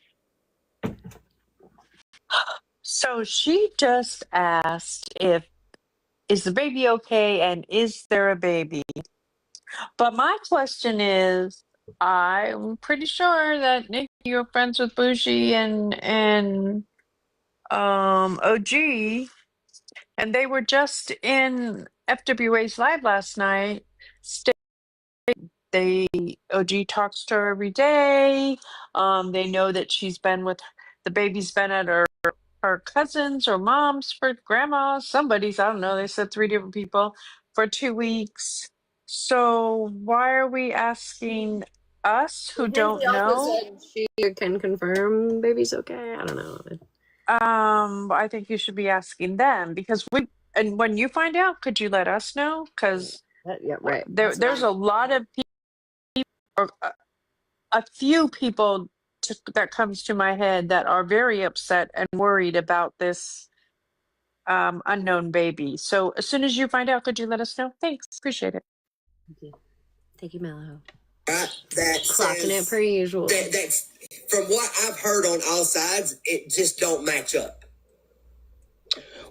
So she just asked if is the baby okay and is there a baby? But my question is, I'm pretty sure that Nick, you're friends with Bougie and OG, and they were just in FWA's live last night. They OG talks to her every day. They know that she's been with the baby's been at her cousins or mom's for grandma, somebody's, I don't know. They said 3 different people for 2 weeks. So why are we asking us who don't know, she can confirm baby's okay. I don't know. I think you should be asking them because and when you find out, could you let us know? Because Yeah, right. there's a lot of people, or a few people that comes to my head that are very upset and worried about this unknown baby. So as soon as you find out, could you let us know? Thanks, appreciate it. Thank you, Mello. That Clocking it per usual. That's from what I've heard on all sides, it just don't match up.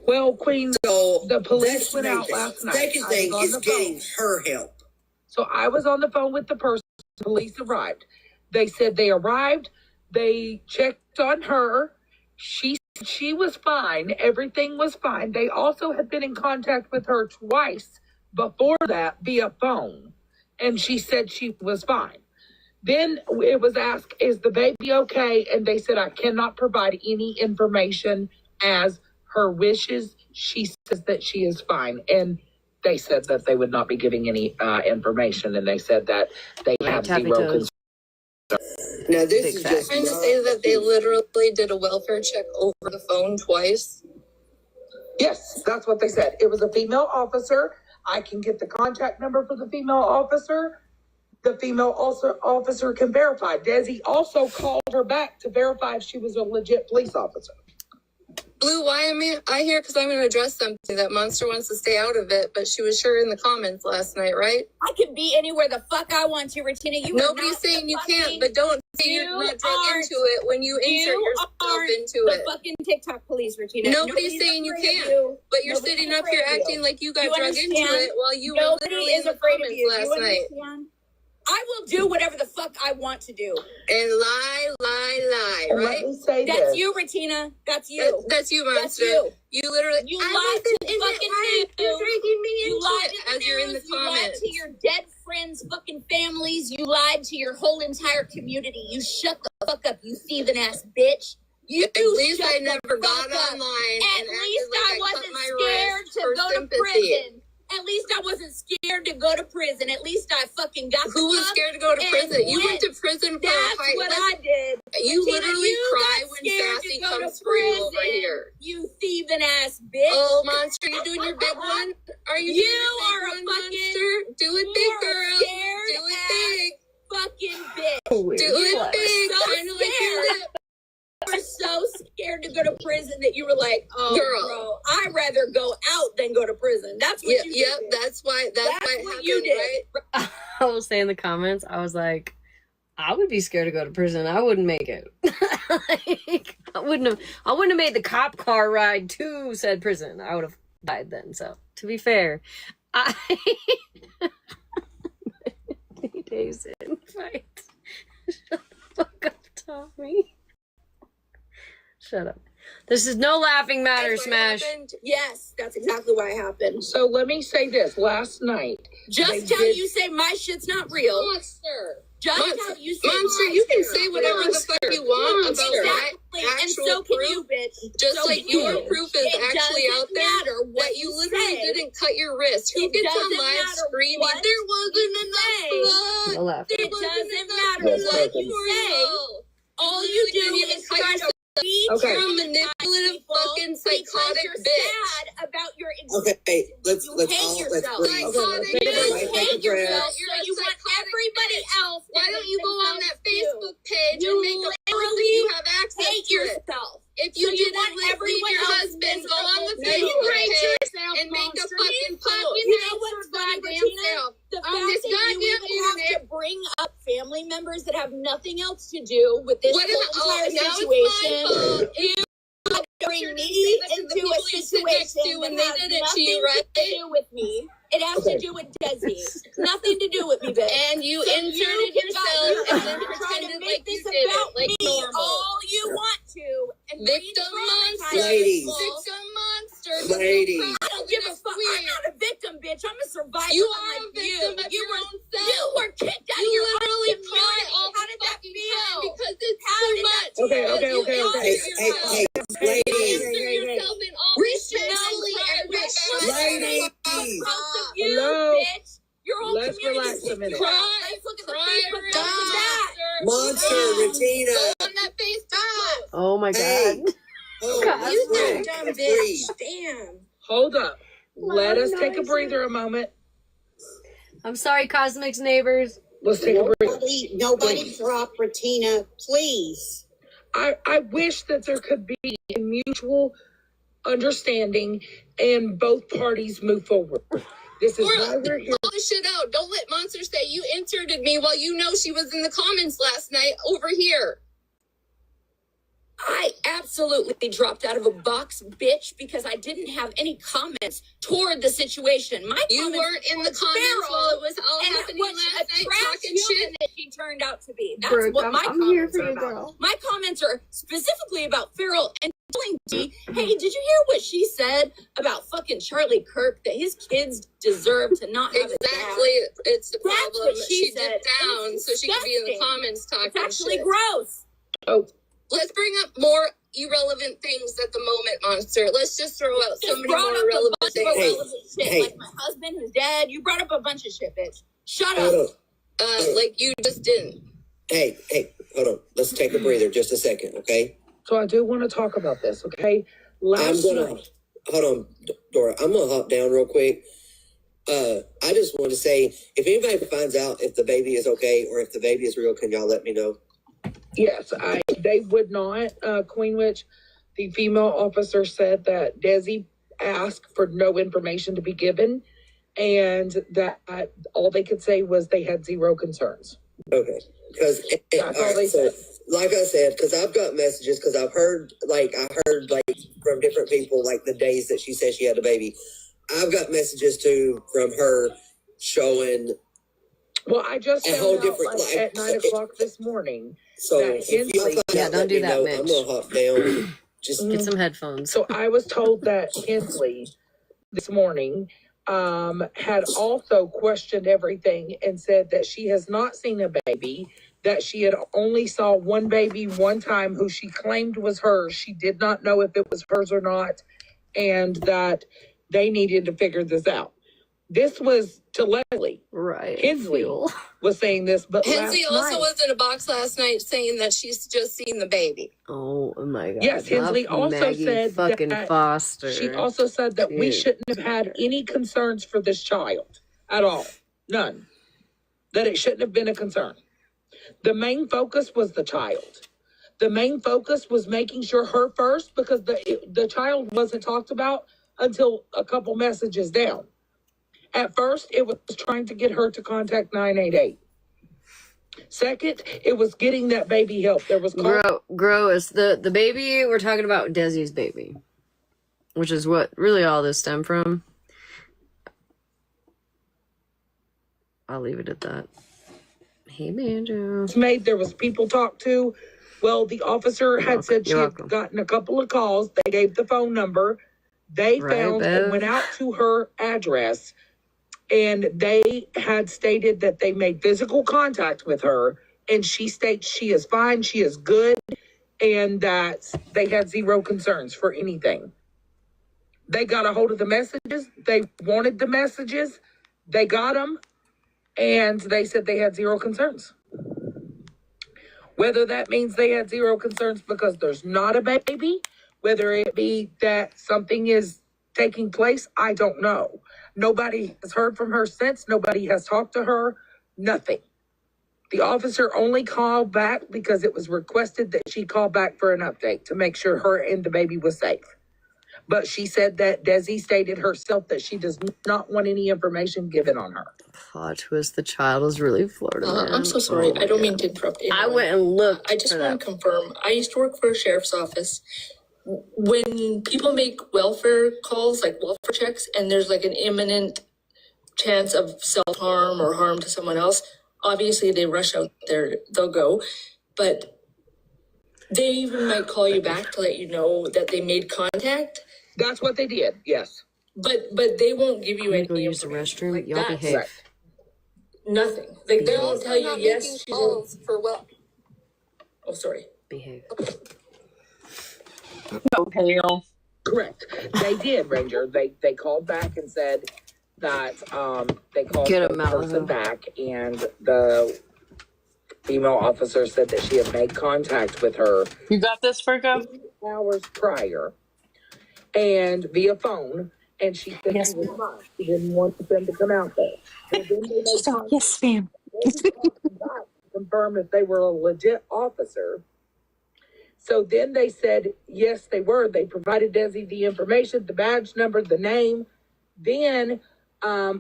Well, Queen, So the police that's went the main out thing. last night. Second I thing was on is the getting phone. her help. So I was on the phone with the person. Police arrived. They said they arrived. They checked on her. She was fine. Everything was fine. They also had been in contact with her twice before that via phone. And she said she was fine. Then it was asked, is the baby okay? And they said, I cannot provide any information as her wishes. She says that she is fine. And they said that they would not be giving any information. And they said that they have Tappy zero toes. concern. Now this Big is fact. just Trying to say that they literally did a welfare check over the phone twice. Yes, that's what they said. It was a female officer. I can get the contact number for the female officer. The female officer can verify. Desi also called her back to verify if she was a legit police officer. Blue, why am I here? Because I'm going to address something that Monster wants to stay out of it, but she was sure in the comments last night, right? I can be anywhere the fuck I want to, Regina. Nobody's saying you can't, but don't say you're not drug into it when you insert yourself into the it. fucking TikTok police, Regina. Nobody's saying you afraid of can't, you. but you're Nobody's sitting up afraid here of you. acting like you got You drug understand? into it while you were Nobody literally is in the afraid of comments you. last You night. understand? I will do whatever the fuck I want to do. And lie, right? Let me say That's this. you, Regina. That's you. That's you, Monster. That's you. You literally, You I lied wasn't to in it. fucking Why are you news. dragging me You into lied it to the as you're in the news. You lied comments? to your dead friends' fucking families. You lied to your whole entire community. You shut the fuck up, you thieving ass bitch. You At least shut I the never fuck got up. online At and least acted like I I cut wasn't my scared wrist to for go to sympathy. prison. At least I wasn't scared to go to prison. At least I fucking got Who was scared to go to prison? You went to prison for a That's fight. what I did. You Regina, literally you cry got when scared Sassy to go to comes for you over prison, here. You thieving ass bitch. Oh, Monster, you doing your big one? Are you doing You your big are a one, fucking Monster? Do it you big, are a girl. scared Do it ass big. fucking bitch. Do it big. So Kind of like your scared. lip. You were so scared to go to prison that you were like, "Oh, Girl. bro, I'd rather go out than go to prison." That's what you Yep, did. that's why it That's happened, what you did. right? I will say in the comments, I was like, I would be scared to go to prison. I wouldn't make it. Like, I wouldn't have made the cop car ride to said prison. I would have died then. So to be fair, I 3 days in fight. Shut the fuck up, Tommy. Shut up. This is no laughing matter, That's what Smash. happened. Yes, that's exactly why it happened. So let me say this. Last night, Just they how did- you say my shit's not real. Monster. Just Monster. how you say Monster, my you can shit's say not whatever real. the fuck you want about Exactly, my and actual so can proof. you, bitch. Just So like can your you. proof is It actually doesn't out there matter what that you literally say. didn't cut your wrist. Who It gets on doesn't live matter screaming, what there wasn't you enough say. blood. No laughing. It doesn't matter Yes, what okay. you say. All you do is try to reach Okay. You're a manipulative, fucking psychotic because you're bitch. sad about your Okay, let's You let's hate all let's yourself. breathe. Psychotic. Take a You breath, take a hate breath. yourself, You're so a you want psychotic everybody bitch. else. Why don't you go on that Facebook page You and make a post if you have access hate to it? yourself. If you So you didn't want leave everyone your else husband, go on the miserable. You Facebook hate page yourself, and make a monster. fucking post. You know what's funny, goddamn Regina? self. The On fact this that you goddamn even have internet. to bring up family members that have nothing else to do with this What whole am- oh, entire now it's situation. my fault. You bring You're me saying that to the into people a you sit next to situation when that they has did it to nothing you, right? to do with me. It has to do with Desi. Nothing to do with me, bitch. And you So inserted you can yourself go- and then you can try to pretended make like this you did about it, like me normal. all you want to. And Victim monster. Ladies. Victim monster. Ladies. I don't give a fuck. I'm not a victim, bitch. I'm a survivor. You are a unlike victim you. of You your were own self. you were kicked out You of your literally own cry community. all How the did that fucking feel? time because it's How too did that much. feel? Okay, okay, You okay, insert okay. Hey, yourself. hey, You ladies. insert yourself in all this shit. Respectfully and Ladies. respectfully. Ladies. Both of you, Hello? bitch. Your whole Let's community relax a minute. Let's look at the Facebook post of that. Monster, Regina. Go on that Facebook. Oh my Hey. god. Oh, God. You breathe, dumb breathe. bitch. Damn. Hold up. Let us take a nice. breather a moment. I'm sorry, Cosmic's neighbors. Let's take a breather. Nobody drop Regina, please. I wish that there could be a mutual understanding and both parties move forward. This is why we're here. Call the shit out. Don't let Monster say you inserted me while you know she was in the comments last night over here. I absolutely dropped out of a box, bitch, because I didn't have any comments toward the situation. My You comments weren't in the were comments feral while it was all and happening what last a night, trash talking human shit. that she turned out to be. That's Brooke, what my I'm here comments for are you, about. girl. My comments are specifically about Farrell and telling D, hey, did you hear what she said about fucking Charlie Kirk, that his kids deserve to not have a dad? Exactly. It's the That's problem. what she said. dipped down It's so she could be in the disgusting. comments talking It's actually shit. gross. Oh, Let's bring up more irrelevant things at the moment, Monster. Let's just throw out so Just many brought more up a relevant bunch of things. irrelevant shit, hey. like my husband who's dead. You brought up a bunch of shit, bitch. Shut Hold up. on. Like you just didn't. Hey, hold on. Let's take a breather just a second, okay? so I do want to talk about this, okay? I'm Last gonna night. hold on, Dora. I'm gonna hop down real quick. I just want to say, if anybody finds out if the baby is okay or if the baby is real, can y'all let me know? Yes, they would not. Queen Witch, the female officer said that Desi asked for no information to be given, and that all they could say was they had zero concerns. Okay, because That's all they so, said. like I said, because I've got messages, because I heard from different people like the days that she said she had a baby. I've got messages too from her showing. Well, I just A found whole out different- like, at 9 o'clock this morning. So That if y'all Hensley- find Yeah, out, don't let do me that, know. Mitch. I'm gonna hop down. Just Get some headphones. So I was told that Hensley this morning had also questioned everything and said that she has not seen a baby, that she had only saw one baby one time who she claimed was hers. She did not know if it was hers or not, and that they needed to figure this out. This was to Leslie. Right. Hensley Fuel. was saying this, but Hensley last also night, was in a box last night saying that she's just seen the baby. Oh my god. Yes, Hensley Not also Maggie said fucking that Foster. she also said that we Dude. shouldn't have had any concerns for this child at all. None. That it shouldn't have been a concern. The main focus was the child. The main focus was making sure her first, because the child wasn't talked about until a couple messages down. At first, it was trying to get her to contact 988. Second, it was getting that baby help. There was Gross. The baby, we're talking about Desi's baby, which is what really all this stemmed from. I'll leave it at that. Hey, Banjo. made. There was people talked to. Well, the officer had said she You're had welcome. gotten a couple of calls. They gave the phone number. They Right, found Bev? and went out to her address, and they had stated that they made physical contact with her, and she states she is fine, she is good, and that they had zero concerns for anything. They got a hold of the messages. They wanted the messages. They got them, and they said they had zero concerns. Whether that means they had zero concerns because there's not a baby, whether it be that something is taking place, I don't know. Nobody has heard from her since. Nobody has talked to her. Nothing. The officer only called back because it was requested that she call back for an update to make sure her and the baby was safe. But she said that Desi stated herself that she does not want any information given on her. Plot twist, the child is really Florida man. I'm so sorry. Oh my I don't God. mean to interrupt anyone. I went and looked I just for want that. to confirm. I used to work for a sheriff's office. When people make welfare calls, like welfare checks, and there's like an imminent chance of self-harm or harm to someone else, obviously they rush out there, they'll go. But they even might call you back to let you know that they made contact. That's what they did, yes. But they won't give you I'm any gonna go use the restroom. Like Y'all that. behave. Right. Nothing. Like they won't Also tell you not yes, making she's calls for well. Oh, sorry. Behave. No, Hale. Correct. They did, Ranger. They called back and said that they called Get the him out, person huh? back, and the female officer said that she had made contact with her You got this, Virgo? hours prior and via phone, and she said Yes, she was fine. She didn't want them to come out there. So then they made contact. yes, ma'am. They called them back to confirm if they were a legit officer. So then they said, yes, they were. They provided Desi the information, the badge number, the name. Then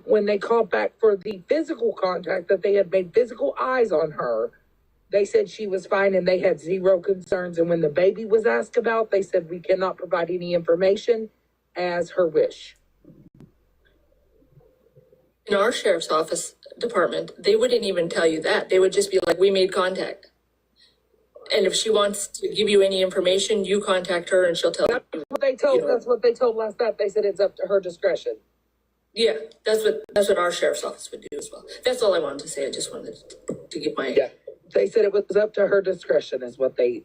when they called back for the physical contact, that they had made physical eyes on her, they said she was fine and they had zero concerns. And when the baby was asked about, they said we cannot provide any information as her wish. In our sheriff's office department, they wouldn't even tell you that. They would just be like, we made contact. And if she wants to give you any information, you contact her and she'll tell you. That's what they told. That's what they told last night. They said it's up to her discretion. Yeah, that's what our sheriff's office would do as well. That's all I wanted to say. I just wanted to give my They said it was up to her discretion, is what the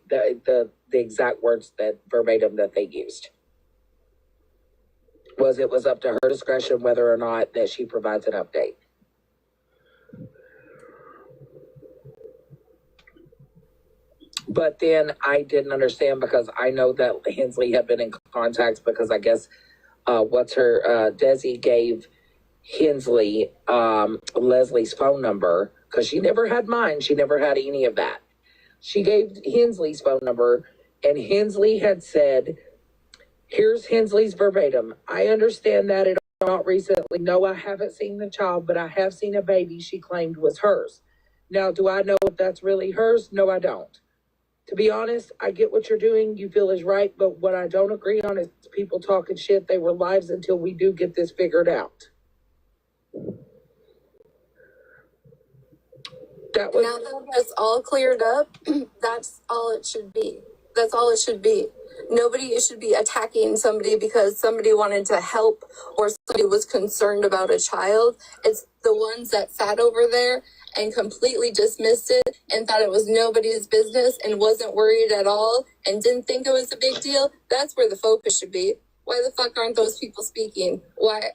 exact words that verbatim that they used. It was up to her discretion whether or not that she provides an update. But then I didn't understand, because I know that Hensley had been in contact, because I guess Desi gave Hensley Leslie's phone number, because she never had mine. She never had any of that. She gave Hensley's phone number, and Hensley had said, here's Hensley's verbatim. I understand that it not recently. No, I haven't seen the child, but I have seen a baby she claimed was hers. Now, do I know if that's really hers? No, I don't. To be honest, I get what you're doing. You feel is right. But what I don't agree on is people talking shit. They were lives until we do get this figured out. Now that that's all cleared up, that's all it should be. That's all it should be. Nobody should be attacking somebody because somebody wanted to help or somebody was concerned about a child. It's the ones that sat over there and completely dismissed it and thought it was nobody's business and wasn't worried at all and didn't think it was a big deal. That's where the focus should be. Why the fuck aren't those people speaking? Why?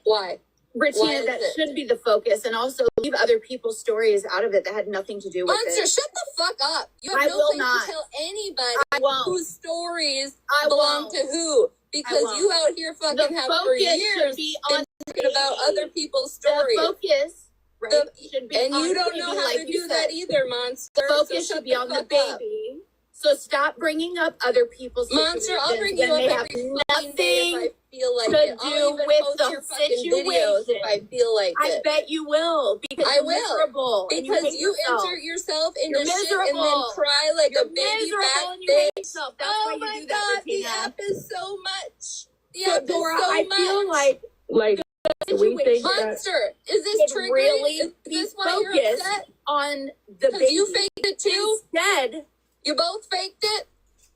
Britina, that should be the focus, and also leave other people's stories out of it that had nothing to do with Monster, it. shut the fuck up. You have I no will place not. to tell anybody I won't. whose stories I belong won't. to who. Because won't. you out here fucking The have for focus years should be on been talking about other people's stories. The focus, right, should be and on you don't the know baby, how like to you do that said. either, Monster. The focus So should be on the fuck up. baby. So stop bringing up other people's Monster, I'll bring you when they up have every fucking day if I feel like to it. I'll do even with post the your fucking videos if I feel like I it. bet you will, because I you're will. miserable. and Because hate you yourself. insert yourself into You're shit and then miserable. cry like You're a baby miserable fat and you hate bitch. yourself. That's Oh why you my do that, god, the Britina. app is so much. The So, app Dora, is so I much. feel like Do we think that Monster, is this should triggering? really Is be this why you're focused upset? on the Because baby. you faked it too? Instead, You both faked it?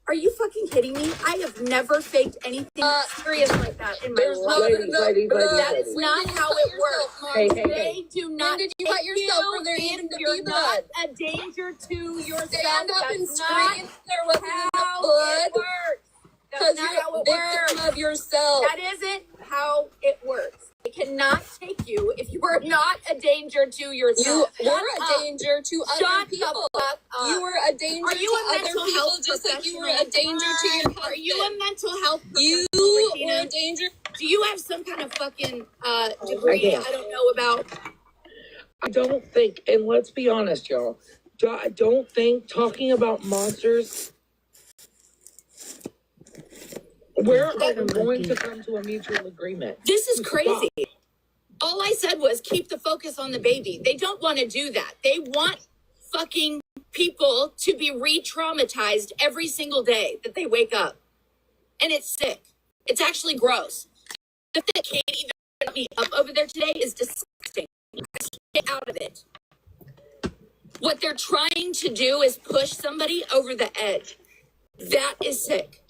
are you fucking kidding me? I have never faked anything serious like that in my There's life. ladies, That's not how it works. Hey, They do not. When did you cut yourself for there needing to you're be not blood? a danger to yourself. Stand up and That's not scream there wasn't enough how blood. it works. Because That's not you're how a it victim works. of yourself. That isn't how it works. They cannot take you if you are not a danger to You yourself. were Shut a up. danger to Shut other the people. fuck up. You were a danger Are you to a other mental people, health just like you were a professional? danger to your husband. Are you a mental health You professional, were a Britina? danger. Do you have some kind of fucking degree I don't know about? I don't think, and let's be honest, y'all, I don't think talking about monsters, where are we going to come to a mutual agreement? This is crazy. All I said was keep the focus on the baby. They don't want to do that. They want fucking people to be re-traumatized every single day that they wake up. And it's sick. It's actually gross. The fact that Kate even put me up over there today is disgusting. Get out of it. What they're trying to do is push somebody over the edge. That is sick.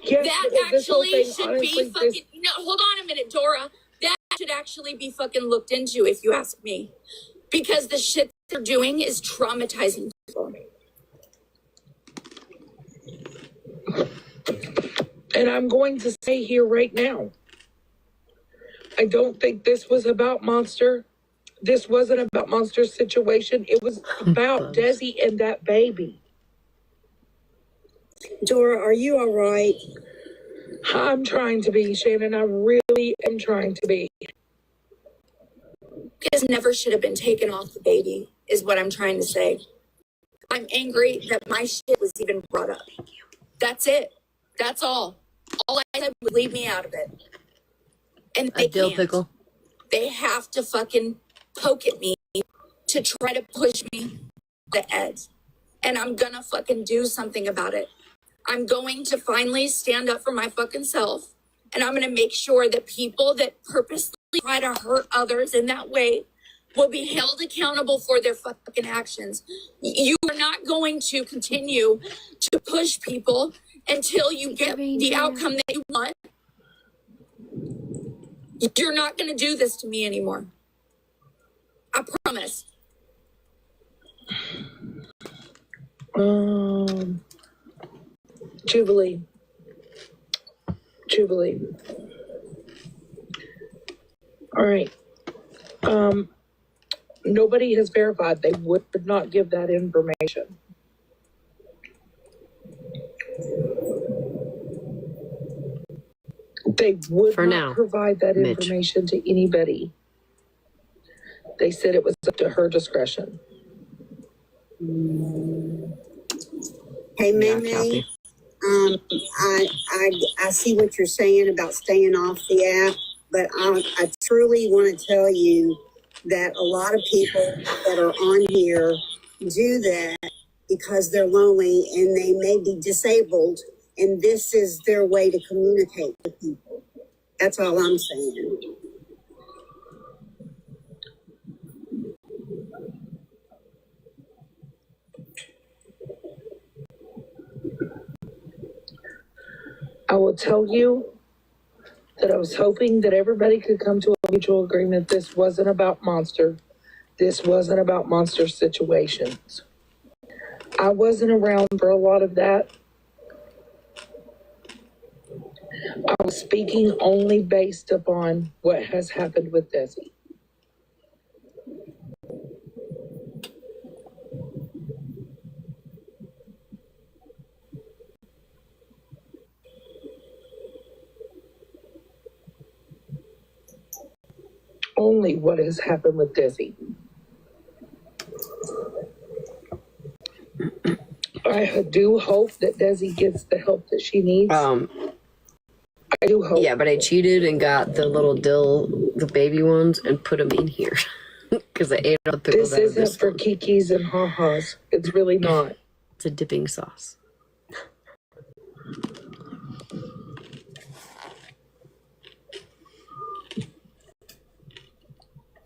Yes, That but this whole actually thing, should honestly, be fucking. No, hold on a minute, Dora. That should actually be fucking looked into, if you ask me, because the shit they're doing is traumatizing people. And I'm going to say here right now, I don't think this was about Monster. This wasn't about Monster's situation. It was about Desi and that baby. Dora, are you all right? I'm trying to be, Shannon. I really am trying to be. Kids never should have been taken off the baby, is what I'm trying to say. I'm angry that my shit was even brought up. That's it. That's all. All I said was leave me out of it. And they dill can't. pickle. They have to fucking poke at me to try to push me to the edge. And I'm gonna fucking do something about it. I'm going to finally stand up for my fucking self. And I'm gonna make sure that people that purposely try to hurt others in that way will be held accountable for their fucking actions. You are not going to continue to push people until you get the outcome that you want. You're not going to do this to me anymore. I promise. Jubilee. All right. Nobody has verified they would not give that information. They would For not now, provide that Mitch. information to anybody. They said it was up to her discretion. Hey, Yeah, Mimi, Kathy. I see what you're saying about staying off the app, but I truly want to tell you that a lot of people that are on here do that because they're lonely and they may be disabled, and this is their way to communicate with people. That's all I'm saying. I will tell you that I was hoping that everybody could come to a mutual agreement. This wasn't about Monster. This wasn't about Monster situations. I wasn't around for a lot of that. I was speaking only based upon what has happened with Desi. Only what has happened with Desi. I do hope that Desi gets the help that she needs. I do hope. Yeah, but I cheated and got the little the baby ones, and put them in here because I ate all the pickles This out of isn't this for one. Kikis and ha-has. It's really not. It's a dipping sauce.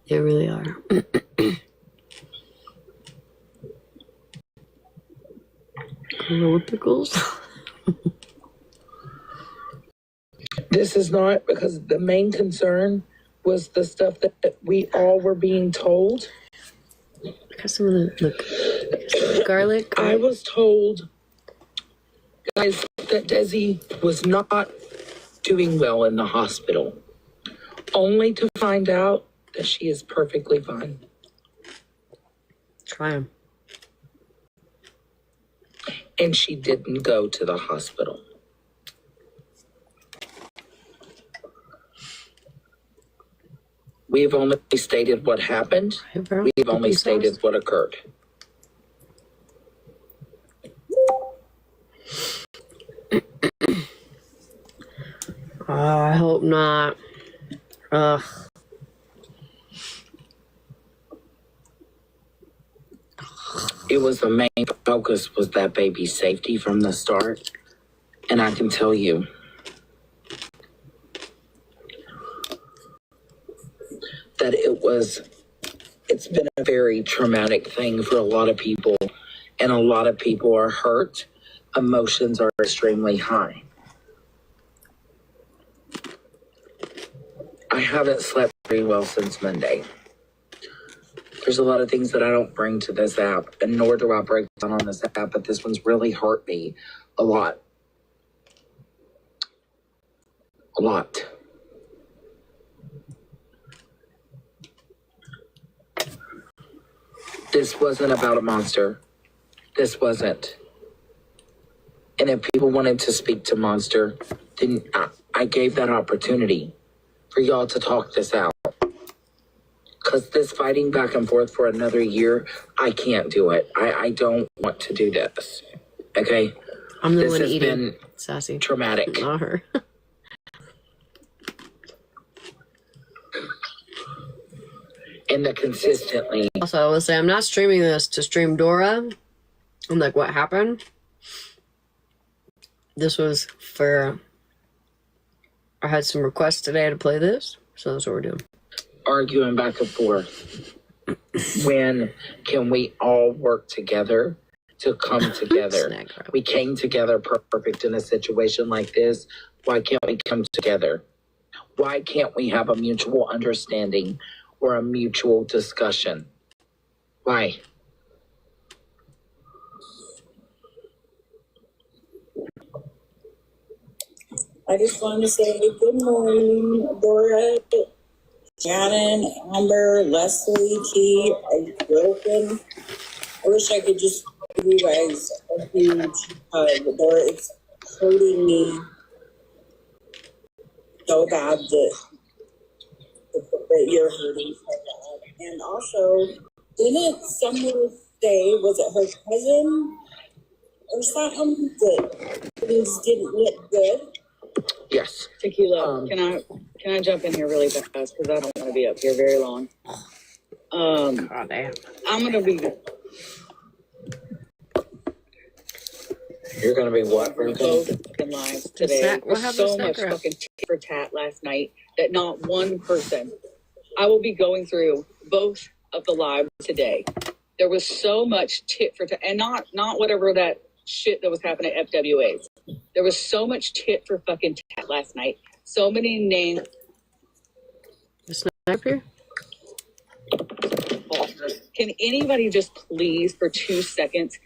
They really are. Little pickles. This is not, because the main concern was the stuff that we all were being told. Got some of the garlic. I was told, guys, that Desi was not doing well in the hospital, only to find out that she is perfectly fine. Try them. And she didn't go to the hospital. We've only stated what happened. We've only stated what occurred. I hope not. Ugh. It was the main focus was that baby's safety from the start. And I can tell you, that it's been a very traumatic thing for a lot of people, and a lot of people are hurt. Emotions are extremely high. I haven't slept very well since Monday. There's a lot of things that I don't bring to this app, and nor do I break down on this app, but this one's really hurt me a lot. A lot. This wasn't about a monster. This wasn't. And if people wanted to speak to Monster, then I gave that opportunity for y'all to talk this out. Because this fighting back and forth for another year, I can't do it. I don't want to do this. Okay? I'm the this one has eating. been Sassy. traumatic. Not her. And the consistently. Also, I will say I'm not streaming this to stream Dora. I'm like, what happened? This was for. I had some requests today to play this, so that's what we're doing. Arguing back and forth. When can we all work together to come together? We came together perfect in a situation like this. Why can't we come together? Why can't we have a mutual understanding or a mutual discussion? Why? I just wanted to say good morning, Dora, Shannon, Amber, Leslie, T, and Wilkin. I wish I could just give you guys a huge hug. Dora, it's hurting me so bad that you're hurting so bad. And also, didn't someone say, was it her cousin or something, that things didn't look good? Yes. Tequila, can I jump in here really fast because I don't want to be up here very long. God damn. I'm gonna be. You're gonna be what? Both fucking lives today. There's so much fucking tit for tat last night that not one person. I will be going through both of the lives today. There was so much tit for tat, and not whatever that shit that was happening at FWA's. There was so much tit for fucking tat last night. So many names. The sniper? Can anybody just please, for 2 seconds,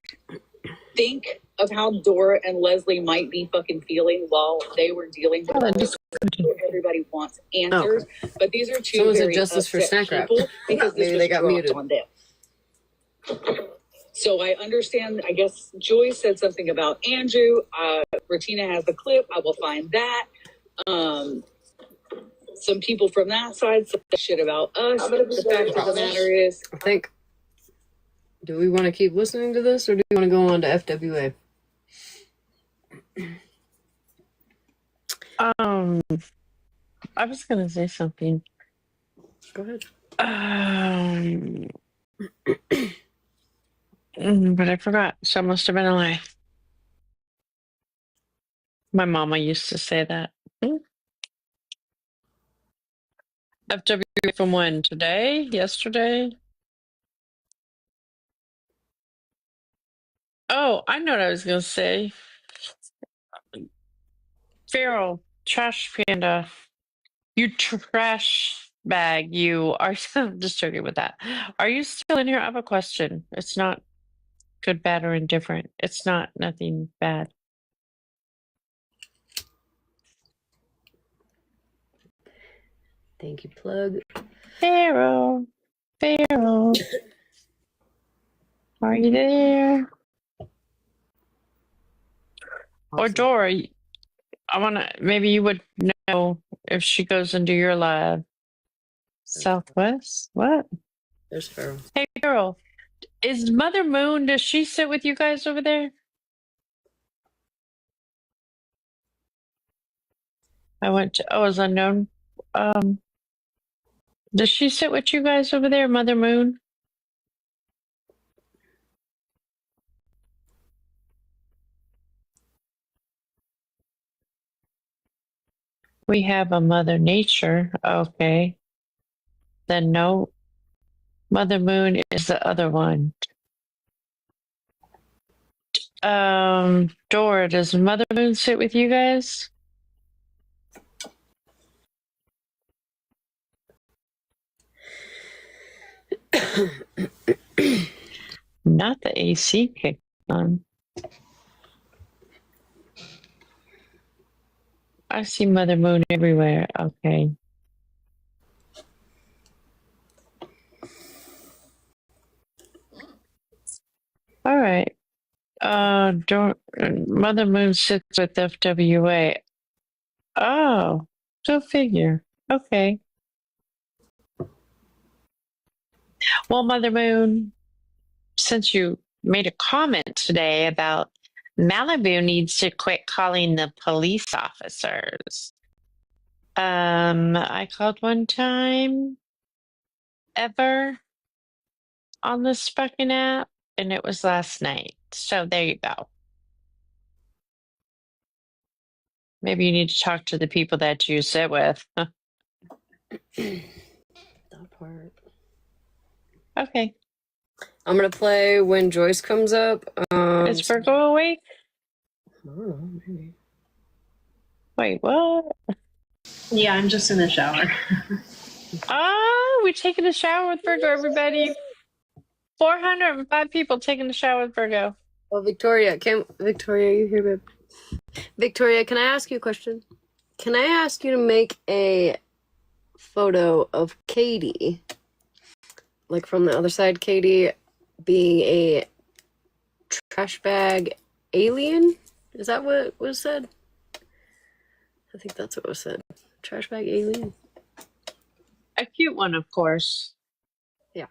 think of how Dora and Leslie might be fucking feeling while they were dealing with this? Everybody wants answers, but these are two Someone said very justice for upset snack wrap. people because this Maybe was they got dropped muted. on them. So I understand, I guess Joy said something about Andrew. Ratina has the clip. I will find that. Some people from that side said shit about us. The fact of the matter is, I think. Do we want to keep listening to this, or do we want to go on to FWA? I was gonna say something. Go ahead. But I forgot. So it must have been a lie. My mama used to say that. FWA from when? Today? Yesterday? Oh, I know what I was gonna say. Feral, trash panda, you trash bag, you are. I'm just joking with that. Are you still in here? I have a question. It's not good, bad, or indifferent. It's not nothing bad. Thank you, plug. Feral, Feral, are you there? Or Dora, I wanna. Maybe you would know if she goes into your lab. Southwest? What? There's Feral. Hey, girl, is Mother Moon? Does she sit with you guys over there? I went to. Oh, it's unknown. Does she sit with you guys over there, Mother Moon? We have a Mother Nature. Okay. Then no. Mother Moon is the other one. Dora, does Mother Moon sit with you guys? Not the AC kicked on. I see Mother Moon everywhere. Okay. All right. Don't Mother Moon sits with FWA. Oh, go figure. Okay. Well, Mother Moon, since you made a comment today about Malibu needs to quit calling the police officers. I called one time ever on this fucking app, and it was last night. So there you go. Maybe you need to talk to the people that you sit with. That part. Okay. I'm gonna play when Joyce comes up. Is Virgo awake? I don't know, maybe. Wait, what? Yeah, I'm just in the shower. Oh, we're taking a shower with Virgo, everybody. 405 people taking a shower with Virgo. Oh, Victoria, you here, babe? Victoria, can I ask you a question? Can I ask you to make a photo of Katie, like from the other side, Katie being a trash bag alien? Is that what was said? I think that's what was said. Trash bag alien. A cute one, of course. Yeah.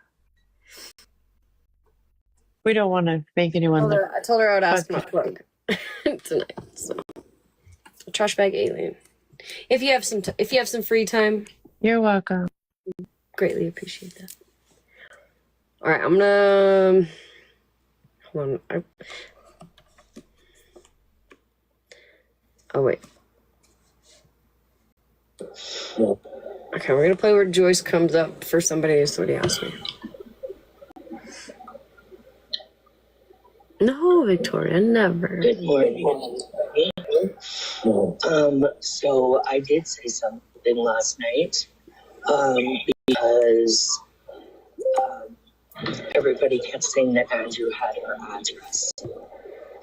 We don't want to make anyone look. I told her I would ask my plug tonight. So, a trash bag alien. If you have some free time, you're welcome. Greatly appreciate that. All right, I'm gonna hold on. Oh wait. Okay, we're gonna play where Joyce comes up for somebody asked me. No, Victoria, never. Good morning. So I did say something last night, because everybody kept saying that Andrew had her address,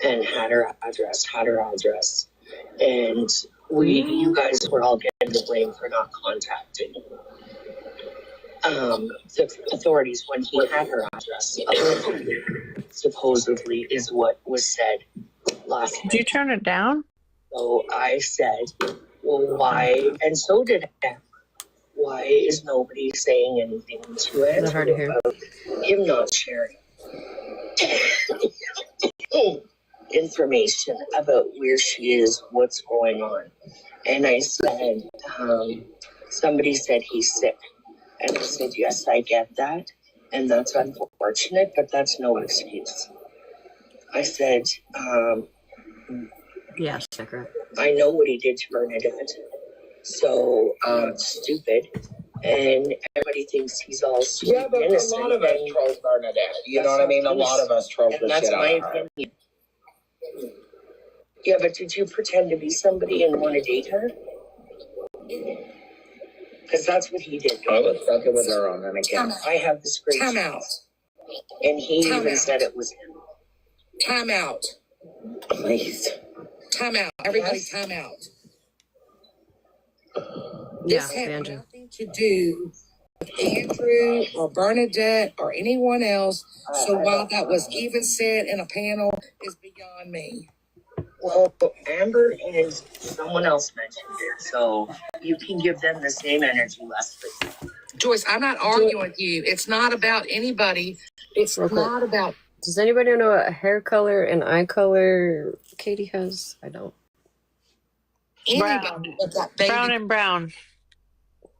and had her address, and you guys were all getting the blame for not contacting the authorities when he had her address. Supposedly is what was said last night. Did you turn it down? So I said, well, why? And so did Amber. Why is nobody saying anything to it? Is that hard to hear? About him not sharing information about where she is, what's going on. And I said, somebody said he's sick. And I said, yes, I get that. And that's unfortunate, but that's no excuse. I said, yes, correct. I know what he did to Bernadette. So, stupid. And everybody thinks he's all sweet and innocent. Yeah, but a lot of us troll Bernadette. You know what I mean? A lot of us troll the that's shit my out of her. opinion. Yeah, but did you pretend to be somebody and want to date her? Because that's what he did. Oh, let's fuck it with her on an account. I have the screenshot. Time out. And he Time even out. said it was him. Time out. Please. Time out. Everybody, time out. Yeah, This had Andrew. nothing to do with Andrew or Bernadette or anyone else. So while that was even said in a panel, is beyond me. Well, Amber and someone else mentioned it, so you can give them the same energy, Leslie. Joyce, I'm not arguing with you. It's not about anybody. It's Real quick. not about. Does anybody know what hair color and eye color Katie has? I don't. Anybody but that baby. Brown and brown.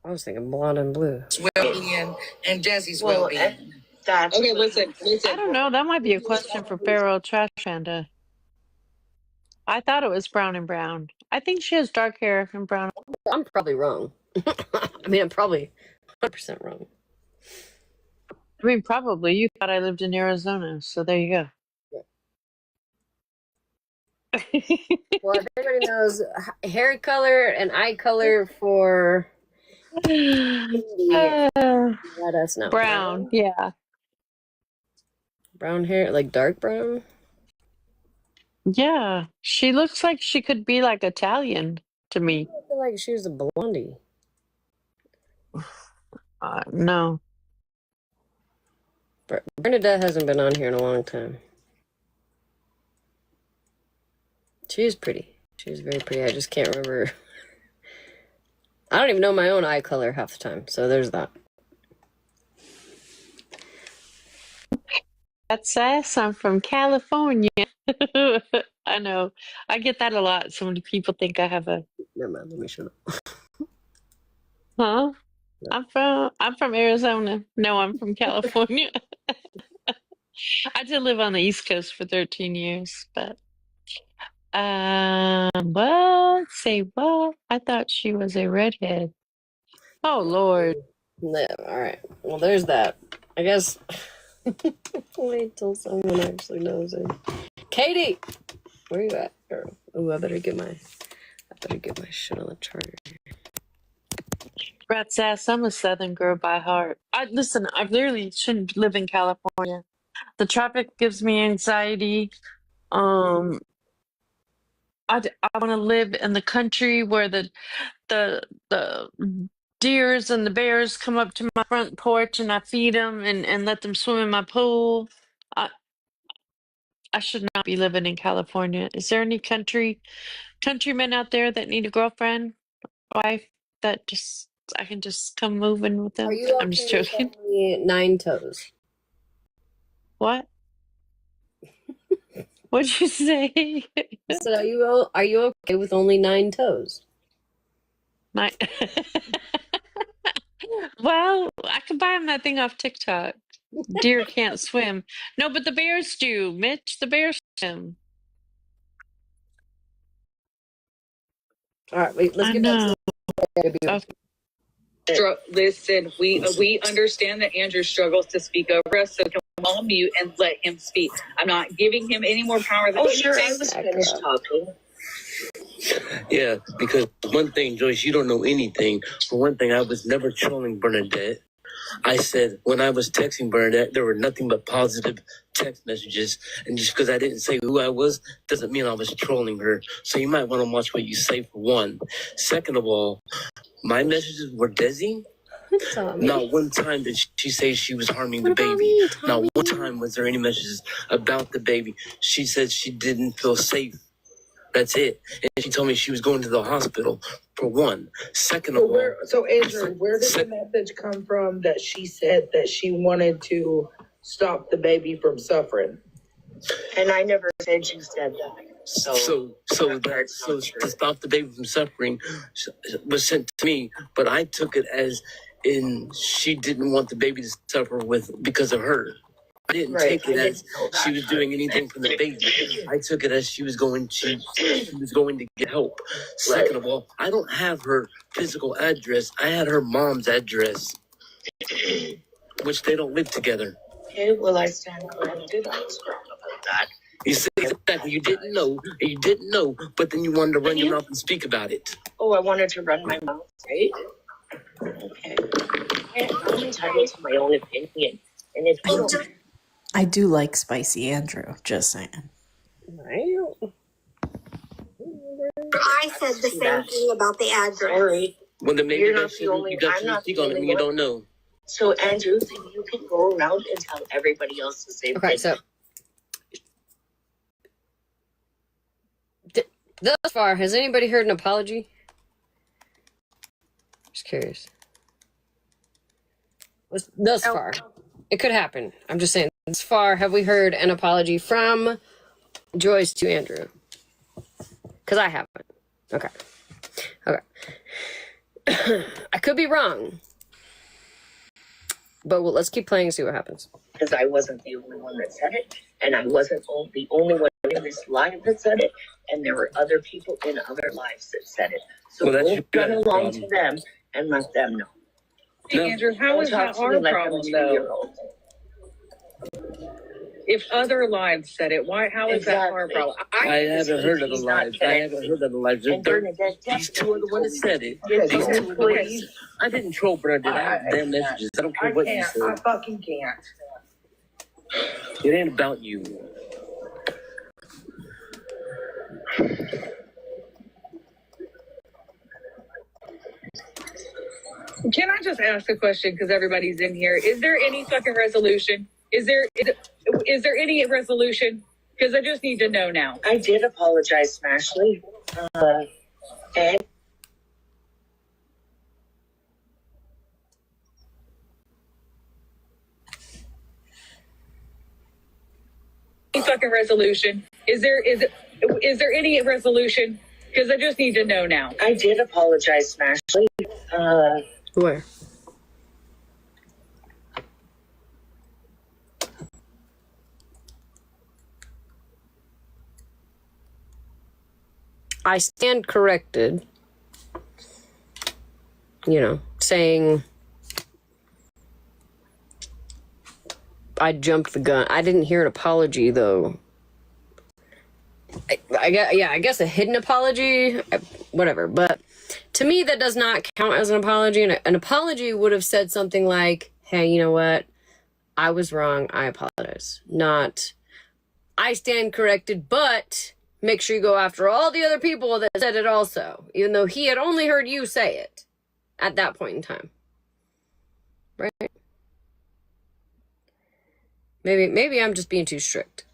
I was thinking blonde and blue. Well-being and Desi's Well, well-being. That's Okay, listen. I don't know. That might be a question for Pharaoh Trash Panda. I thought it was brown and brown. I think she has dark hair and brown. I'm probably wrong. I mean, I'm probably 100% wrong. I mean, probably. You thought I lived in Arizona, so there you go. Well, if anybody knows hair color and eye color for India, let us know. Brown, yeah. Brown hair, like dark brown? Yeah. She looks like she could be like Italian to me. I feel like she was a blondie. No. Bernadette hasn't been on here in a long time. She is pretty. She's very pretty. I just can't remember. I don't even know my own eye color half the time. So there's that. That's us. I'm from California. I know. I get that a lot. So many people think I have a. Never mind. Let me shut up. Huh? I'm from Arizona. No, I'm from California. I did live on the East Coast for 13 years, but what? Say what? I thought she was a redhead. Oh Lord. Yeah, all right. Well, there's that. I guess. Wait till someone actually knows it. Katie, where you at, girl? Oh, I better get my shit on the charger. Rat's ass, I'm a Southern girl by heart. I literally shouldn't live in California. The traffic gives me anxiety. I want to live in the country where the deers and the bears come up to my front porch and I feed them and let them swim in my pool. I should not be living in California. Is there any countrymen out there that need a girlfriend, wife that I can just come move in with them? Are you I'm just okay with joking. only 9 toes? What? What'd you say? I said, are you okay with only 9 toes? Well, I could buy him that thing off TikTok. Deer can't swim. No, but the bears do, Mitch. The bears swim. All right, wait. Let's get back to Listen, we understand that Andrew struggles to speak over us, so can we all mute and let him speak? I'm not giving him any more power than Sure, I was finished talking. Yeah, because one thing, Joyce, you don't know anything. For one thing, I was never trolling Bernadette. I said when I was texting Bernadette, there were nothing but positive text messages. And just because I didn't say who I was, doesn't mean I was trolling her. So you might want to watch what you say, for one. Second of all, my messages were Desi. Not one time did she say she was harming the baby. Not one time was there any messages about the baby. She said she didn't feel safe. That's it. And she told me she was going to the hospital, for one. Second of all... So Andrew, where did the message come from that she said that she wanted to stop the baby from suffering? And I never said you said that. So to stop the baby from suffering was sent to me, but I took it as in she didn't want the baby to suffer because of her. I didn't take it as she was doing anything for the baby. I took it as she was going to get help. Second of all, I don't have her physical address. I had her mom's address, which they don't live together. Okay, well, I stand corrected. I'm sorry about that. You said exactly. You didn't know, but then you wanted to run your mouth and speak about it. Oh, I wanted to run my mouth, right? Okay. I'm entitled to my own opinion. And if you don't... I do like spicy Andrew, just saying. I said the same thing about the address. Sorry. Well, then maybe You're not the only, I'm not the only you don't know. So, Andrew, then you can go around and tell everybody else the same thing. Okay, so thus far, has anybody heard an apology? Just curious. Thus far, it could happen. I'm just saying. Thus far, have we heard an apology from Joyce to Andrew? Because I haven't. Okay. I could be wrong. But let's keep playing and see what happens. Because I wasn't the only one that said it, and I wasn't the only one in this live that said it, and there were other people in other lives that said it. So we'll run along to them and let them know. Hey, Andrew, how is that our problem, though? If other lives said it, how is that our problem? I haven't heard of the lives. These two are the ones that said it. These two are the ones. I didn't troll Bernadette. I have damn messages. I don't care what you said. I fucking can't. It ain't about you. Can I just ask a question because everybody's in here? Is there any fucking resolution? Is there any resolution Because I just need to know now. I did apologize, Smashley. And Any fucking resolution? Is there any resolution? Because I just need to know now. I did apologize, Smashley. Where? I stand corrected. You know, saying I jumped the gun. I didn't hear an apology though. I guess a hidden apology, whatever. But to me, that does not count as an apology. And an apology would have said something like, "Hey, you know what? I was wrong. I apologize." Not, "I stand corrected, but make sure you go after all the other people that said it also," even though he had only heard you say it at that point in time. Right? Maybe I'm just being too strict.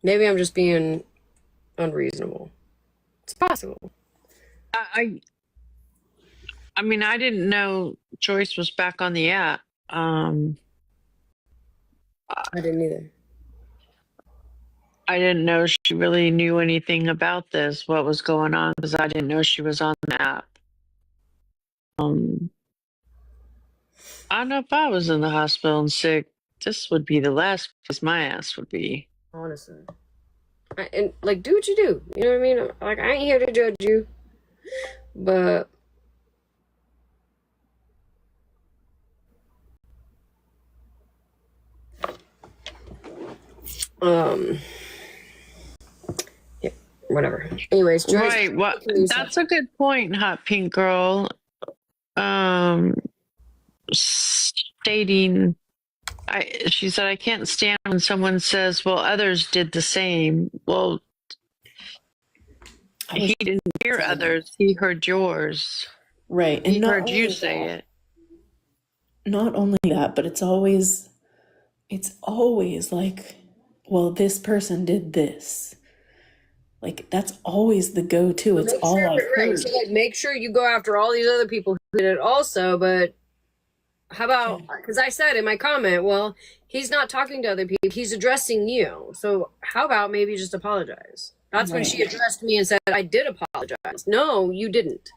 Maybe I'm just being unreasonable. It's possible. I mean, I didn't know Joyce was back on the app. I didn't either. I didn't know she really knew anything about this, what was going on, because I didn't know she was on the app. I don't know if I was in the hospital and sick. This would be the last place my ass would be. Honestly. And, like, do what you do. You know what I mean? Like, I ain't here to judge you. But yeah, whatever. Anyways, Joyce, Right. Well, that's a good point, Hot Pink Girl. Stating, she said, "I can't stand when someone says, well, others did the same." Well, he didn't hear others. He heard yours. Right. And He not heard you only say that, it. not only that, but it's always like, well, this person did this. Like, that's always the go-to. It's all I've heard. So, like, make sure you go after all these other people who did it also, but how about, because I said in my comment, well, he's not talking to other people, he's addressing you. So how about maybe just apologize? That's when she addressed me and said, I did apologize. No, you didn't.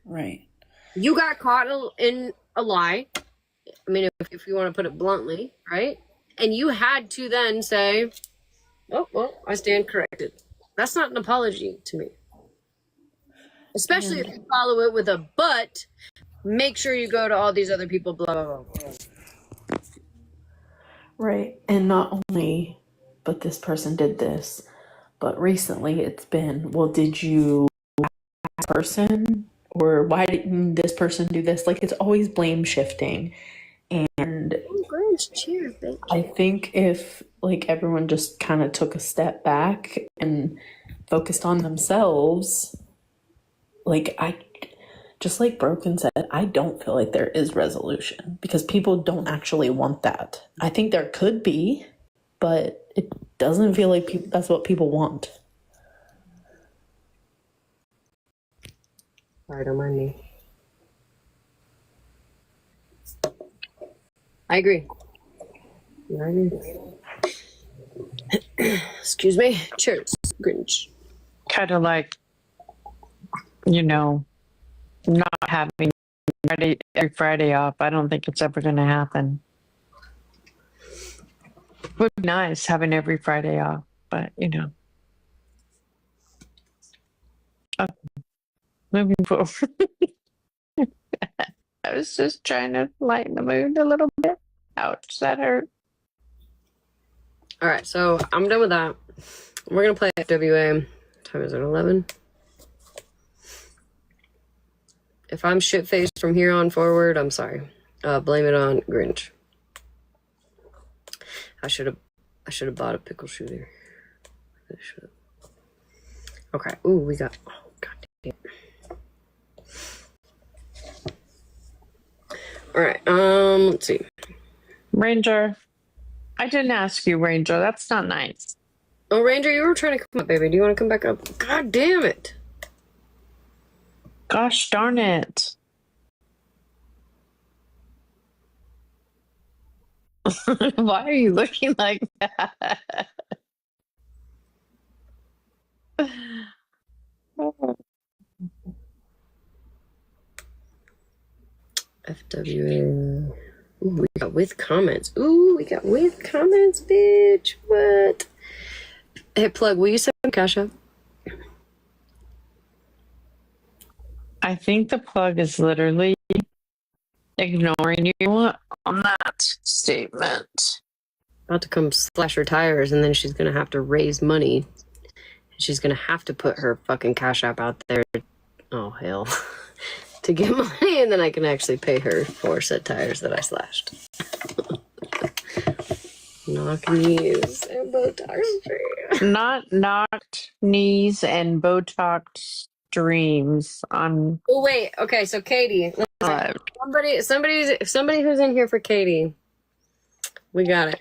Right. You got caught in a lie. I mean, if you want to put it bluntly, right? And you had to then say, oh, well, I stand corrected. That's not an apology to me. Especially if you follow it with a but, make sure you go to all these other people, blah, blah, blah. Right. And not only, but this person did this, but recently it's been, well, did you ask this person? Or why didn't this person do this? Like, it's always blame shifting. And I think if, like, everyone just kind of took a step back and focused on themselves, like, just like Broken said, I don't feel like there is resolution because people don't actually want that. I think there could be, but it doesn't feel like that's what people want. Sorry, don't mind me. I agree. Excuse me. Cheers, Grinch. Kind of like, not having every Friday off. I don't think it's ever going to happen. It would be nice having every Friday off, but Okay. Moving forward. I was just trying to lighten the mood a little bit. Ouch, that hurt. All right, so I'm done with that. We're going to play FWA. What time is it, 11? If I'm shit-faced from here on forward, I'm sorry. Blame it on Grinch. I should have bought a pickle shooter. I should have. Okay. Ooh, we got. Oh, god damn. All right. Let's see. Ranger. I didn't ask you, Ranger. That's not nice. Oh, Ranger, you were trying to come up, baby. Do you want to come back up? God damn it. Gosh darn it. Why are you looking like that? FWA. Ooh, we got with comments. Ooh, we got with comments, bitch. What? Hey, Plug, will you send me Cash App? I think the Plug is literally ignoring you on that statement. About to come slash her tires, and then she's going to have to raise money. She's going to have to put her fucking Cash App out there. Oh, hell. To get money, and then I can actually pay her for said tires that I slashed. Knock knees and Botox streams. Not knocked knees and Botox streams on. Oh wait, okay. So Katie, somebody who's in here for Katie. We got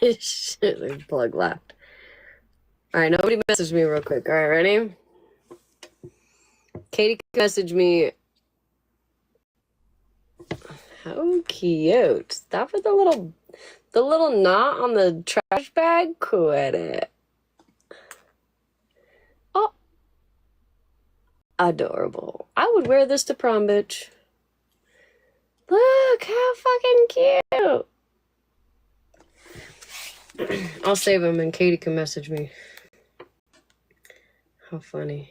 it. Shit, the Plug left. All right, nobody messaged me real quick. All right, ready? Katie messaged me. How cute! Stop with the little knot on the trash bag. Quit it. Oh, adorable! I would wear this to prom, bitch. Look how fucking cute. I'll save them, and Katie can message me. How funny.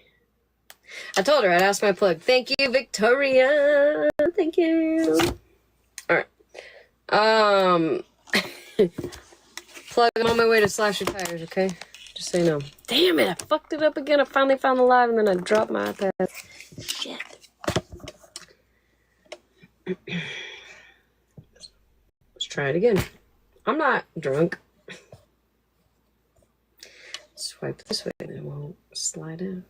I told her I'd ask my Plug. Thank you, Victoria. Thank you. All right. Plug, I'm on my way to slash your tires, okay? Just so you know. Damn it, I fucked it up again. I finally found the live and then I dropped my iPad. Shit. Let's try it again. I'm not drunk. Swipe this way and it won't slide in.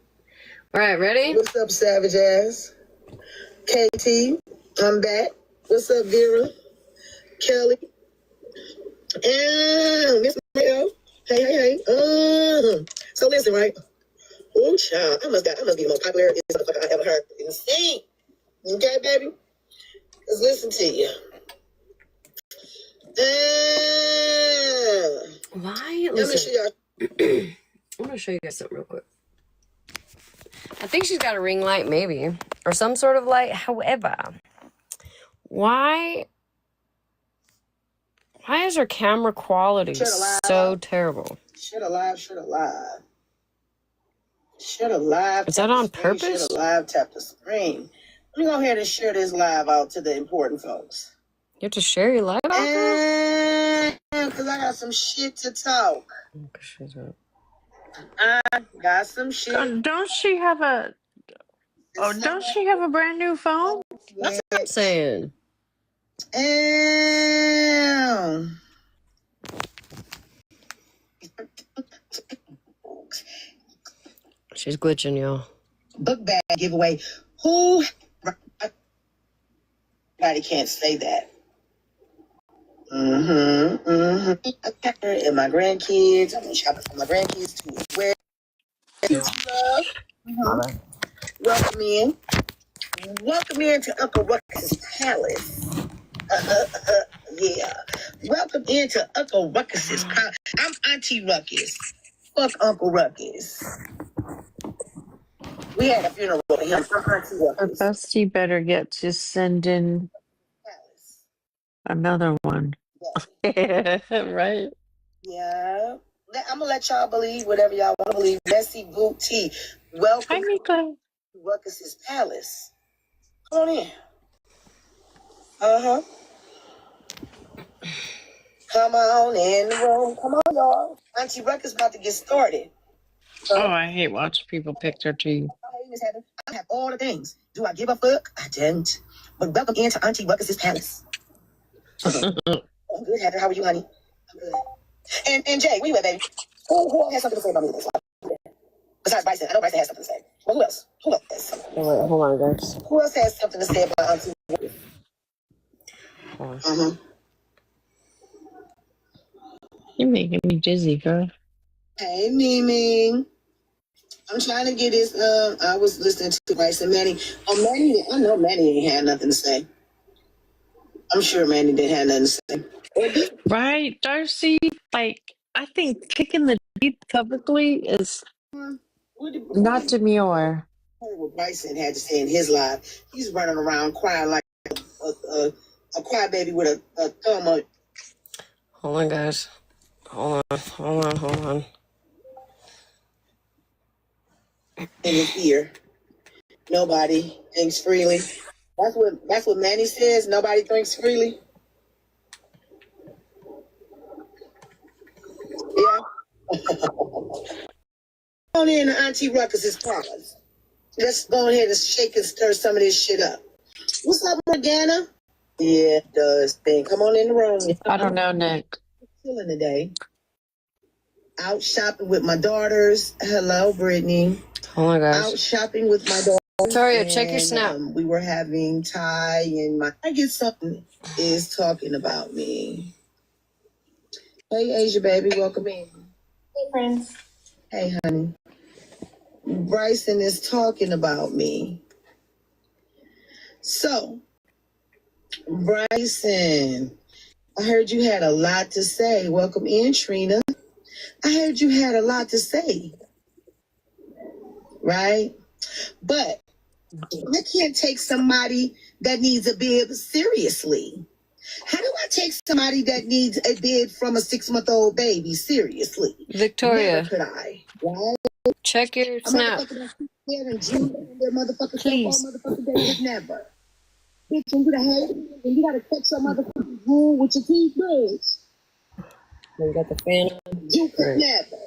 All right, ready? What's up, Savage Ass? KT, I'm back. What's up, Vera? Kelly? And Miss Mel. Hey. So listen, right? Oh, child, I must be the most popular motherfucker I ever heard. Insane. Okay, baby? Let's listen to you. Why? Let me show y'all. I'm gonna show you guys something real quick. I think she's got a ring light, maybe, or some sort of light. However, why is her camera quality so terrible? Should have live. Is that on purpose? Should have live tapped the screen. Let me go ahead and share this live out to the important folks. You have to share your live out? Because I got some shit to talk. I got some shit. Don't she have a brand new phone? That's what I'm saying. She's glitching, y'all. Book bag giveaway. Who? Nobody can't say that. And my grandkids. I'm shopping for my grandkids too as well. Welcome in to Uncle Ruckus' palace. Yeah. Welcome into Uncle Ruckus' palace. I'm Auntie Ruckus. Fuck Uncle Ruckus. We had a funeral for him. Our bestie better get to send in another one. Right? Yeah. I'm gonna let y'all believe whatever y'all want to believe. Messy Booty. Welcome Hi, Mika. to Ruckus' palace. Come on in. Come on in the room. Come on, y'all. Auntie Ruckus about to get started. Oh, I hate watching people pick their teeth. Hey, Miss Heather. I have all the things. Do I give a fuck? I don't. But welcome into Auntie Ruckus' palace. I'm good, Heather. How are you, honey? I'm good. And Jay, where you at, baby? Who has something to say about me? Besides Bryson. I know Bryson has something to say. Well, who else? Who else has something? Hold on, guys. Who else has something to say about Auntie Ruckus? Uh-huh. You're making me dizzy, girl. Hey, Mimi. I'm trying to get this. I was listening to Bryce and Manny. Oh, Manny, I know Manny ain't had nothing to say. I'm sure Manny didn't have nothing to say. Right, Darcy? Like, I think kicking the teeth publicly is not demure. What Bryson had to say in his life. He's running around crying like a crybaby with a thumb on. Hold on, guys. Hold on. In his ear. Nobody thinks freely. That's what Manny says. Nobody thinks freely. Yeah. On in Auntie Ruckus's cause. Let's go ahead and shake and stir some of this shit up. What's up, Morgana? Yeah, it does thing. Come on in the room. I don't know, Nick. Chilling today. Out shopping with my daughters. Hello, Brittany. Oh my gosh. Out shopping with my daughters. Victoria, check your snap. We were having Ty and I get something is talking about me. Hey, Asia, baby, welcome in. Hey, friends. Hey, honey. Bryson is talking about me. So, Bryson, I heard you had a lot to say. Welcome in, Trina. I heard you had a lot to say. Right? But I can't take somebody that needs a bib seriously. How do I take somebody that needs a bib from a 6-month-old baby seriously? Victoria. Never could I. Right? Check your snap. Please. Never. Bitch, when you you gotta catch your motherfucking groove with your teeth, bitch. You got the fan on? You could never.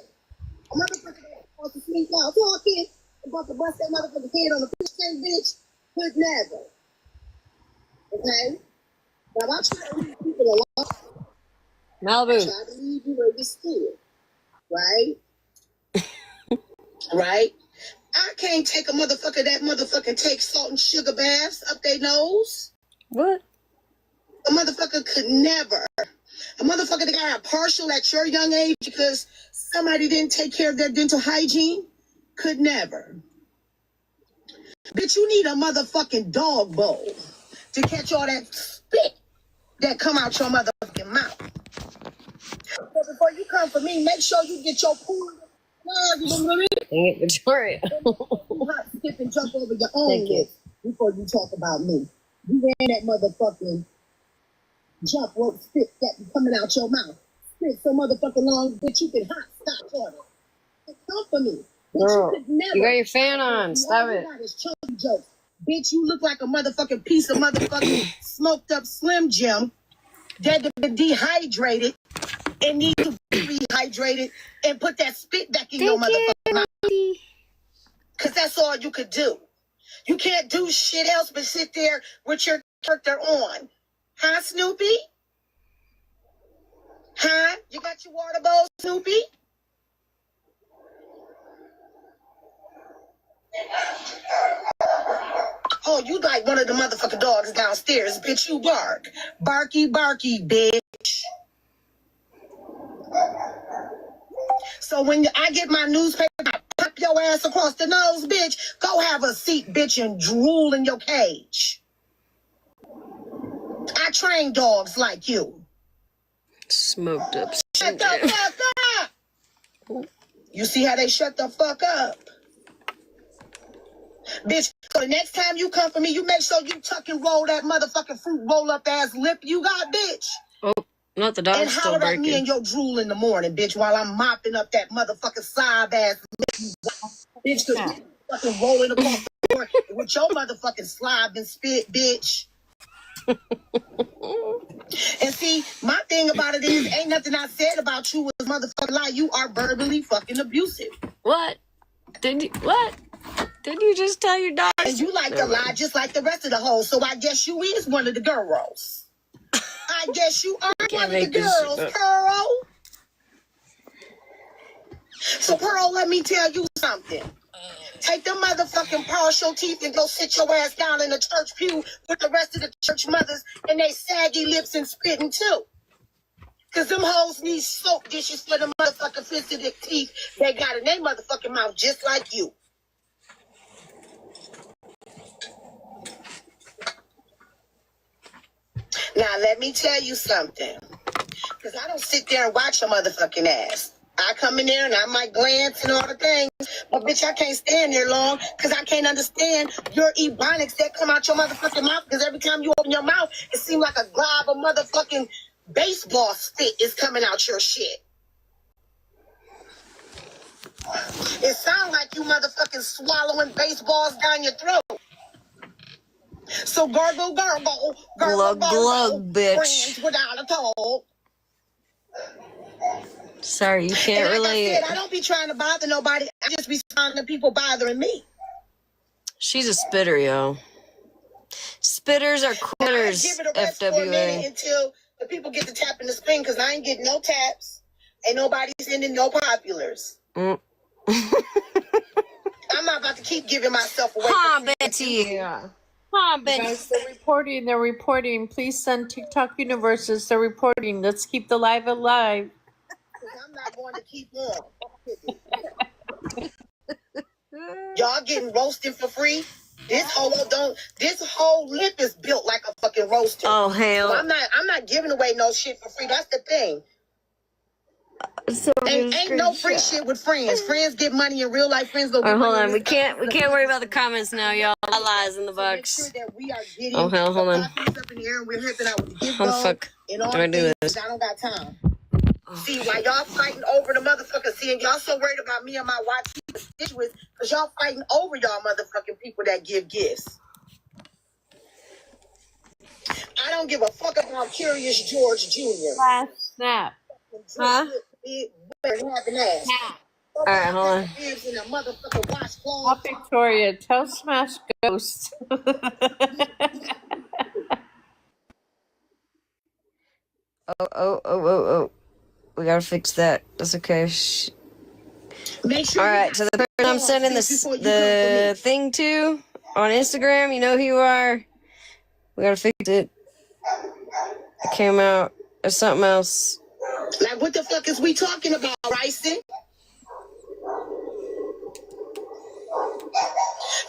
A motherfucker that wants to sleep now talking about to bust that motherfucking head on the fish, bitch, could never. Okay? Now I try to leave people alone. Malibu. I try to leave you where you stood. Right? Right? I can't take a motherfucker that motherfucking takes salt and sugar baths up their nose. What? A motherfucker could never. A motherfucker that got a partial at your young age because somebody didn't take care of their dental hygiene could never. Bitch, you need a motherfucking dog bowl to catch all that spit that come out your motherfucking mouth. So before you come for me, make sure you get your pool. You know what I mean? Dang it, Victoria. Hot skip and jump over your own list before you talk about me. You ran that motherfucking jump rope spit that be coming out your mouth. Spit so motherfucking long that you can hot stop on it. Come for me. Girl, you got your fan on. Stop it. Bitch, you look like a motherfucking piece of motherfucking smoked up Slim Jim that been dehydrated and need to be rehydrated and put that spit back in your motherfucking mouth. Because that's all you could do. You can't do shit else but sit there with your character on. Huh, Snoopy? Huh? You got your water bowl, Snoopy? Oh, you like one of the motherfucking dogs downstairs, bitch. You bark. Barky, barky, bitch. So when I get my newspaper, I pop your ass across the nose, bitch. Go have a seat, bitch, and drool in your cage. I train dogs like you. Smoked up. Shut the fuck up. You see how they shut the fuck up? Bitch, so the next time you come for me, you make sure you tuck and roll that motherfucking fruit roll up ass lip you got, bitch. Oh, not the dog's and still holler at breaking. me and your drool in the morning, bitch, while I'm mopping up that motherfucking sob ass lip you got. Bitch, cause you fucking rolling across the floor with your motherfucking slob and spit, bitch. And see, my thing about it is, ain't nothing I said about you was motherfucking lie. You are verbally fucking abusive. What? Did you just tell your dog? And you like to lie just like the rest of the hoes, so I guess you is one of the girls. I guess you are one of the girls, Pearl. So, Pearl, let me tell you something. Take them motherfucking partial teeth and go sit your ass down in the church pew with the rest of the church mothers and they saggy lips and spitting too. Cause them hoes need soap dishes for the motherfucking fisted teeth they got in their motherfucking mouth just like you. Now let me tell you something. Cause I don't sit there and watch your motherfucking ass. I come in there and I might glance and all the things, but bitch, I can't stand there long because I can't understand your ebonics that come out your motherfucking mouth. Because every time you open your mouth, it seems like a glob of motherfucking baseball spit is coming out your shit. It sounds like you motherfucking swallowing baseballs down your throat. So gargle, gargle, gargle, Glug, gargle, glug, bitch. friends without a toe. Sorry, you can't And like really. I said, I don't be trying to bother nobody. I just be responding to people bothering me. She's a spitter, yo. Spitters are And I quitters, give it a rest for a minute FWA. until the people get to tapping the screen because I ain't getting no taps. Ain't nobody sending no populars. Mm. I'm not about to keep giving myself away. Ha, for free. Betty. Yeah. Ha, You Betty. guys, they're reporting. They're reporting. Please send TikTok universes. They're reporting. Let's keep the live alive. 'Cause I'm not going to keep on. Y'all getting roasted for free? This whole lip is built like a fucking roaster. Oh, So hell. I'm not giving away no shit for free. That's the thing. So Ain't no free shit with friends. Friends get money in real life. Friends don't All get right, hold money on. in We real can't life. worry about the comments now, y'all. Lies in the So make box. sure that we are getting Oh, hell, hold the on. populace up in the air and we're helping out with the gift How the goal fuck and all do I the do things this? 'cause I don't got time. See, while y'all fighting over the motherfuckers, see, and y'all so worried about me and my YT constituents, because y'all fighting over y'all motherfucking people that give gifts. I don't give a fuck about Curious George Jr. Last snap. Huh? Big having ass. All right, hold on. Bibs in a motherfucking Not washcloth. Victoria. Tell Smash Ghost. Oh. We gotta fix that. That's okay. Make sure All you right, so the person I'm sending the thing to on Instagram, you know who you are. We gotta fix it. It came out as something else. like, what the fuck is we talking about, Ryson?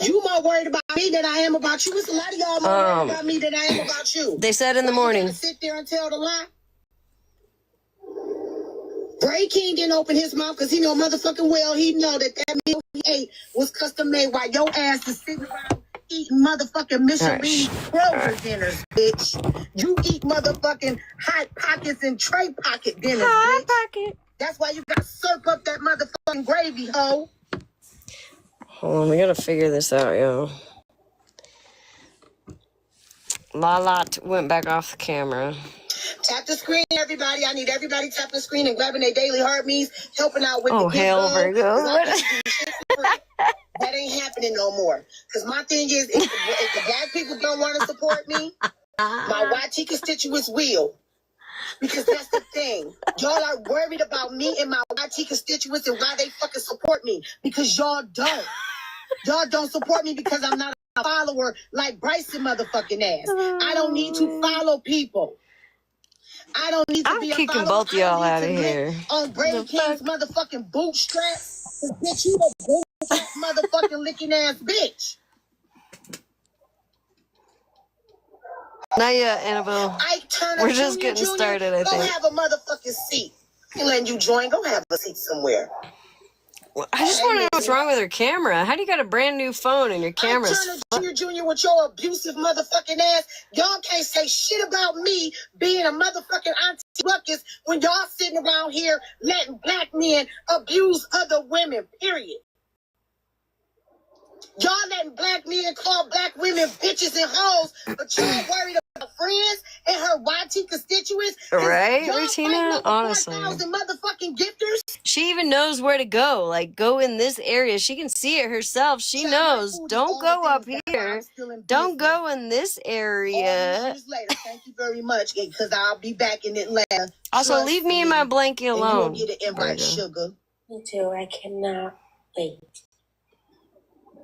You more worried about me than I am about you. It's a lot of y'all more worried about me than I am about you. They said in the Why you morning. gotta sit there and tell the lie? Bray King didn't open his mouth because he know motherfucking well he know that meal he ate was custom made while your ass is sitting around eating motherfucking Michelin Kroger dinners, bitch. You eat motherfucking Hot Pockets and Tray Pocket dinners, Hot bitch. Pocket. That's why you gotta slurp up that motherfucking gravy, hoe. Hold on, we gotta figure this out, yo. Lala went back off the camera. Tap the screen, everybody. I need everybody tapping the screen and grabbing their daily heart means, helping out with Oh, the gift hell, goal, 'cause Virgo. I can't do shit for free. That ain't happening no more. Because my thing is, if the black people don't want to support me, my YT constituents will. Because that's the thing. Y'all are worried about me and my YT constituents and why they fucking support me. Because y'all don't. Y'all don't support me because I'm not a follower like Bryson motherfucking ass. I don't need to follow people. I don't need to I'm be a kicking follower. both y'all I out don't of need to here. lick on Brave King's motherfucking bootstraps. 'Cause bitch, you a bootstrap motherfucking licking ass bitch. Not yet, Annabelle. Ike Turner We're just Jr., getting started, I go think. have a motherfucking seat. And letting you join, go have a seat somewhere. I just want to know what's wrong with her camera. How do you got a brand new phone and your camera's Ike Turner Jr. with your abusive motherfucking ass. Y'all can't say shit about me being a motherfucking auntie ruckus when y'all sitting around here letting black men abuse other women, period. Y'all letting black men call black women bitches and hoes, but y'all worried about friends and her YT constituents. right, Y'all Regina? fighting over Honestly. 4,000 motherfucking gifters. She even knows where to go. Like, go in this area. She can see it herself. She knows. Don't go up here. Don't go in this area. Years later, thank you very much, because I'll be back in Atlanta. Also, Trust leave me in my blanket and alone. you'll get an invite, sugar. Me too. I cannot wait.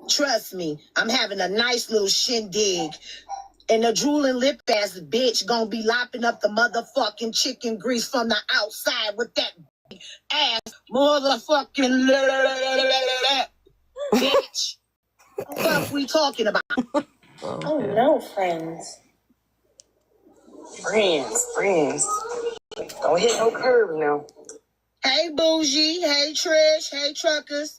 Trust me, I'm having a nice little shindig. And the drooling lip ass bitch gonna be lopping up the motherfucking chicken grease from the outside with that ass motherfucking bitch. What the fuck we talking about? Oh no, friends. Friends. Don't hit no curve now. Hey Bougie, hey Trish, hey Truckers.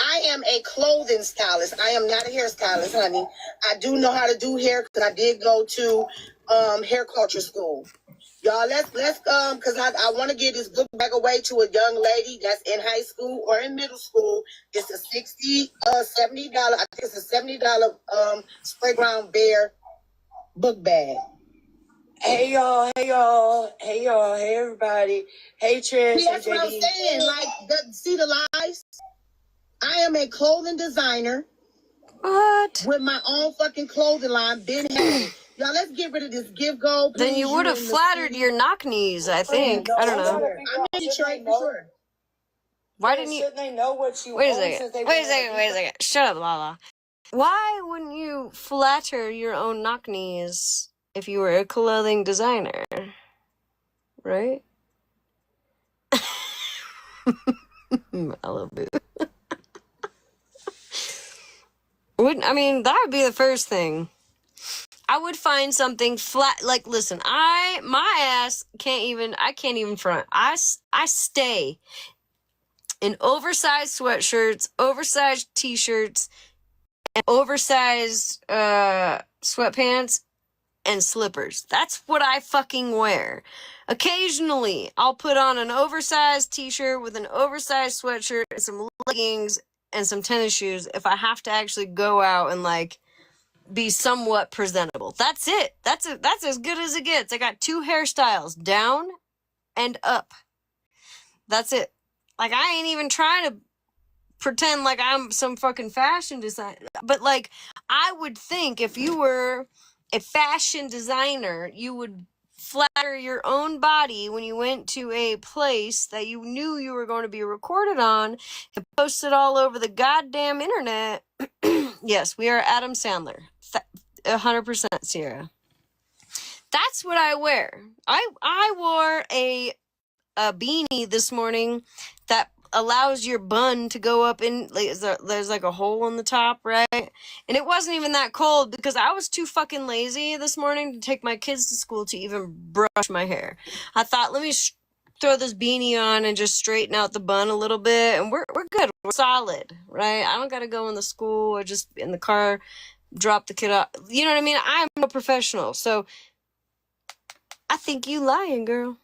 I am a clothing stylist. I am not a hairstylist, honey. I do know how to do hair because I did go to hair culture school. Y'all, let's because I want to give this book bag away to a young lady that's in high school or in middle school. It's a $70. I think it's a $70 Spray Ground Bear book bag. Hey y'all, hey everybody. Hey Trish. See, that's what I'm saying. Like, see the lies? I am a clothing designer. What? With my own fucking clothing line, Ben Hay. Y'all, let's get rid of this give go. Then you would have flattered your knock knees, I think. I don't know. I'm in Detroit for sure. Why didn't you? Shouldn't they know what you Wait a own second. since they Wait a wanna second. Wait a second. Shut up, Lala. Why wouldn't you flatter your own knock knees if you were a clothing designer? Right? Malibu. I mean, that would be the first thing. I would find something flat. Like, listen, my ass can't even front. I stay in oversized sweatshirts, oversized t-shirts, and oversized sweatpants and slippers. That's what I fucking wear. Occasionally, I'll put on an oversized t-shirt with an oversized sweatshirt and some leggings and some tennis shoes if I have to actually go out and, like, be somewhat presentable. That's it. That's as good as it gets. I got 2 hairstyles, down and up. That's it. Like, I ain't even trying to pretend like I'm some fucking fashion designer. But, like, I would think if you were a fashion designer, you would flatter your own body when you went to a place that you knew you were going to be recorded on and posted all over the goddamn internet. Yes, we are Adam Sandler. 100% Sierra. That's what I wear. I wore a beanie this morning that allows your bun to go up in, like, there's like a hole in the top, right? And it wasn't even that cold because I was too fucking lazy this morning to take my kids to school to even brush my hair. I thought, let me throw this beanie on and just straighten out the bun a little bit, and we're good. We're solid, right? I don't gotta go in the school or just in the car, drop the kid off. You know what I mean? I'm a professional, so I think you lying, girl.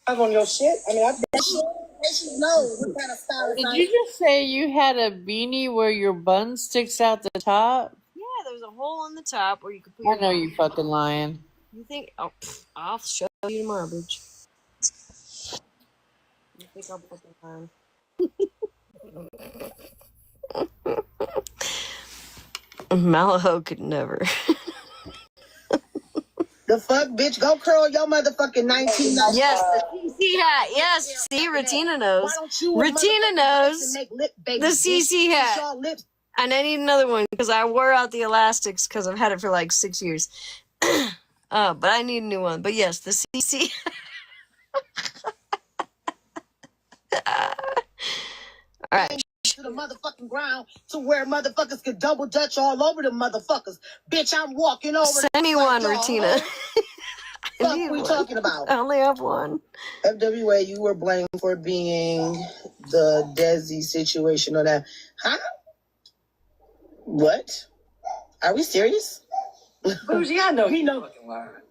On your shit? I mean, I bet They should know what kind of style Did you just say you had a beanie where your bun sticks out the top? Yeah, there's a hole in the top where you could put I know you fucking lying. You think? Oh, I'll show you tomorrow, bitch. You think I'm fucking lying? Malaho could never. The fuck, bitch? Go curl your motherfucking 19. Yes, the CC hat. Yes, see, Retina knows. Retina knows the CC hat. And I need another one because I wore out the elastics because I've had it for like 6 years. But I need a new one. But yes, the CC. All right. To the motherfucking ground to where motherfuckers could double dutch all over the motherfuckers. Bitch, I'm walking over. Send me one, Retina. What we talking about? I only have one. FWA, you were blamed for being the Desi situation or that. Huh? What? Are we serious? Bougie, I know we know.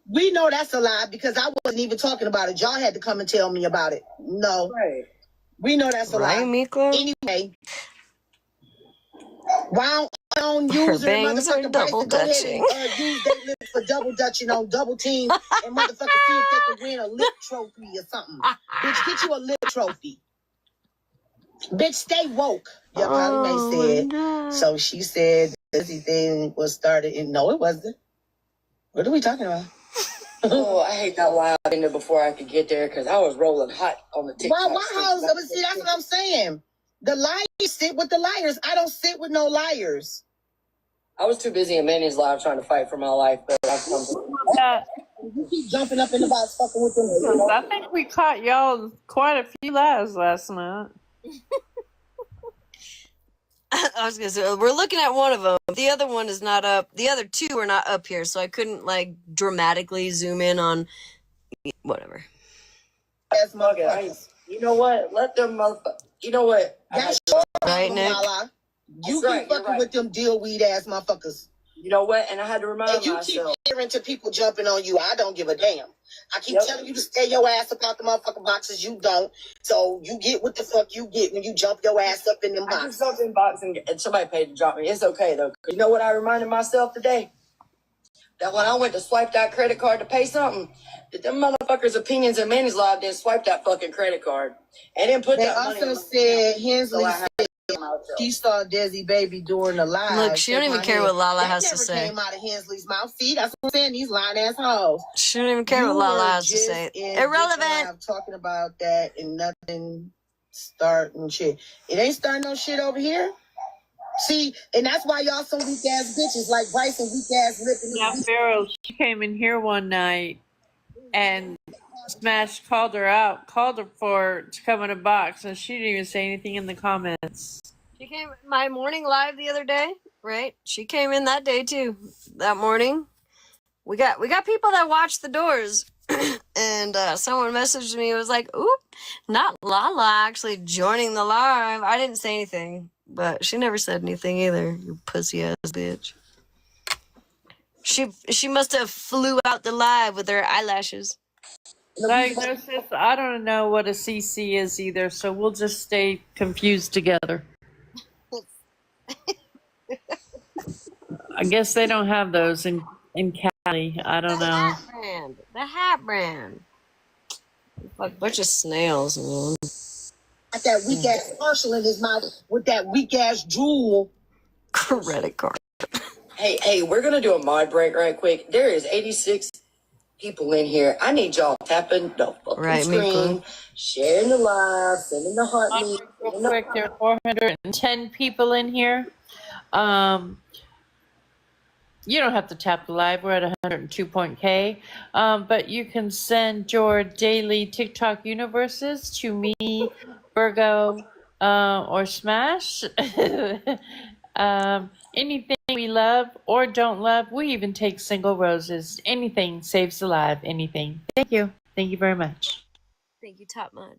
We know that's a lie because I wasn't even talking about it. Y'all had to come and tell me about it. No. Right. We know that's a lie. Anyway, why don't use Her bangs are double dutching. Use their lips for double dutching on double team and motherfuckers see if they can win a lip trophy or something. Bitch, get you a lip trophy. Bitch, stay woke. Yeah, Polly Mae said. No. So she said this thing was started in. No, it wasn't. What are we talking about? Oh, I hate that lie in there before I could get there because I was rolling hot on the TikTok. Why? See, that's what I'm saying. The liars sit with the liars. I don't sit with no liars. I was too busy in Manny's live trying to fight for my life, but you keep jumping up in the box fucking with them. I think we caught y'all quite a few lies last night. I was gonna say we're looking at one of them. The other one is not up. The other two are not up here, so I couldn't like dramatically zoom in on whatever. That's motherfuckers. You know what? Let them motherfuckers. You know what? That's your Right, problem, Nick? Lala. You That's keep right, fucking with them deal weed ass motherfuckers. You know what? And I had to remind And you myself. keep hearing to people jumping on you. I don't give a damn. I keep telling you to stay your ass up out the motherfucking boxes. You don't. So you get what the fuck you get when you jump your ass up in them I just boxes. jumped in box and somebody paid to drop me. It's okay though. You know what I reminded myself today? That when I went to swipe that credit card to pay something, that them motherfuckers' opinions in Manny's live didn't swipe that fucking credit card. And then put They that money also on said Hensley So I had said she saw Desi Baby during the live. Look, she don't even care what Lala has to say. That never came out of Hensley's mouth. See, that's what I'm saying. These lying assholes. She don't even care what Lala has to say. Irrelevant. I'm talking about that and nothing starting shit. It ain't starting no shit over here. See, and that's why y'all some weak ass bitches like Bryson weak ass lipping. Now, Pharaoh, she came in here one night and Smash called her out, called her to come in a box, and she didn't even say anything in the comments. She came my morning live the other day, right? She came in that day too. That morning, we got people that watch the doors, and someone messaged me. It was like, "Oop, not Lala actually joining the live." I didn't say anything, but she never said anything either. You pussy ass bitch. She must have flew out the live with her eyelashes. Diagnosis, I don't know what a CC is either, so we'll just stay confused together. I guess they don't have those in Cali. I don't know. The hat brand. Like bunch of snails, man. Got that weak ass Marshall in his mouth with that weak ass jewel. Credit card. Hey, we're gonna do a mod break right quick. There is 86 people in here. I need y'all tapping the fucking screen, sharing the live, sending the heart meat. Real quick, there are 410 people in here. You don't have to tap the live. We're at 102.k. But you can send your daily TikTok universes to me, Virgo, or Smash. Anything we love or don't love. We even take single roses. Anything saves the live. Anything. Thank you. Thank you very much. Thank you, Top Mud.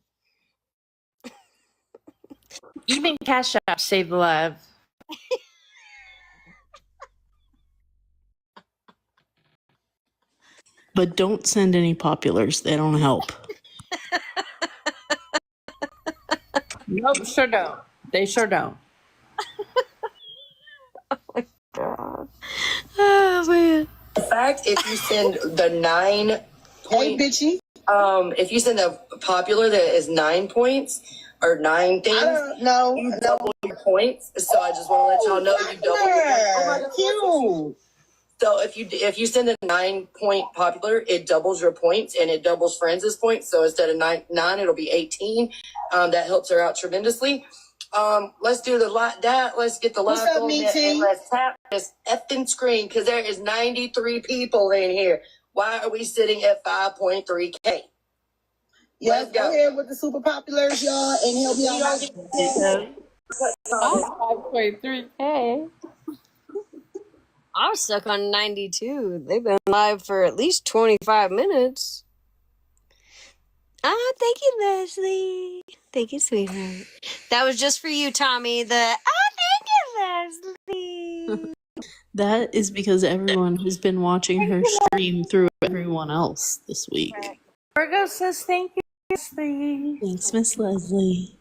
Even Cash App save the live. But don't send any populars. They don't help. Nope, sure don't. They sure don't. God. Oh man. In fact, if you send the 9 point, bitchy. If you send a popular that is 9 points or 9 things, you double your points. So I just want to let y'all know you double your points. Cute. So if you send a 9 point popular, it doubles your points and it doubles friends' points. So instead of 9, it'll be 18. That helps her out tremendously. Let's do let's get the live What's up, going Meaty? and let's tap this effing screen because there is 93 people in here. Why are we sitting at 5.3K? Yes, go ahead with the super populars, y'all, and he'll be all right. 5.3K. I'm stuck on 92. They've been live for at least 25 minutes. Ah, thank you, Leslie. Thank you, sweetheart. That was just for you, Tommy. Thank you, Leslie. That is because everyone has been watching her stream through everyone else this week. Virgo says thank you, Leslie. Thanks, Miss Leslie.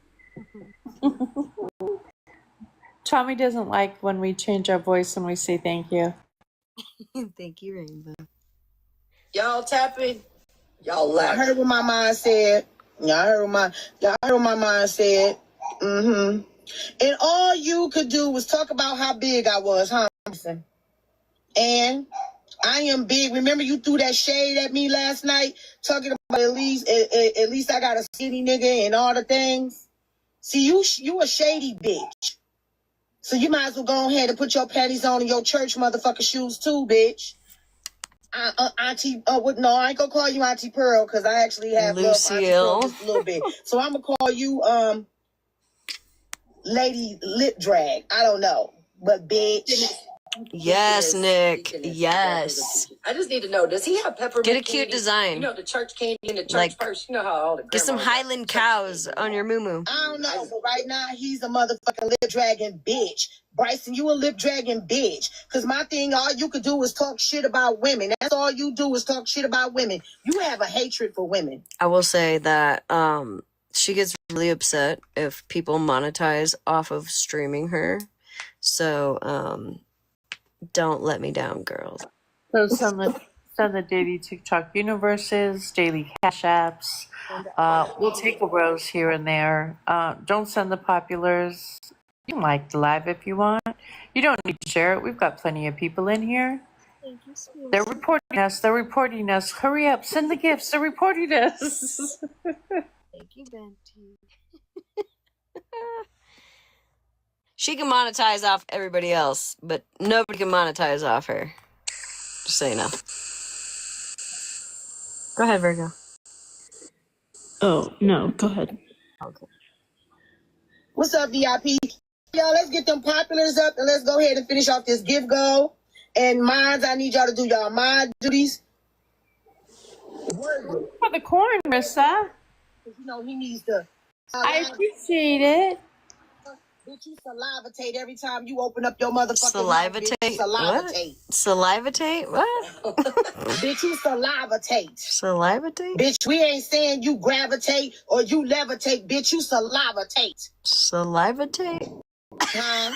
Tommy doesn't like when we change our voice and we say thank you. Thank you, Rainbow. Y'all tapping? Y'all laugh. I heard what my mind said. Y'all heard what my mind said. Mm-hmm. And all you could do was talk about how big I was, huh? And I am big. Remember you threw that shade at me last night, talking about at least I got a skinny nigga and all the things. See, you a shady bitch. So you might as well go ahead and put your panties on in your church motherfucking shoes too, bitch. Auntie, no, I ain't gonna call you Auntie Pearl because I actually have love for Auntie Pearl just a little bit. So I'm gonna call you Lady Lip Drag. I don't know, but bitch. Yes, Nick. Yes. I just need to know, does he have peppermint? Get a cute design. You know, the church candy in the church Like, first. You know how all the Get some grandmas got Highland church cows candy. on your moo. I don't know, but right now he's a motherfucking lip dragging bitch. Bryson, you a lip dragging bitch. Cause my thing, all you could do is talk shit about women. That's all you do is talk shit about women. You have a hatred for women. I will say that she gets really upset if people monetize off of streaming her. So don't let me down, girls. So send the daily TikTok universes, daily cash apps. We'll take a rose here and there. Don't send the populars. You can like the live if you want. You don't need to share it. We've got plenty of people in here. Thank you, sweetie. They're reporting us. They're reporting us. Hurry up. Send the gifts. They're reporting us. Thank you, Benty. She can monetize off everybody else, but nobody can monetize off her. Just so you know. Go ahead, Virgo. Oh, no, go ahead. Okay. What's up, VIP? Y'all, let's get them populars up and let's go ahead and finish off this gift goal. And mines, I need y'all to do y'all mind duties. For the corn, Rissa. You know, he needs to. I appreciate it. Bitch, you salivatate every time you open up your motherfucking mouth. Salivatate? Salivatate. What? Salivatate? What? Bitch, you salivatate. Salivatate? Bitch, we ain't saying you gravitate or you levitate. Bitch, you salivatate. Salivatate? Huh?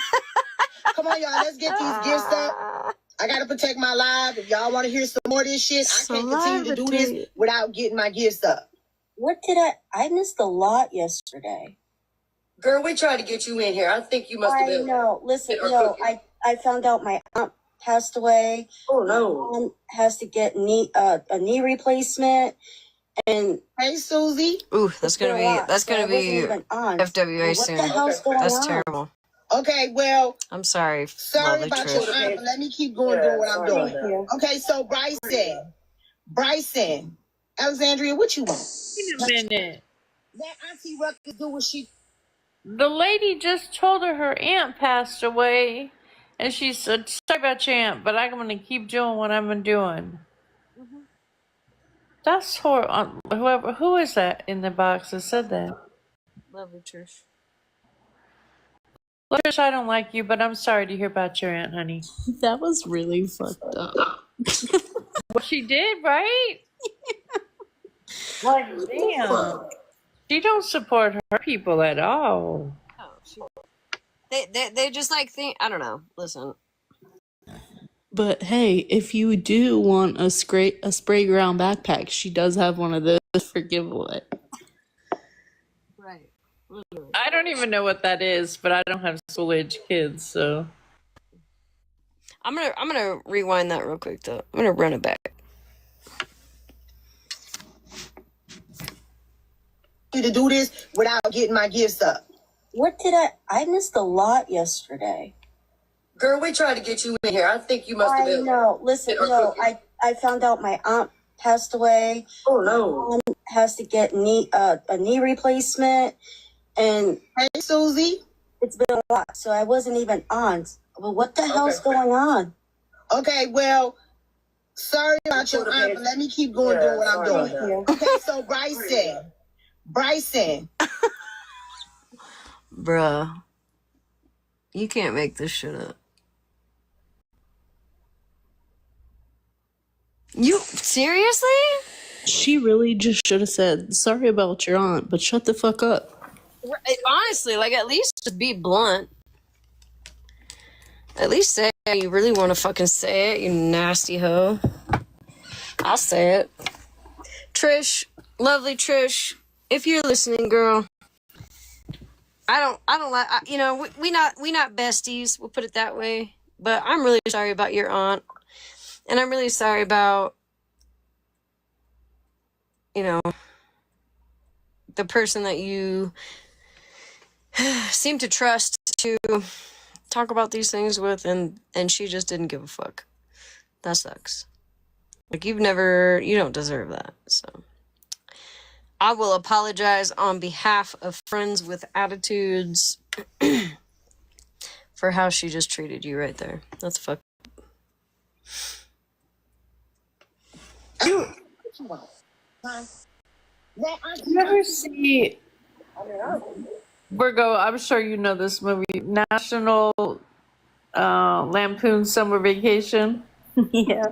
Come on, y'all. Let's get these gifts up. I gotta protect my live. If y'all want to hear some more of this shit, I can't continue to do this without getting my gifts up. What did I missed a lot yesterday. Girl, we tried to get you in here. I think you must have been. I know. Listen, no, I found out my aunt passed away. Oh no. My mom has to get a knee replacement. And hey, Susie. Ooh, that's gonna be FWA soon. What the hell's going That's on? terrible. Okay, well, I'm sorry. sorry lovely about Trish. your aunt, but let me keep going doing what I'm doing. Okay, so Bryson, Alexandria, what you want? Wait a minute. Let Auntie Ruckus do what she. The lady just told her aunt passed away, and she said, "Sorry about your aunt, but I'm gonna keep doing what I've been doing." That's horrible. Who is that in the box that said that? Lovely Trish. Trish, I don't like you, but I'm sorry to hear about your aunt, honey. That was really fucked up. Well, she did, right? Like, damn. She don't support her people at all. They just like think. I don't know. Listen. But hey, if you do want a spray ground backpack, she does have one of those for giveaway. Right. I don't even know what that is, but I don't have school age kids, so. I'm gonna rewind that real quick though. I'm gonna run it back. To do this without getting my gifts up. What did I missed a lot yesterday. Girl, we tried to get you in here. I think you must have been. I know. Listen, no, I found out my aunt passed away. Oh no. My mom has to get a knee replacement. And hey, Susie. It's been a lot, so I wasn't even on. Well, what the hell's going on? Okay, well, sorry about your aunt, but let me keep going doing what I'm doing. Okay, so Bryson. Bruh. You can't make this shit up. You seriously? She really just should have said, "Sorry about your aunt, but shut the fuck up." Honestly, like, at least just be blunt. At least say you really want to fucking say it, you nasty hoe. I'll say it. Trish, lovely Trish, if you're listening, girl, I don't like, you know, we not besties, we'll put it that way, but I'm really sorry about your aunt, and I'm really sorry about, you know, the person that you seem to trust to talk about these things with, and she just didn't give a fuck. That sucks. Like, you don't deserve that. So I will apologize on behalf of Friends with Attitudes for how she just treated you right there. That's fucked. You ever see Virgo? I'm sure you know this movie, National Lampoon Summer Vacation. Yeah.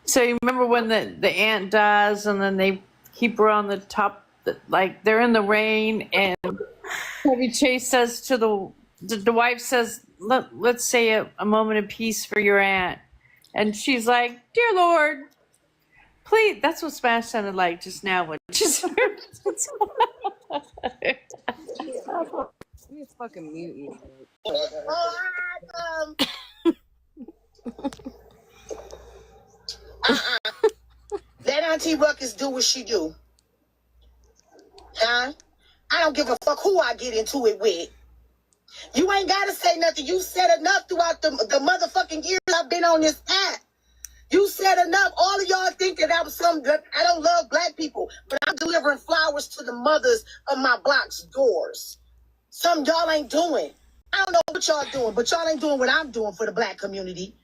So you remember when the aunt dies, and then they keep her on the top, like they're in the rain, and Chevy Chase says to the wife says, let's say a moment of peace for your aunt, and she's like, "Dear Lord, please." That's what Smash sounded like just now when she's You fucking mute you. Let Auntie Ruckus do what she do. Huh? I don't give a fuck who I get into it with. You ain't gotta say nothing. You said enough throughout the motherfucking years I've been on this app. You said enough. All of y'all think that I don't love black people, but I'm delivering flowers to the mothers of my block's doors. Some y'all ain't doing. I don't know what y'all doing, but y'all ain't doing what I'm doing for the black community.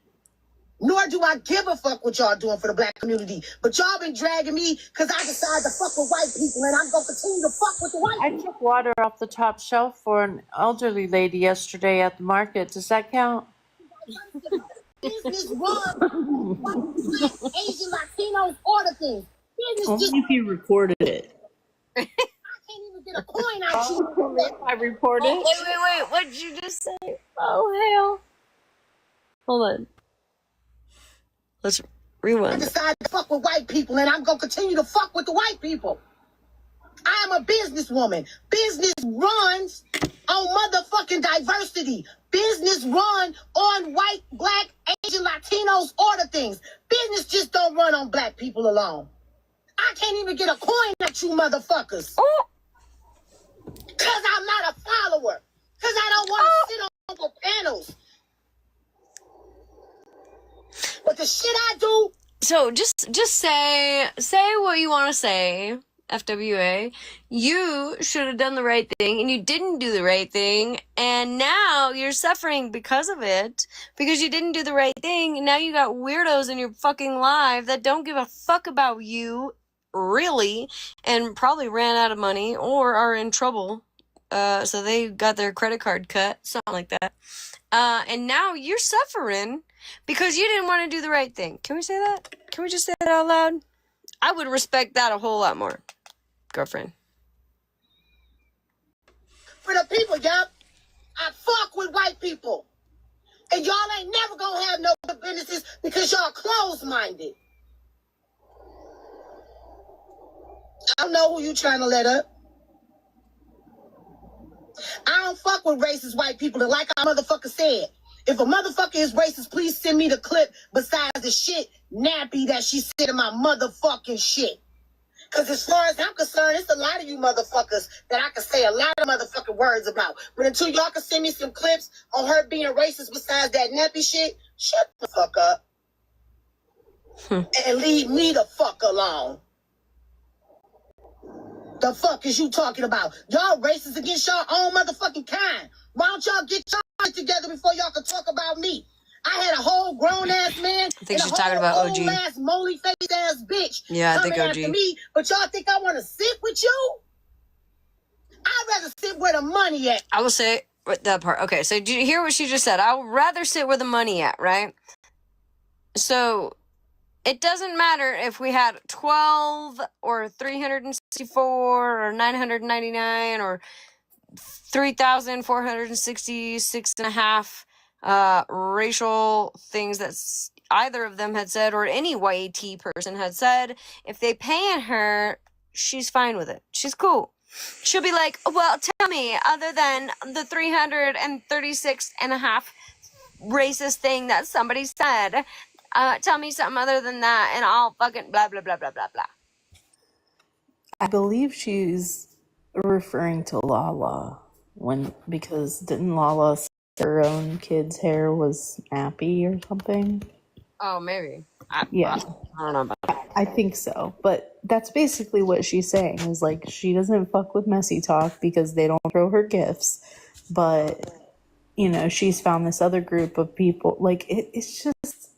Nor do I give a fuck what y'all doing for the black community. But y'all been dragging me because I decided to fuck with white people, and I'm going to continue to fuck with the white people. I took water off the top shelf for an elderly lady yesterday at the market. Does that count? Business run, black, Asian, Latinos, order things. Business Only just, if you recorded it. I can't even get a coin out you. I reported. Wait. What did you just say? Oh, hell. Hold on. Let's I rewind. decided to fuck with white people, and I'm going to continue to fuck with the white people. I am a businesswoman. Business runs on motherfucking diversity. Business run on white, black, Asian, Latinos, order things. Business just don't run on black people alone. I can't even get a coin at you motherfuckers. Because I'm not a follower. Because I don't want to sit on the panels. But the shit I do. So just say what you want to say, FWA. You should have done the right thing, and you didn't do the right thing, and now you're suffering because of it, because you didn't do the right thing, and now you got weirdos in your fucking life that don't give a fuck about you, really, and probably ran out of money or are in trouble. So they got their credit card cut, something like that. And now you're suffering because you didn't want to do the right thing. Can we say that? Can we just say that out loud? I would respect that a whole lot more, girlfriend. For the people, y'all, I fuck with white people. And y'all ain't never gonna have no businesses because y'all closed-minded. I don't know who you trying to let up. I don't fuck with racist white people. And like our motherfucker said, if a motherfucker is racist, please send me the clip besides the shit nappy that she said in my motherfucking shit. Because as far as I'm concerned, it's a lot of you motherfuckers that I can say a lot of motherfucking words about. But until y'all can send me some clips on her being racist besides that nappy shit, shut the fuck up. And leave me the fuck alone. The fuck is you talking about? Y'all racist against y'all own motherfucking kind. Why don't y'all get y'all shit together before y'all can talk about me? I had a whole grown ass man I think and she's a talking whole about OG. old ass moly face ass bitch Yeah, I think coming OG. after me, but y'all think I want to sit with you? I'd rather sit where the money at. I will say that part. Okay, so did you hear what she just said? I would rather sit where the money at, right? So it doesn't matter if we had 12 or 364 or 999 or 3,466 and a half racial things that either of them had said, or any white person had said. If they paying her, she's fine with it. She's cool. She'll be like, well, tell me, other than the 336 and a half racist thing that somebody said, tell me something other than that, and I'll fucking blah, blah, blah, blah, blah, blah. I believe she's referring to Lala. because didn't Lala say her own kid's hair was nappy or something? Oh, maybe. Yeah. I don't know about that. I think so, but that's basically what she's saying is like she doesn't fuck with messy talk because they don't throw her gifts, but you know she's found this other group of people. Like it's just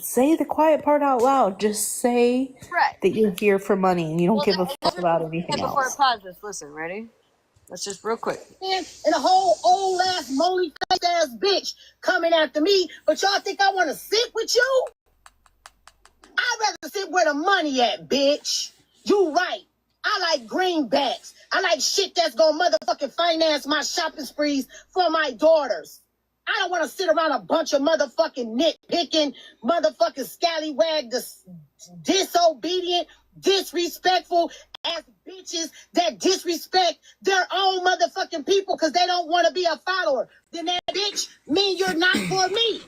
say the quiet part out loud. Just say that you're here for money and you don't give a fuck about anything Before I else. pause this, listen, ready? Let's just real quick. And a whole old ass, moldy face ass bitch coming after me, but y'all think I want to sit with you? I'd rather sit where the money at, bitch. You right. I like greenbacks. I like shit that's gonna motherfucking finance my shopping sprees for my daughters. I don't want to sit around a bunch of motherfucking nitpicking, motherfucking scallywag, disobedient, disrespectful ass bitches that disrespect their own motherfucking people because they don't want to be a follower. Then that bitch mean you're not for me.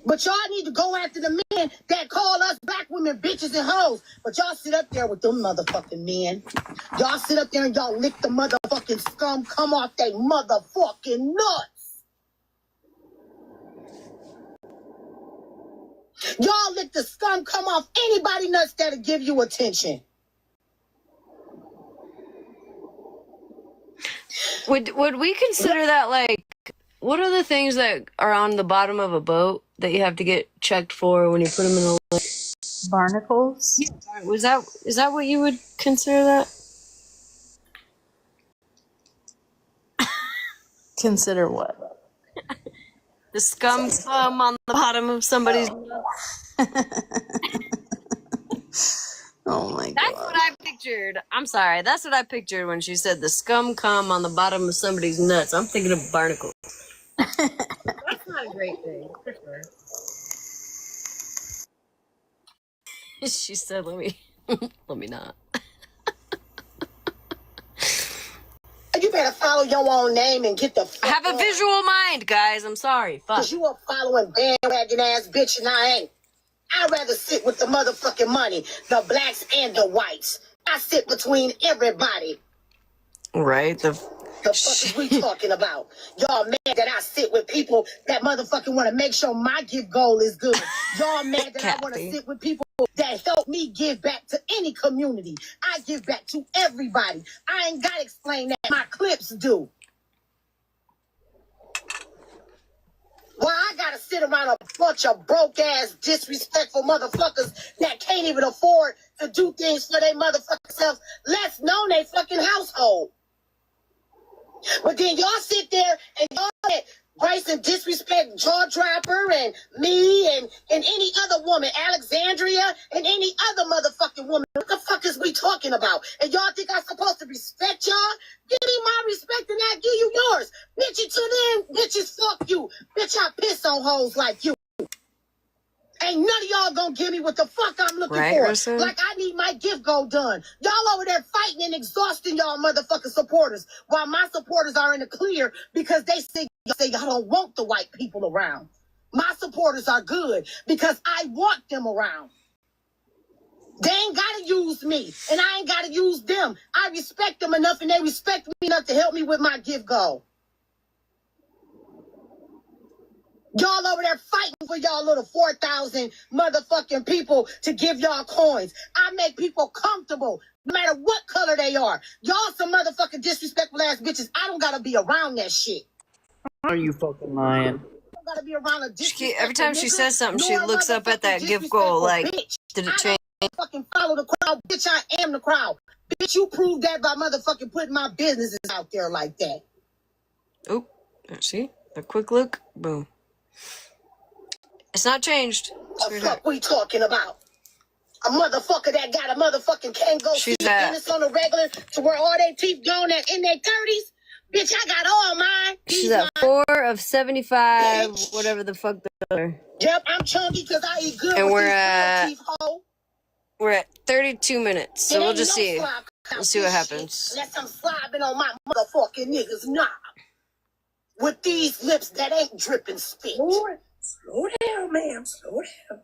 But y'all need to go after the men that call us black women bitches and hoes. But y'all sit up there with them motherfucking men. Y'all sit up there and y'all lick the motherfucking scum come off they motherfucking nuts. Y'all lick the scum come off anybody nuts that'll give you attention. Would we consider that like what are the things that are on the bottom of a boat that you have to get checked for when you put them in the lake? Barnacles? Yeah. Is that what you would consider that? Consider what? The scum come on the bottom of somebody's. Oh my god. That's what I pictured. I'm sorry. That's what I pictured when she said the scum come on the bottom of somebody's nuts. I'm thinking of barnacles. That's not a great thing, for sure. She said, let me not. You better follow your own name and get the fuck I have a on. visual mind, guys. I'm sorry. Fuck. Cause you a following bandwagon ass bitch and I ain't. I'd rather sit with the motherfucking money, the blacks and the whites. I sit between everybody. Right? The fuck is we talking about? Y'all mad that I sit with people that motherfucking want to make sure my gift goal is good. Y'all mad that I want to sit with people that help me give back to any community. I give back to everybody. I ain't got to explain that. My clips do. Why I gotta sit around a bunch of broke-ass, disrespectful motherfuckers that can't even afford to do things for their motherfucking selves, less known they fucking household. But then y'all sit there and y'all let Bryson disrespect Jaw Dropper and me and any other woman, Alexandria and any other motherfucking woman. What the fuck is we talking about? And y'all think I'm supposed to respect y'all? Give me my respect and I give you yours. Bitch, you to them, bitches, fuck you. Bitch, I piss on hoes like you. Ain't none of y'all gonna give me what the fuck I'm looking for. Russell? Like I need my gift goal done. Y'all over there fighting and exhausting y'all motherfucking supporters while my supporters are in the clear because they say y'all don't want the white people around. My supporters are good because I want them around. They ain't gotta use me and I ain't gotta use them. I respect them enough and they respect me enough to help me with my gift goal. Y'all over there fighting for y'all little 4,000 motherfucking people to give y'all coins. I make people comfortable, no matter what color they are. Y'all some motherfucking disrespectful ass bitches. I don't gotta be around that shit. Are you fucking lying? I don't gotta be around a disrespectful Every time she nigga, says something, she nor a looks up at that motherfucking gift goal disrespectful like, bitch. did it I change? don't fucking follow the crowd, bitch. I am the crowd. Bitch, you proved that by motherfucking putting my businesses out there like that. Oop. See? A quick look. Boom. It's not changed. What the fuck we talking about? A motherfucker that got a motherfucking can't go see the dentist on a regular to where all their teeth gone at in their 30s? Bitch, I got all mine. She's at 4 of 75, whatever the fuck they are. Yep, I'm chunky because I eat good And with we're these at teeth, hoe. we're at 32 minutes, so It we'll ain't just no see. slob We'll see what happens. Unless I'm slobbing on my motherfucking niggas knob. With these lips that ain't dripping spit. Slow down, ma'am. Slow down.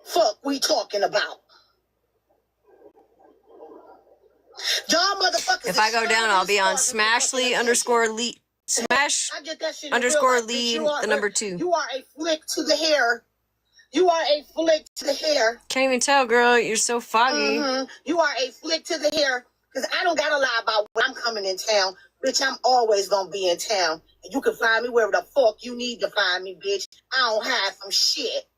Fuck we talking about? Y'all motherfuckers. If I go down, I'll be on Smashly _Lee. Smash I get that shit _ in real life, Lee, bitch. the number 2. You are a flick to the hair. You are a flick to the hair. Can't even tell, girl. You're so foggy. You are a flick to the hair. Because I don't got to lie about when I'm coming in town. Bitch, I'm always going to be in town. And you can find me wherever the fuck you need to find me, bitch. I don't hide from shit.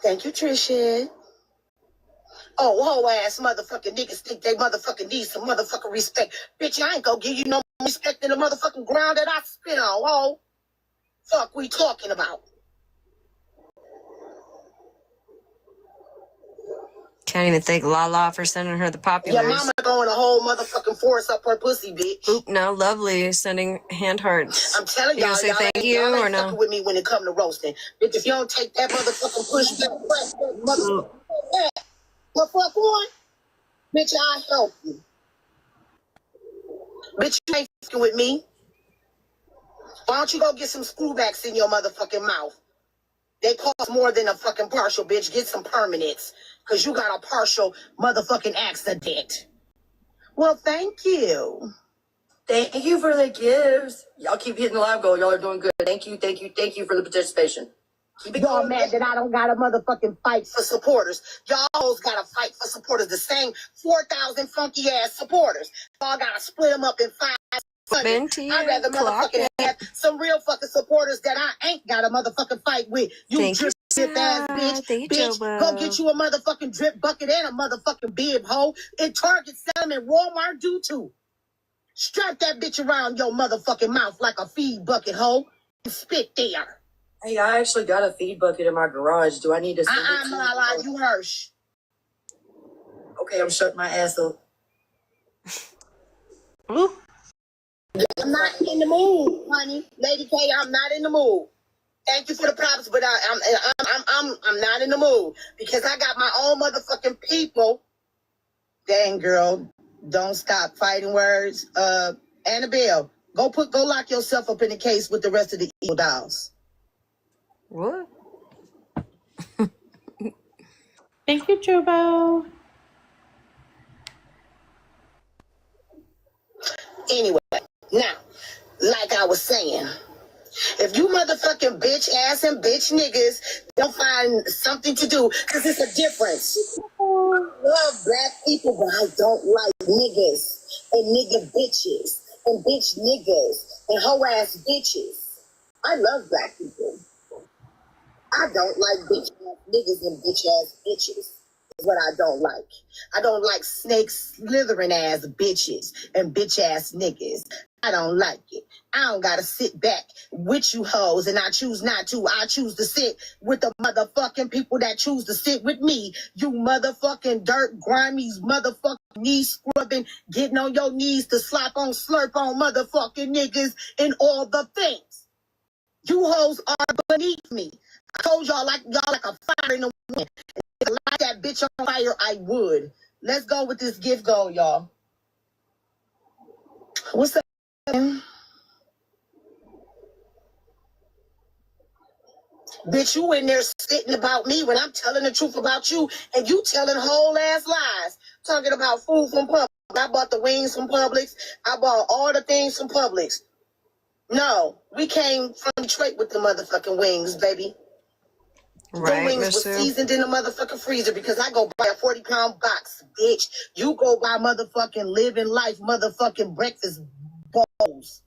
Thank you, Trisha. Oh, whole ass motherfucking niggas think they motherfucking need some motherfucking respect. Bitch, I ain't gonna give you no respect in the motherfucking ground that I spit on, oh. Fuck we talking about. Can't even thank Lala for sending her the populars. Your mama going a whole motherfucking force up her pussy, bitch. Oop, no, Lovely sending hand hearts. I'm telling You y'all, gonna say y'all thank ain't, you y'all or ain't no? fucking with me when it come to roasting. Bitch, if you don't take that motherfucking pushback, motherfucker, what fuck on? Bitch, I'll help you. Bitch, you ain't fucking with me. Why don't you go get some screwbacks in your motherfucking mouth? They cost more than a fucking partial, bitch. Get some permanents. Because you got a partial motherfucking accident. Well, thank you. Thank you for the gifts. Y'all keep hitting the live goal. Y'all are doing good. Thank you for the participation. Keep it Y'all going. mad that I don't got a motherfucking fight for supporters. Y'all always got to fight for supporters. The same 4,000 funky ass supporters. Y'all got to split them up in 500. I'd rather motherfucking have some real fucking supporters that I ain't got a motherfucking fight with. You drip ass bitch. Bitch, go get you a motherfucking drip bucket and a motherfucking bib hoe. And Target sell them and Walmart do too. Strap that bitch around your motherfucking mouth like a feed bucket hoe and spit there. Hey, I actually got a feed bucket in my garage. Do I need to send it to you? Lala, you Hirsch. Okay, I'm shutting my ass up. I'm not in the mood, honey. Lady K, I'm not in the mood. Thank you for the props, but I'm not in the mood because I got my own motherfucking people. Dang girl, don't stop fighting words. Annabelle, go lock yourself up in the case with the rest of the evil dolls. What? Thank you, Jobo. Anyway, now, like I was saying, if you motherfucking bitch ass and bitch niggas don't find something to do, because it's a difference. I love black people, but I don't like niggas and nigga bitches and bitch niggas and hoe ass bitches. I love black people. I don't like bitch ass niggas and bitch ass bitches. Is what I don't like. I don't like snake slithering ass bitches and bitch ass niggas. I don't like it. I don't gotta sit back with you hoes, and I choose not to. I choose to sit with the motherfucking people that choose to sit with me. You motherfucking dirt, grimy motherfucking knee scrubbing, getting on your knees to slap on, slurp on motherfucking niggas and all the things. You hoes are beneath me. I told y'all like a fire in the wind. If I light that bitch on fire, I would. Let's go with this gift goal, y'all. What's up? Bitch, you in there spitting about me when I'm telling the truth about you, and you telling whole ass lies. Talking about food from Publix. I bought the wings from Publix. I bought all the things from Publix. No, we came from Detroit with the motherfucking wings, baby. Right, the wings was seasoned in the motherfucking freezer because I go buy a 40-pound box, bitch. You go buy motherfucking living life motherfucking breakfast bowls.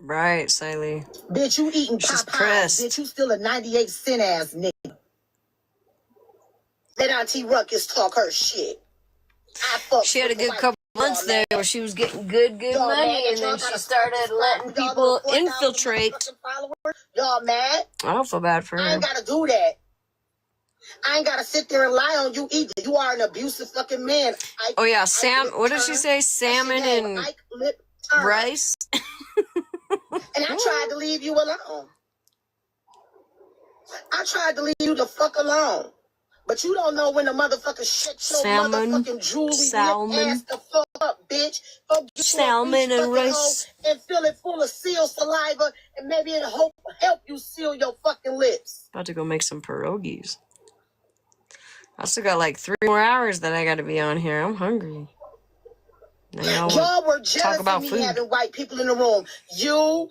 Right, Siley. Bitch, you eating She's Popeyes. pressed. Bitch, you still a 98-cent ass nigga. Let Auntie Ruckus talk her shit. She had a good couple months there where she was getting good money, and then she started letting people infiltrate. Y'all mad? I don't feel bad for I her. ain't gotta do that. I ain't gotta sit there and lie on you either. You are an abusive fucking man. Oh yeah, what did she say? Salmon and rice? And I tried to leave you alone. I tried to leave you the fuck alone. But you don't know when the motherfucker shit your motherfucking jewelry ass the fuck up, bitch. Go get salmon you a and rice and fill it full of seal saliva, and maybe it'll help you seal your fucking lips. About to go make some pierogies. I still got like 3 more hours that I got to be on here. I'm hungry. Now Y'all were talk jealous about of me food. having white people in the room. You,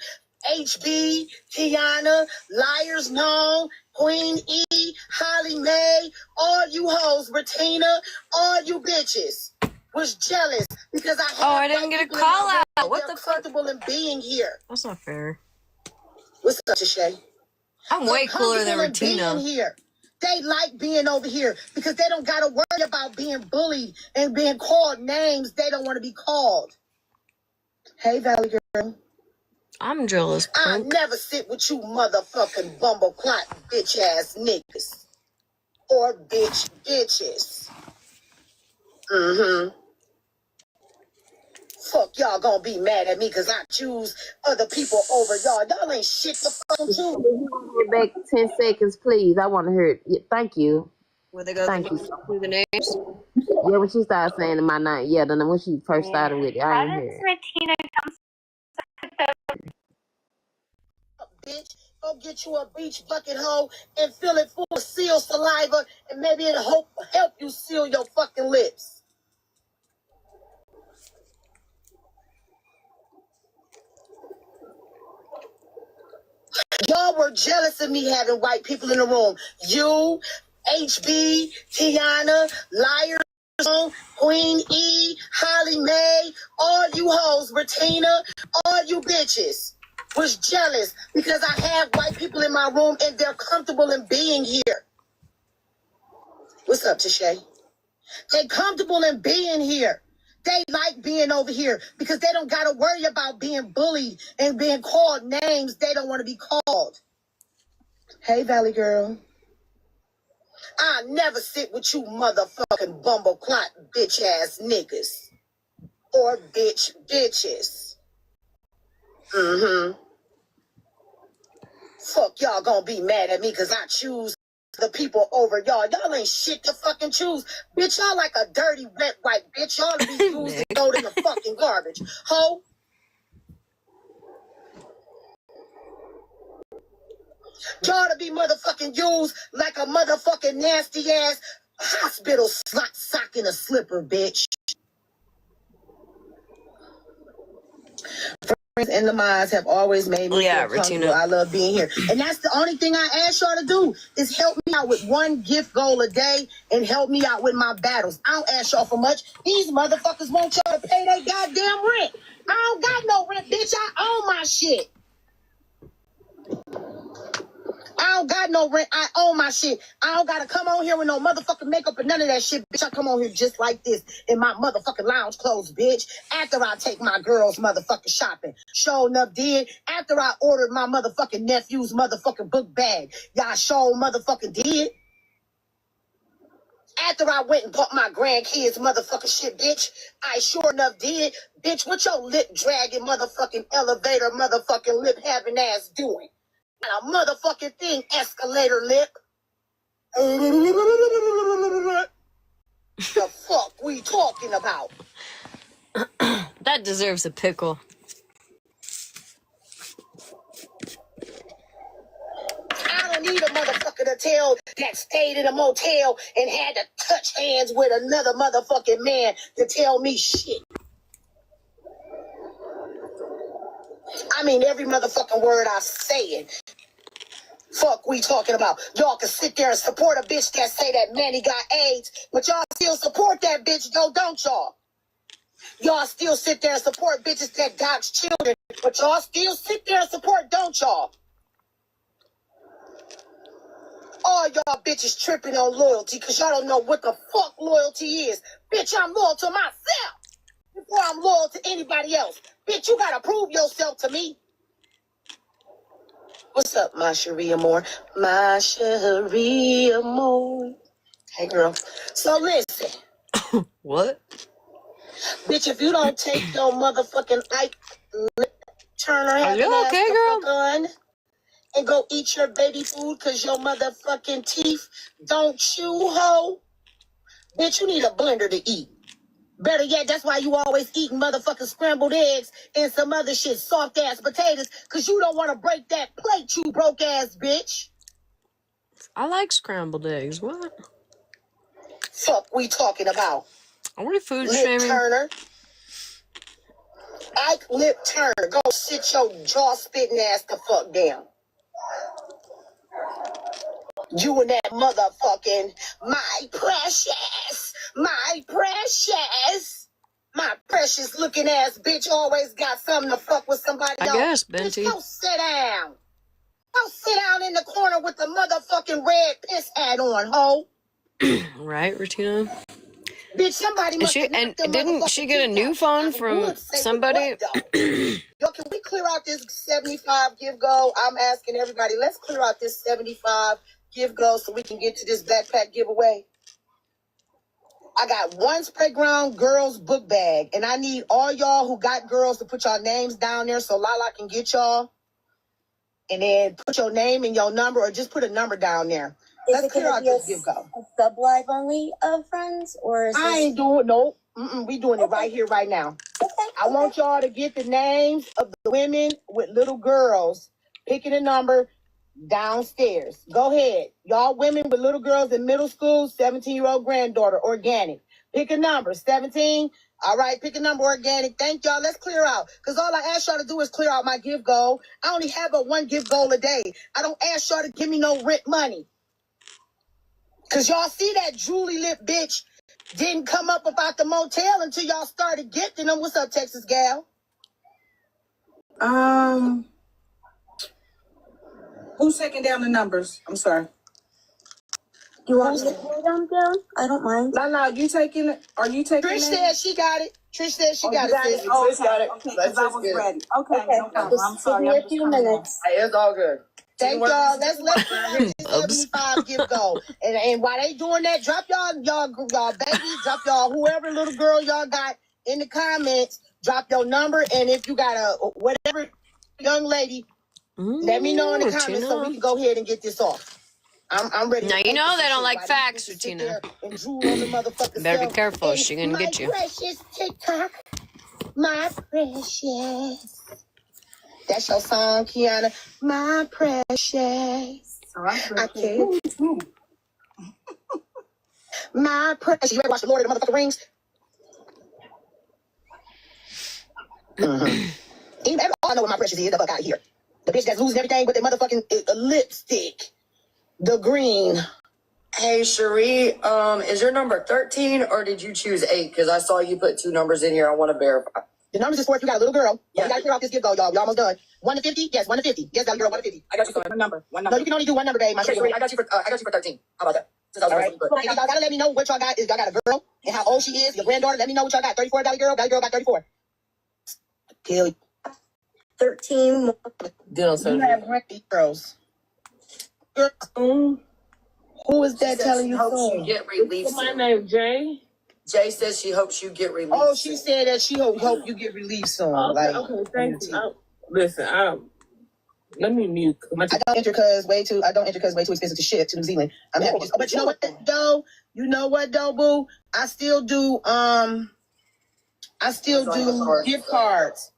HB, Tiana, Liars Known, Queen E, Holly Mae, all you hoes, Retina, all you bitches was jealous because I had I didn't white get a people in my call room out. and What they're the fuck? comfortable in being here. That's not fair. What's up, Shay? I'm way cooler than Comfortable in Retina. being here. They like being over here because they don't gotta worry about being bullied and being called names they don't want to be called. Hey, Valley Girl. I'm jealous. I never sit with you motherfucking bumbleclot bitch ass niggas. Or bitches. Fuck y'all gonna be mad at me because I choose other people over y'all. Y'all ain't shit to fucking choose. Get back 10 seconds, please. I want to hear it. Yeah, thank you. Where they go Thank you. through the names? Yeah, when she started saying in my name, yeah, then when she first started with it, I How ain't does hear it. Retina come Bitch, go get you a beach bucket hole and fill it full of seal saliva and maybe it'll help you seal your fucking lips. Y'all were jealous of me having white people in the room. You, HB, Tiana, Liars, Queen E, Holly Mae, all you hoes, Retina, all you bitches was jealous because I have white people in my room and they're comfortable in being here. What's up, Tashay? They're comfortable in being here. They like being over here because they don't got to worry about being bullied and being called names they don't want to be called. Hey, Valley Girl. I never sit with you motherfucking bumbleclot bitch ass niggas. Or bitches. Fuck y'all gonna be mad at me because I choose the people over y'all. Y'all ain't shit to fucking choose. Bitch, y'all like a dirty wet white bitch. Y'all to be used and thrown in the fucking garbage. Ho. Y'all to be motherfucking used like a motherfucking nasty ass hospital sock in a slipper, bitch. Friends and Lamaze have always made me feel comfortable. I love being here. And that's the only thing I ask y'all to do is help me out with one gift goal a day and help me out with my battles. I don't ask y'all for much. These motherfuckers want y'all to pay their goddamn rent. I don't got no rent, bitch. I own my shit. I don't got no rent. I own my shit. I don't gotta come on here with no motherfucking makeup and none of that shit, bitch. I come on here just like this in my motherfucking lounge clothes, bitch. After I take my girls motherfucking shopping. Sure enough did. After I ordered my motherfucking nephew's motherfucking book bag. Y'all sure motherfucking did. After I went and bought my grandkids motherfucking shit, bitch. I sure enough did. Bitch, what your lip dragging motherfucking elevator motherfucking lip having ass doing? A motherfucking thing, escalator lip. The fuck we talking about? That deserves a pickle. I don't need a motherfucker to tell that stayed in a motel and had to touch hands with another motherfucking man to tell me shit. I mean every motherfucking word I said. Fuck we talking about. Y'all can sit there and support a bitch that say that Manny got AIDS, but y'all still support that bitch though, don't y'all? Y'all still sit there and support bitches that dox children, but y'all still sit there and support, don't y'all? All y'all bitches tripping on loyalty because y'all don't know what the fuck loyalty is. Bitch, I'm loyal to myself before I'm loyal to anybody else. Bitch, you gotta prove yourself to me. What's up, my Cherie Amour? My Cherie Amour. Hey, girl. So listen. What? Bitch, if you don't take your motherfucking Ike Turner Are you having okay, ass the girl? fuck on and go eat your baby food because your motherfucking teeth don't chew, ho, bitch, you need a blender to eat. Better yet, that's why you always eating motherfucking scrambled eggs and some other shit, soft ass potatoes, because you don't want to break that plate, you broke ass bitch. I like scrambled eggs. What? Fuck we talking about? I want a food Lip shaming. Turner. Ike Lip Turner. Go sit your jaw spitting ass the fuck down. You and that motherfucking my precious looking ass bitch always got something to fuck with somebody else. I guess, Benty. Bitch, go sit down. Go sit down in the corner with the motherfucking red piss hat on, ho. Right, Rutina? Bitch, somebody must have knocked them Didn't she get a new phone from somebody? Yo, can we clear out this 75 give go? I'm asking everybody, let's clear out this 75 give go so we can get to this backpack giveaway. I got one Spray Ground girls book bag, and I need all y'all who got girls to put your names down there so Lala can get y'all. And then put your name and your number, or just put a number down there. Let's clear out this give go. A sub live only of friends, or is I ain't doing no. We doing it right here, right now. I want y'all to get the names of the women with little girls picking a number downstairs. Go ahead. Y'all women with little girls in middle school, 17-year-old granddaughter, organic. Pick a number, 17. All right, pick a number, organic. Thank y'all. Let's clear out. Because all I ask y'all to do is clear out my give goal. I only have but one give goal a day. I don't ask y'all to give me no rent money. Because y'all see that Julie lip bitch didn't come up about the motel until y'all started gifting them. What's up, Texas gal? Who's taking down the numbers? I'm sorry. You want me to pull them down? I don't mind. No, you taking it? Are you taking it? Trish said she got it. Trish said she got it. Sis. Oh, Trish got it. Okay, because I was ready. Okay, no problem. I'm Just sorry. give me I'm a few just coming minutes. Hey, it's all good. Thank y'all. Let's clear out this 75 give go. And while they doing that, drop y'all babies, drop y'all whoever little girl y'all got in the comments. Drop your number, and if you got a whatever young lady, let me know in the comments so we can go ahead and get this off. I'm ready. Now, you know they don't like facts, Rutina. Better be careful. She's going to get you. My precious TikTok. My precious. That's your song, Kiana. My precious. I can't. My precious. You ever watch The Lord of the Motherfucking Rings? Even I know what my precious is. The fuck out of here. The bitch that's losing everything with the motherfucking lipstick. The green. Hey, Cherie, is your number 13 or did you choose 8? Because I saw you put 2 numbers in here. I want to verify. The numbers is for if you got a little girl. Yeah. You got to clear off this gift goal, y'all. You're almost done. 1 to 50? Yes, 1 to 50. Yes, got a girl, 1 to 50. I got you for one number. No, you can only do one number, babe. Okay, Cherie, I got you for 13. How about that? Since I was all right. Hey, y'all gotta let me know what y'all got. Is y'all got a girl and how old she is? Your granddaughter. Let me know what y'all got. 34 got a girl. Got a girl got 34. Kill 13 more. You have girls. Who is that telling you soon? Get relief. My name Jay. Jay says she hopes you get relief. Oh, she said that she hope you get relief soon. Okay, thank you. Listen, let me mute. I don't enter because way too expensive to ship to New Zealand. I'm happy. But you know what though? You know what though, boo? I still do gift cards.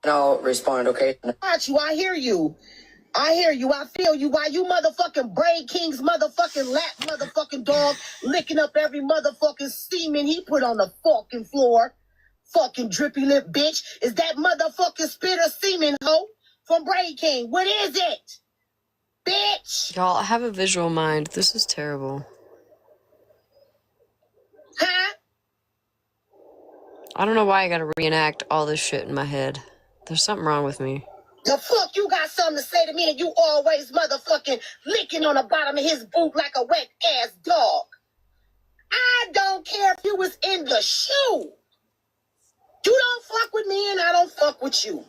And I'll respond, okay? Watch you. I hear you. I feel you. Why you motherfucking Braid King's motherfucking lap motherfucking dog licking up every motherfucking semen he put on the fucking floor. Fucking drippy lip bitch. Is that motherfucking spit or semen hoe from Braid King? What is it? Bitch. Y'all, I have a visual mind. This is terrible. Huh? I don't know why I gotta reenact all this shit in my head. There's something wrong with me. The fuck you got something to say to me and you always motherfucking licking on the bottom of his boot like a wet ass dog. I don't care if you was in the shoe. You don't fuck with me and I don't fuck with you.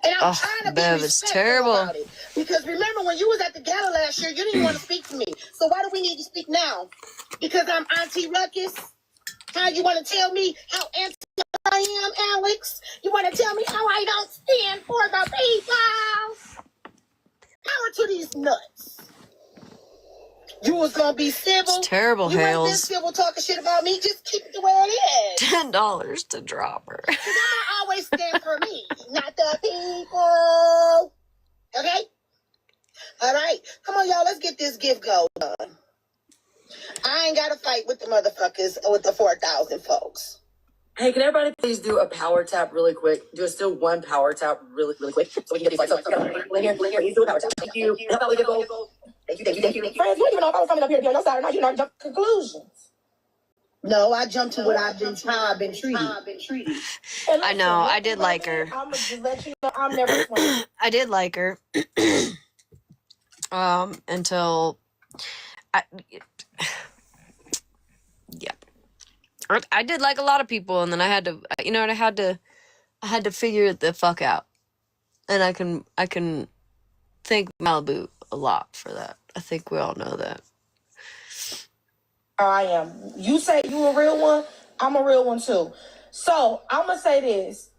And I'm trying to be Bev, it's terrible. about it. Because remember when you was at the gala last year, you didn't want to speak to me. So why do we need to speak now? Because I'm Auntie Ruckus? How you want to tell me how anti I am, Alex? You want to tell me how I don't stand for the people? Power to these nuts. You was going to be civil. It's terrible, you Hales. You ain't been civil talking shit about me. Just keep it the way it is. $10 to drop her. Because I always stand for me, not the people. Okay? All right. Come on, y'all. Let's get this gift going. I ain't got to fight with the motherfuckers with the 4,000 folks. Hey, can everybody please do a power tap really quick? Do still one power tap really quick so we can get these lights up. Here. Please do a power tap. Thank you. Help out with your goal. Thank you. Friends, you don't even know if I was coming up here to be on your side or not. You know, jump to conclusions. No, I jumped to how I've been treated. I know. I did like her. I'm going to just let you know I'm never playing. I did like her. Until I did like a lot of people, and then I had to, I had to figure it the fuck out, and I can thank Malibu a lot for that. I think we all know that. I am. You say you a real one, I'm a real one too. So I'm gonna say this.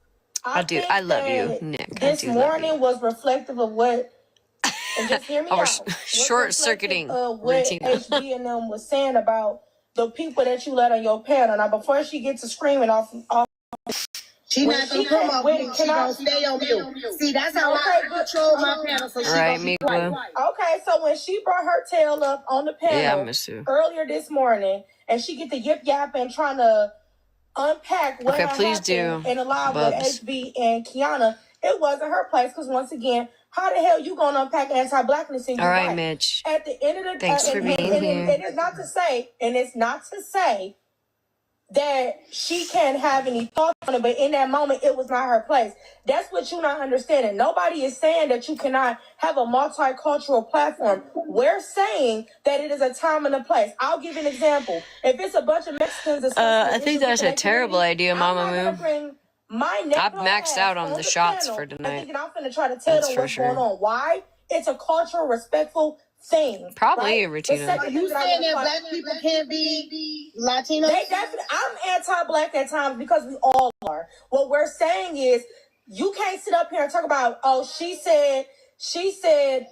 I do. I love you, Nick. This morning was reflective of what. And just hear me out. Short-circuiting what HB and them was saying about the people that you let on your panel. Now, before she gets to screaming off she not gonna come up with she gonna stay on mute. See, that's how I control my panel. So she gonna be quiet. Okay, so when she brought her tail up on the panel earlier this morning, and she get the yip yap and trying to unpack what happened in the live with HB and Kiana, it wasn't her place because once again, how the hell you gonna unpack anti-blackness in your life? All right, Mitch. At the end of the day, thanks for being here. It is not to say, that she can't have any thoughts on it, but in that moment, it was not her place. That's what you're not understanding. Nobody is saying that you cannot have a multicultural platform. We're saying that it is a time and a place. I'll give you an example. If it's a bunch of Mexicans, I think that's a terrible idea, Mama Moo. I've maxed out on the shots for tonight. I'm going to try to tell them what's going on. Why? It's a cultural, respectful thing. Probably, right? Regina. Are you saying that black people can't be Latinos? I'm anti-black at times because we all are. What we're saying is you can't sit up here and talk about, she said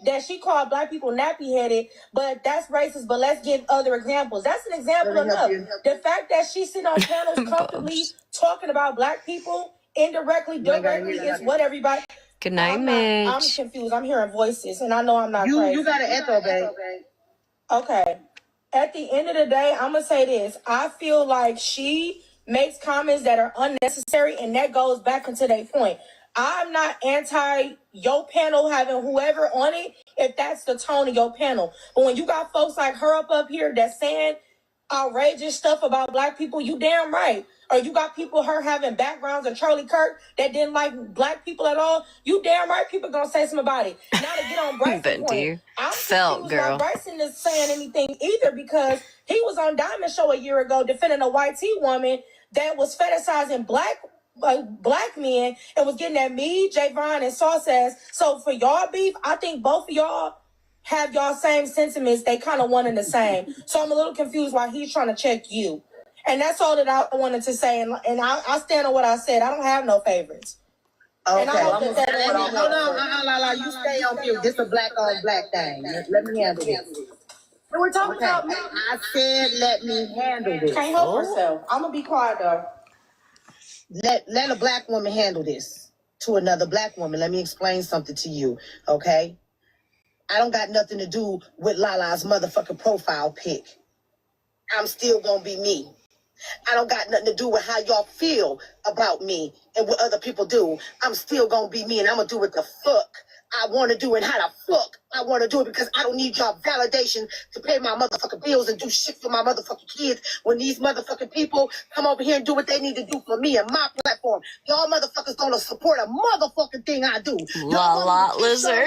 that she called black people nappy-headed, but that's racist, but let's give other examples. That's an example enough. The fact that she's sitting on panels comfortably talking about black people indirectly, directly is what everybody... Good night, Mitch. I'm confused. I'm hearing voices, and I know I'm not crazy. You got an echo, babe. Okay. At the end of the day, I'm going to say this. I feel like she makes comments that are unnecessary, and that goes back into their point. I'm not anti your panel having whoever on it if that's the tone of your panel. But when you got folks like her up here that's saying outrageous stuff about black people, you damn right. Or you got people her having backgrounds of Charlie Kirk that didn't like black people at all, you damn right people gonna say something about it. Now to get on Bryson's point, I don't think girl. Bryson is saying anything either because he was on Diamond Show a year ago defending a white tea woman that was fetishizing black men and was getting at me, Javon, and Sauce ass. So for y'all beef, I think both of y'all have y'all same sentiments. They kind of one and the same. So I'm a little confused why he's trying to check you. And that's all that I wanted to say. And I stand on what I said. I don't have no favorites. Okay. And I hope hold on. You stay on mute. This is a black on black thing. Let me handle this. We're talking about me. I said let me handle this. Can't help herself. I'm going to be quiet, though. Let a black woman handle this to another black woman. Let me explain something to you, okay? I don't got nothing to do with Lala's motherfucking profile pic. I'm still going to be me. I don't got nothing to do with how y'all feel about me and what other people do. I'm still gonna be me and I'm gonna do what the fuck I want to do and how the fuck I want to do it because I don't need y'all validation to pay my motherfucking bills and do shit for my motherfucking kids when these motherfucking people come over here and do what they need to do for me and my platform. Y'all motherfuckers gonna support a motherfucking thing I do. La lizard.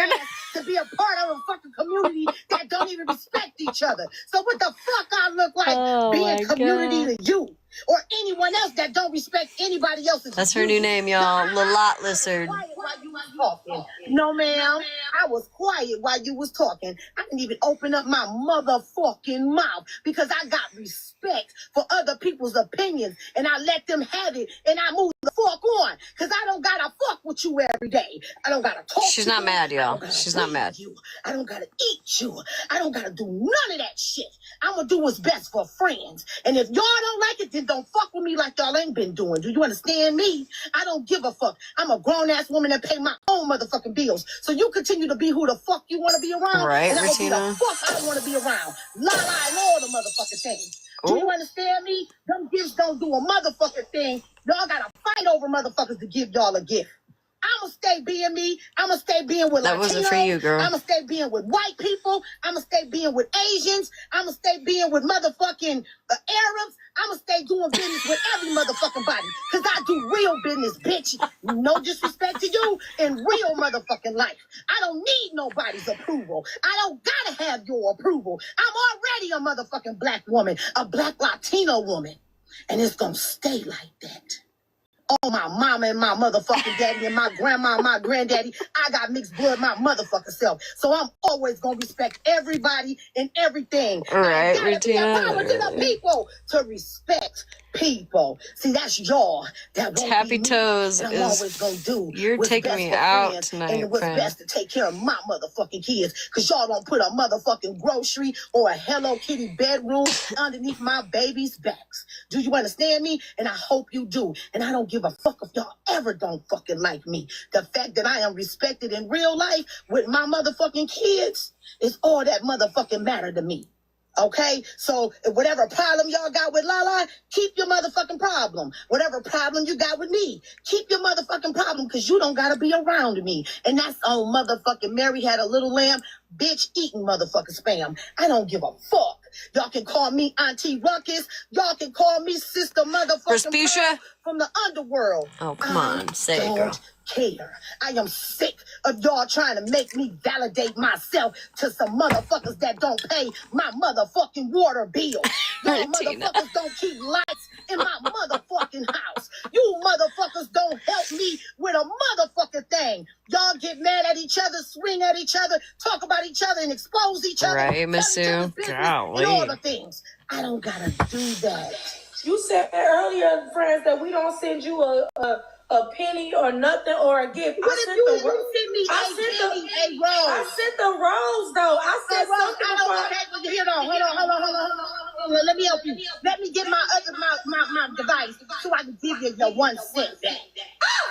To be a part of a fucking community that don't even respect each other. So what the fuck I look like being community to you or anyone else that don't respect anybody else's? That's her new name, y'all. Lalot Lizard. No, ma'am. I was quiet while you was talking. I didn't even open up my motherfucking mouth because I got respect for other people's opinions and I let them have it and I move the fuck on because I don't gotta fuck with you every day. I don't gotta talk She's not mad, y'all. She's not mad. I don't gotta eat you. I don't gotta do none of that shit. I'm gonna do what's best for friends. And if y'all don't like it, then don't fuck with me like y'all ain't been doing. Do you understand me? I don't give a fuck. I'm a grown-ass woman that pay my own motherfucking bills. So you continue to be who the fuck you want to be around. Right, and I will be the Regina? fuck I want to be around. La and all the motherfucking things. Do you understand me? Them gifts don't do a motherfucking thing. Y'all gotta fight over motherfuckers to give y'all a gift. I'ma stay being me. I'ma stay being with That Latinos. wasn't for you, girl. I'ma stay being with white people. I'ma stay being with Asians. I'ma stay being with motherfucking Arabs. I'ma stay doing business with every motherfucking body. Cause I do real business, bitch. No disrespect to you in real motherfucking life. I don't need nobody's approval. I don't gotta have your approval. I'm already a motherfucking black woman, a black Latino woman. And it's gonna stay like that. Oh, my mama and my motherfucking daddy and my grandma and my granddaddy. I got mixed blood my motherfucking self. So I'm always going to respect everybody and everything. All right, I gotta be a power to the Regina. people to respect people. See, that's y'all. That won't Tappy be me. Toes And I'm is. always going to do You're what's taking best me for out friends tonight, and what's friend. best to take care of my motherfucking kids. Because y'all don't put a motherfucking grocery or a Hello Kitty bedroom underneath my baby's backs. Do you understand me? And I hope you do. And I don't give a fuck if y'all ever don't fucking like me. The fact that I am respected in real life with my motherfucking kids is all that motherfucking matter to me. Okay? So whatever problem y'all got with Lala, keep your motherfucking problem. Whatever problem you got with me, keep your motherfucking problem because you don't gotta be around me. And that's on motherfucking Mary Had a Little Lamb, bitch eating motherfucking spam. I don't give a fuck. Y'all can call me Auntie Ruckus. Y'all can call me Sister Motherfucking Respucia? Pearl from the underworld. Oh, come on. Say it, girl. Don't care. I am sick of y'all trying to make me validate myself to some motherfuckers that don't pay my motherfucking water bill. Y'all motherfuckers don't keep lights in my motherfucking house. You motherfuckers don't help me with a motherfucking thing. Y'all get mad at each other, swing at each other, talk about each other, and expose each other. Right, Miss tell each other's Sue? business and all Golly. the things. I don't gotta do that. You said earlier, friends, that we don't send you a penny or nothing or a gift. What if you send me a rose? I sent the rose though. I said something before. Hold on. Let me help you. Let me get my my device so I can give you your 1 cent back.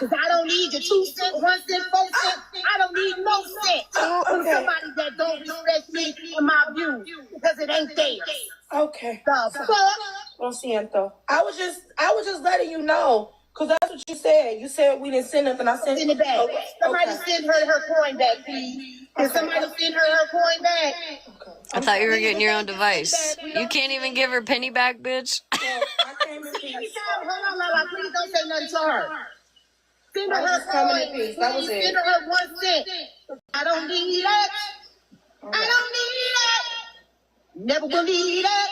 Cause I don't need your 2 cents, 1 cent, 4 cents. I don't need no cent from somebody that don't respect me and my views because it ain't theirs. Okay. The fuck? Lo siento. I was just letting you know. Cause that's what you said. You said we didn't send nothing. I sent Send it back. Okay. Somebody send her coin back, please. Can somebody send her coin back? I thought you were getting your own device. You can't even give her penny back, bitch. I came in peace. Hold on, Lala. Please don't say nothing to her. Send her I was her just coming in coin. peace. That was Please it. send her 1 cent. I don't need that. I don't need that. Never will need that.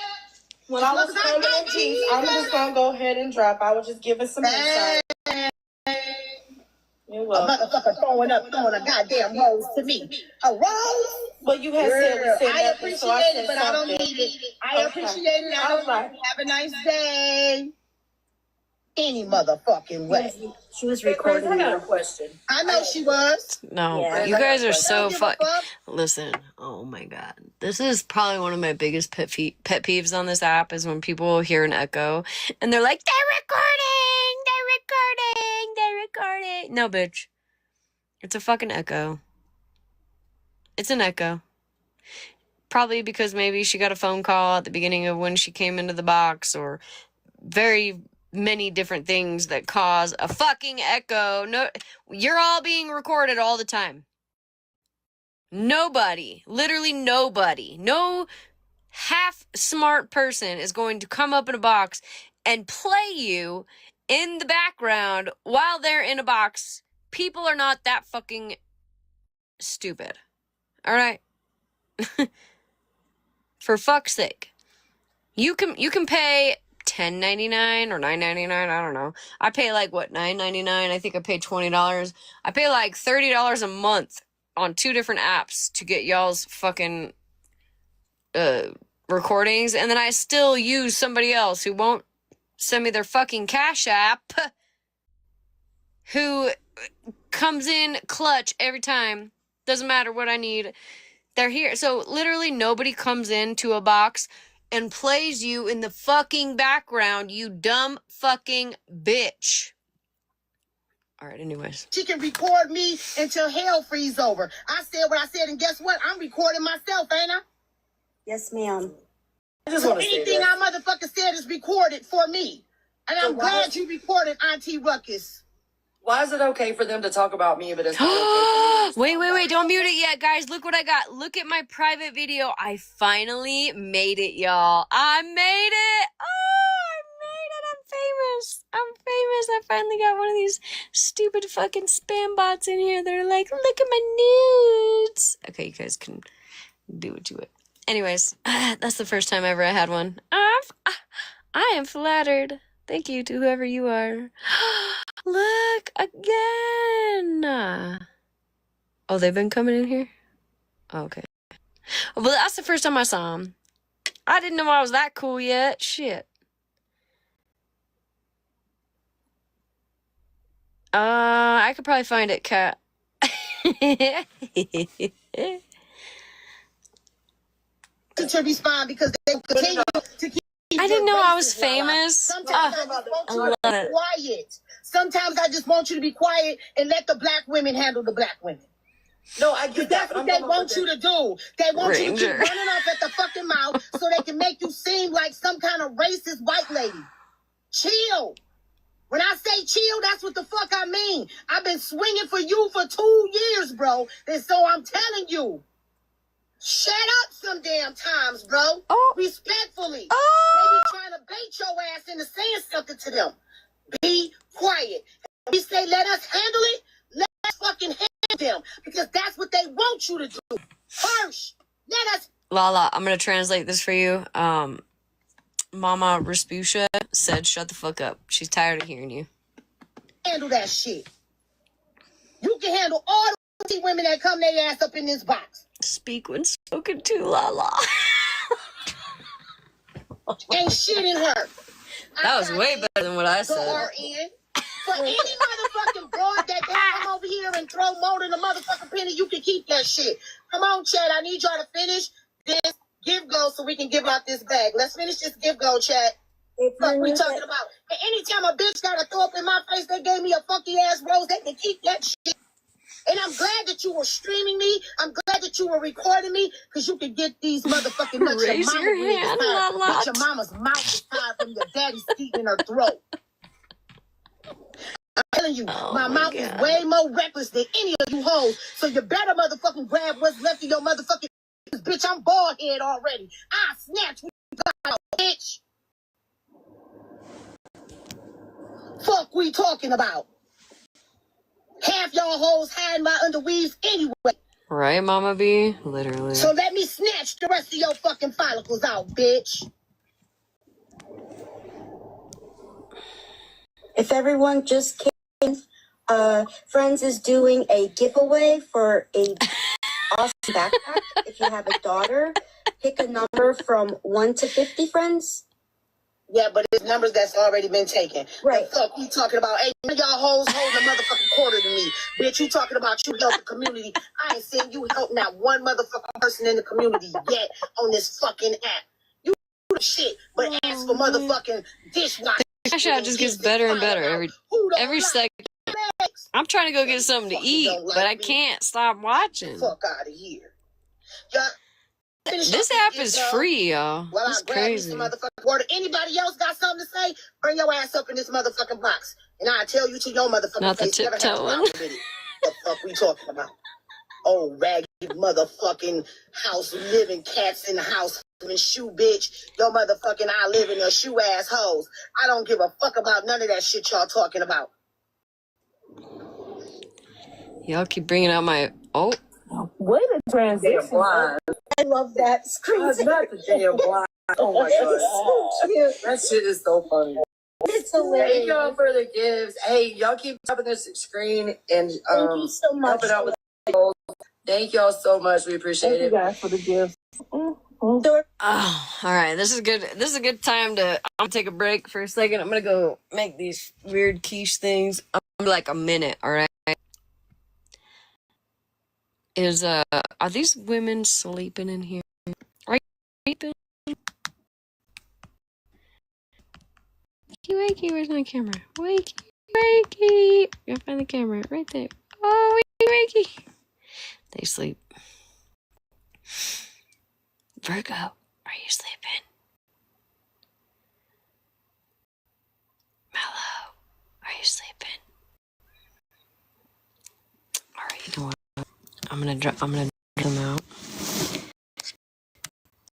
When I was coming in peace, I'm just gonna go ahead and drop. I was just giving some insight. You're A welcome. motherfucker throwing a goddamn rose to me. A rose? But you had said we said I nothing, appreciate so I it, said but I don't something. need it. I Okay. appreciate it. I All don't right. need it. Have a nice day. Any motherfucking way. She was Hey, Chris, recording I got me. a question. I know she was. No, Yeah. you guys are so Don't give a fun. fuck. Listen, oh my god, this is probably one of my biggest pet peeves on this app is when people hear an echo and they're like, "They're recording." No, bitch, it's a fucking echo. It's an echo. Probably because maybe she got a phone call at the beginning of when she came into the box, or very many different things that cause a fucking echo. No, you're all being recorded all the time. Nobody, literally nobody, no half smart person is going to come up in a box and play you in the background while they're in a box. People are not that fucking stupid. All right? For fuck's sake. You can pay $10.99 or $9.99, I don't know. I pay like what, $9.99? I think I pay $20. I pay like $30 a month on 2 different apps to get y'all's fucking recordings, and then I still use somebody else who won't send me their fucking Cash App, who comes in clutch every time. Doesn't matter what I need. They're here. So literally nobody comes into a box and plays you in the fucking background, you dumb fucking bitch. All right, anyways. She can record me until hell freezes over. I said what I said, and guess what? I'm recording myself, ain't I? Yes, ma'am. So anything I motherfucker said is recorded for me. And I'm glad you recorded Auntie Ruckus. Why is it okay for them to talk about me, but it's not okay for me? Wait, don't mute it yet, guys. Look what I got. Look at my private video. I finally made it, y'all. I made it. Oh, I made it. I'm famous. I finally got one of these stupid fucking spam bots in here. They're like, look at my nudes. Okay, you guys can do what you want. Anyways, that's the first time ever I had one. I am flattered. Thank you to whoever you are. Look again. Oh, they've been coming in here? Okay. Well, that's the first time I saw him. I didn't know I was that cool yet. Shit. I could probably find it, Kat. To respond because they continue to keep. I didn't know I was famous. Sometimes I just want you to be quiet. Sometimes I just want you to be quiet and let the black women handle the black women. No, I get that. That's what they want you to do. They want you to keep Ranger. running off at the fucking mouth so they can make you seem like some kind of racist white lady. Chill. When I say chill, that's what the fuck I mean. I've been swinging for you for 2 years, bro. And so I'm telling you, shut up some damn times, bro. Oh. Respectfully. Oh. They be trying to bait your ass into saying something to them. Be quiet. If we say let us handle it, let us fucking handle them. Because that's what they want you to do. First, let us Lala, I'm gonna translate this for you. Mama Rasputia said, shut the fuck up. She's tired of hearing you. handle that shit. You can handle all the women that come their ass up in this box. Speak when spoken to, Lala. Ain't shit in her. That was way better than what I The said. RN. For any motherfucking broad that don't come over here and throw more than a motherfucking penny, you can keep that shit. Come on, Chad. I need y'all to finish this give go so we can give out this bag. Let's finish this give go, Chad. Fuck we talking about. And anytime a bitch got to throw up in my face, they gave me a funky ass rose. They can keep that shit. And I'm glad that you were streaming me. I'm glad that you were recording me because you could get these motherfucking nuts. Raise your hand, Lala. But your mama's mouth is tired from your daddy's teeth in her throat. I'm telling you, my mouth is way more reckless than any of you hoes. So you better motherfucking grab what's left of your motherfucking bitch. I'm bald head already. I snatch what you got, bitch. Fuck we talking about? Half y'all hoes hide my underweaves anyway. Right, Mama B? Literally. So let me snatch the rest of your fucking follicles out, bitch. If everyone just came, Friends is doing a giveaway for a awesome backpack. If you have a daughter, pick a number from 1 to 50, friends. Yeah, but it's numbers that's already been taken. Right. The fuck we talking about? Hey, y'all hoes holding a motherfucking quarter to me. Bitch, you talking about you help the community. I ain't seen you help not one motherfucking person in the community yet on this fucking app. You do the shit, but ask for motherfucking dishwasher. Cash App just gets better and better every second. I'm trying to go get something to eat, but I can't stop watching. Fuck out of here. Y'all, this app is free, y'all. Well, It's I grab me crazy. some motherfucking water. Anybody else got something to say? Bring your ass up in this motherfucking box. And I'll tell you to your motherfucking Not the face. Never have a tiptoeing. problem with it. The fuck we talking about? Oh, raggedy motherfucking house living cats in the house and shoe bitch. Your motherfucking I live in a shoe ass hoes. I don't give a fuck about none of that shit y'all talking about. Y'all keep bringing out my... Oh. What a transition. Blind. I love that screen. That's not the damn blind. Oh my god. So cute. That shit is so funny. It's Thank hilarious. y'all for the gifts. Hey, y'all keep tapping this screen and Thank you so much. helping out with the goals. Thank y'all so much. We appreciate Thank you it. guys for the gifts. Oh, all right. This is good. This is a good time to. I'm gonna take a break for a second. I'm gonna go make these weird quiche things. I'm gonna be like a minute. All right. Are these women sleeping in here? Are you sleeping? wakey, where's my camera? Wakey, wakey. Gotta find the camera right there. Oh, wakey, wakey. They sleep. Virgo, are you sleeping? Mellow, are you sleeping? Alright, you know what? I'm gonna drop them out.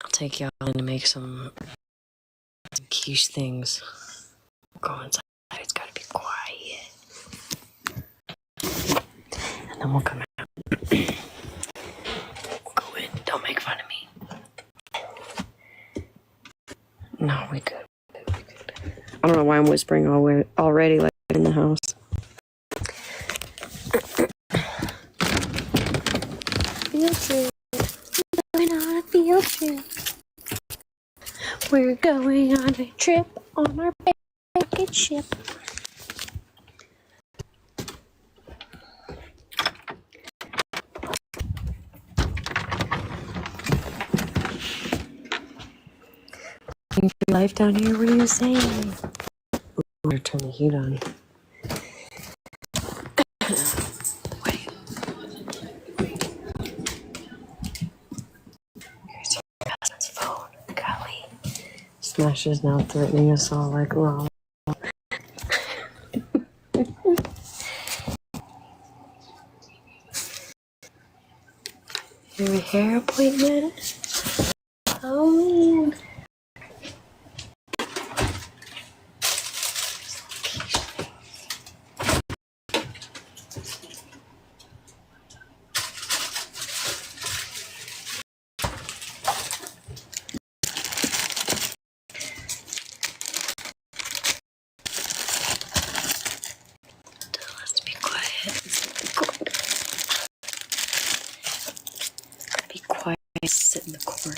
I'll take y'all in to make some quiche things. Go inside. It's gotta be quiet. And then we'll come out. We'll go in. Don't make fun of me. No, we good. I don't know why I'm whispering already, like in the house. Field trip. We're going on a field trip. We're going on a trip on our rocket ship. Life down here, what are you saying? Ooh, I'm gonna turn the heat on. Wait. Here's your cousin's phone. Golly. Smash is now threatening us all like, well. Your hair appointment? Oh, man. Let's be quiet. Be quiet. Sit in the corner.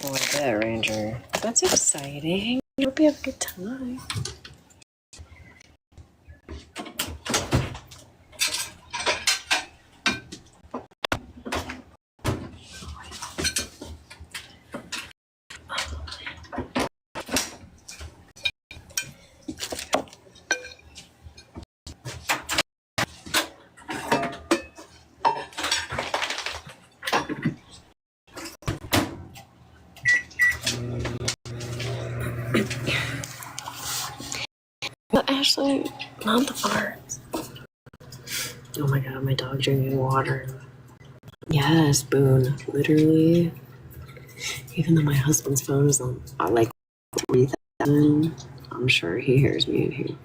Oh, I bet, Ranger. That's exciting. I hope you have a good time. But Ashley, not the farts. Oh my god, my dog drinking water. Yes, Boone. Literally. Even though my husband's phone is on like 3,000, I'm sure he hears me in here.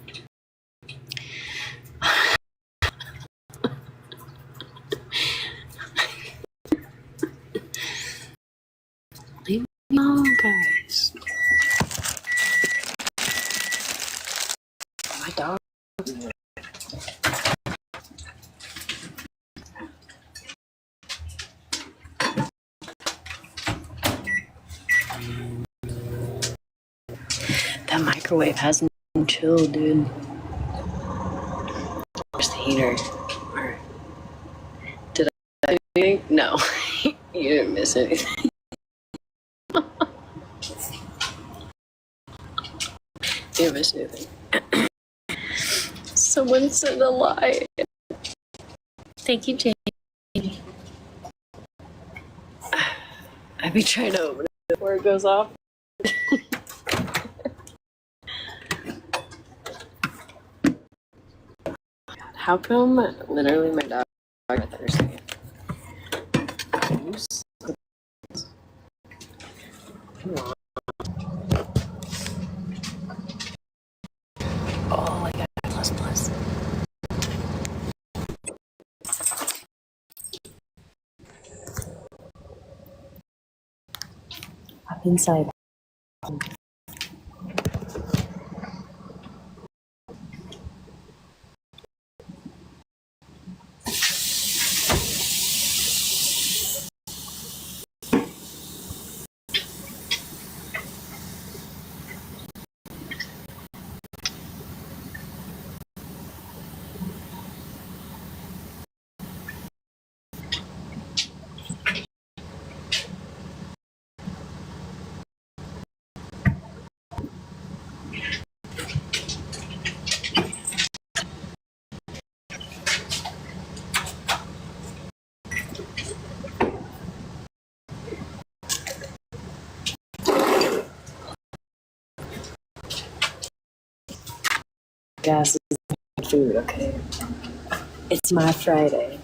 Leave me alone, guys. My dog. That microwave hasn't been chilled, dude. Where's the heater? Or did I do anything? No. You didn't miss anything. You didn't miss anything. Someone said a lie. Thank you, Jamie. I'd be trying to open it before it goes off. How come literally my dog got thirsty? Oh, I got plus. Up inside. gas is food, okay? It's my Friday.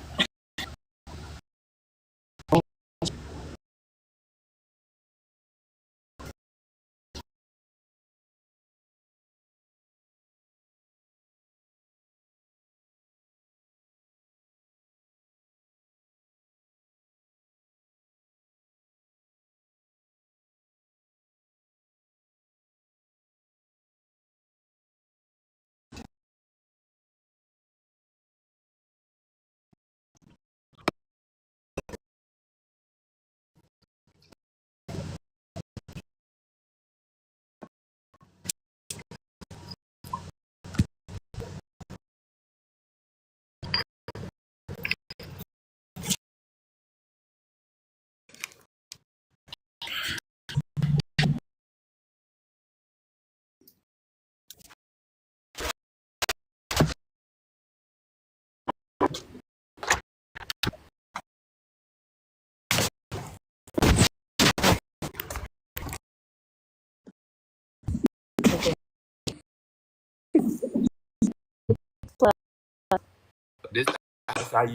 This that's how you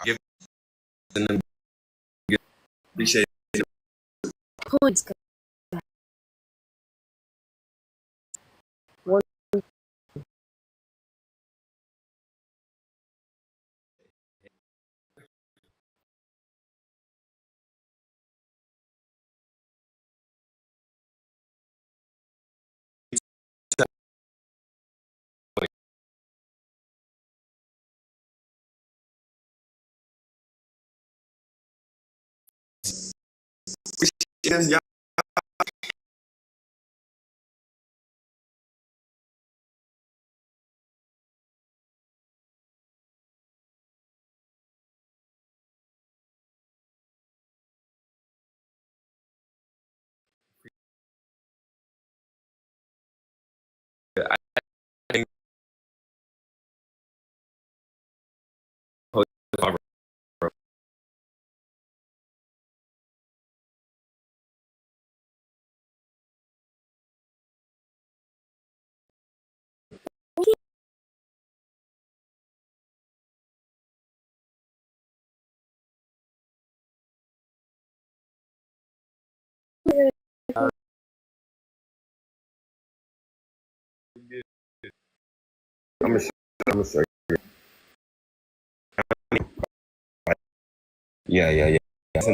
give them appreciate Points. One. y'all. I think I'm gonna show you. Yeah. It's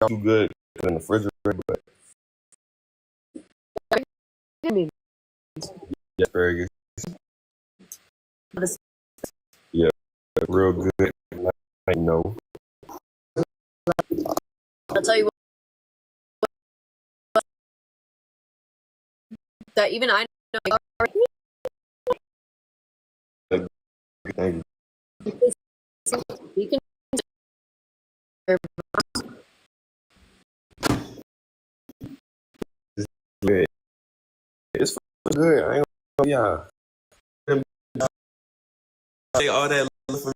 not too good in the refrigerator, but yeah, asparagus. Yeah, real good. I know. I'll tell you what. That even I know. Thank you. You can. It's good. It's good. I ain't gonna, yeah. Say all that for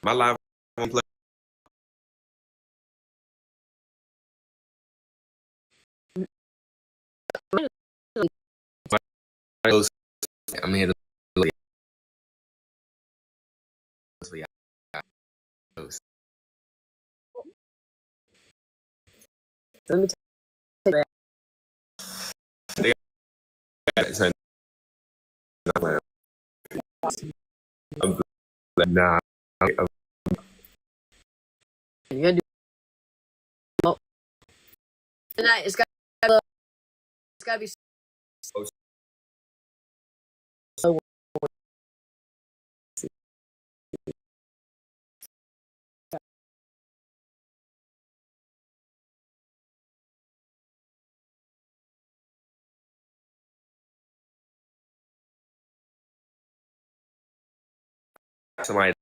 my live on play. I'm here to look Let me tell you. they got it. I'm like, nah. You gotta do. Oh. Tonight, it's gotta be. So. Somebody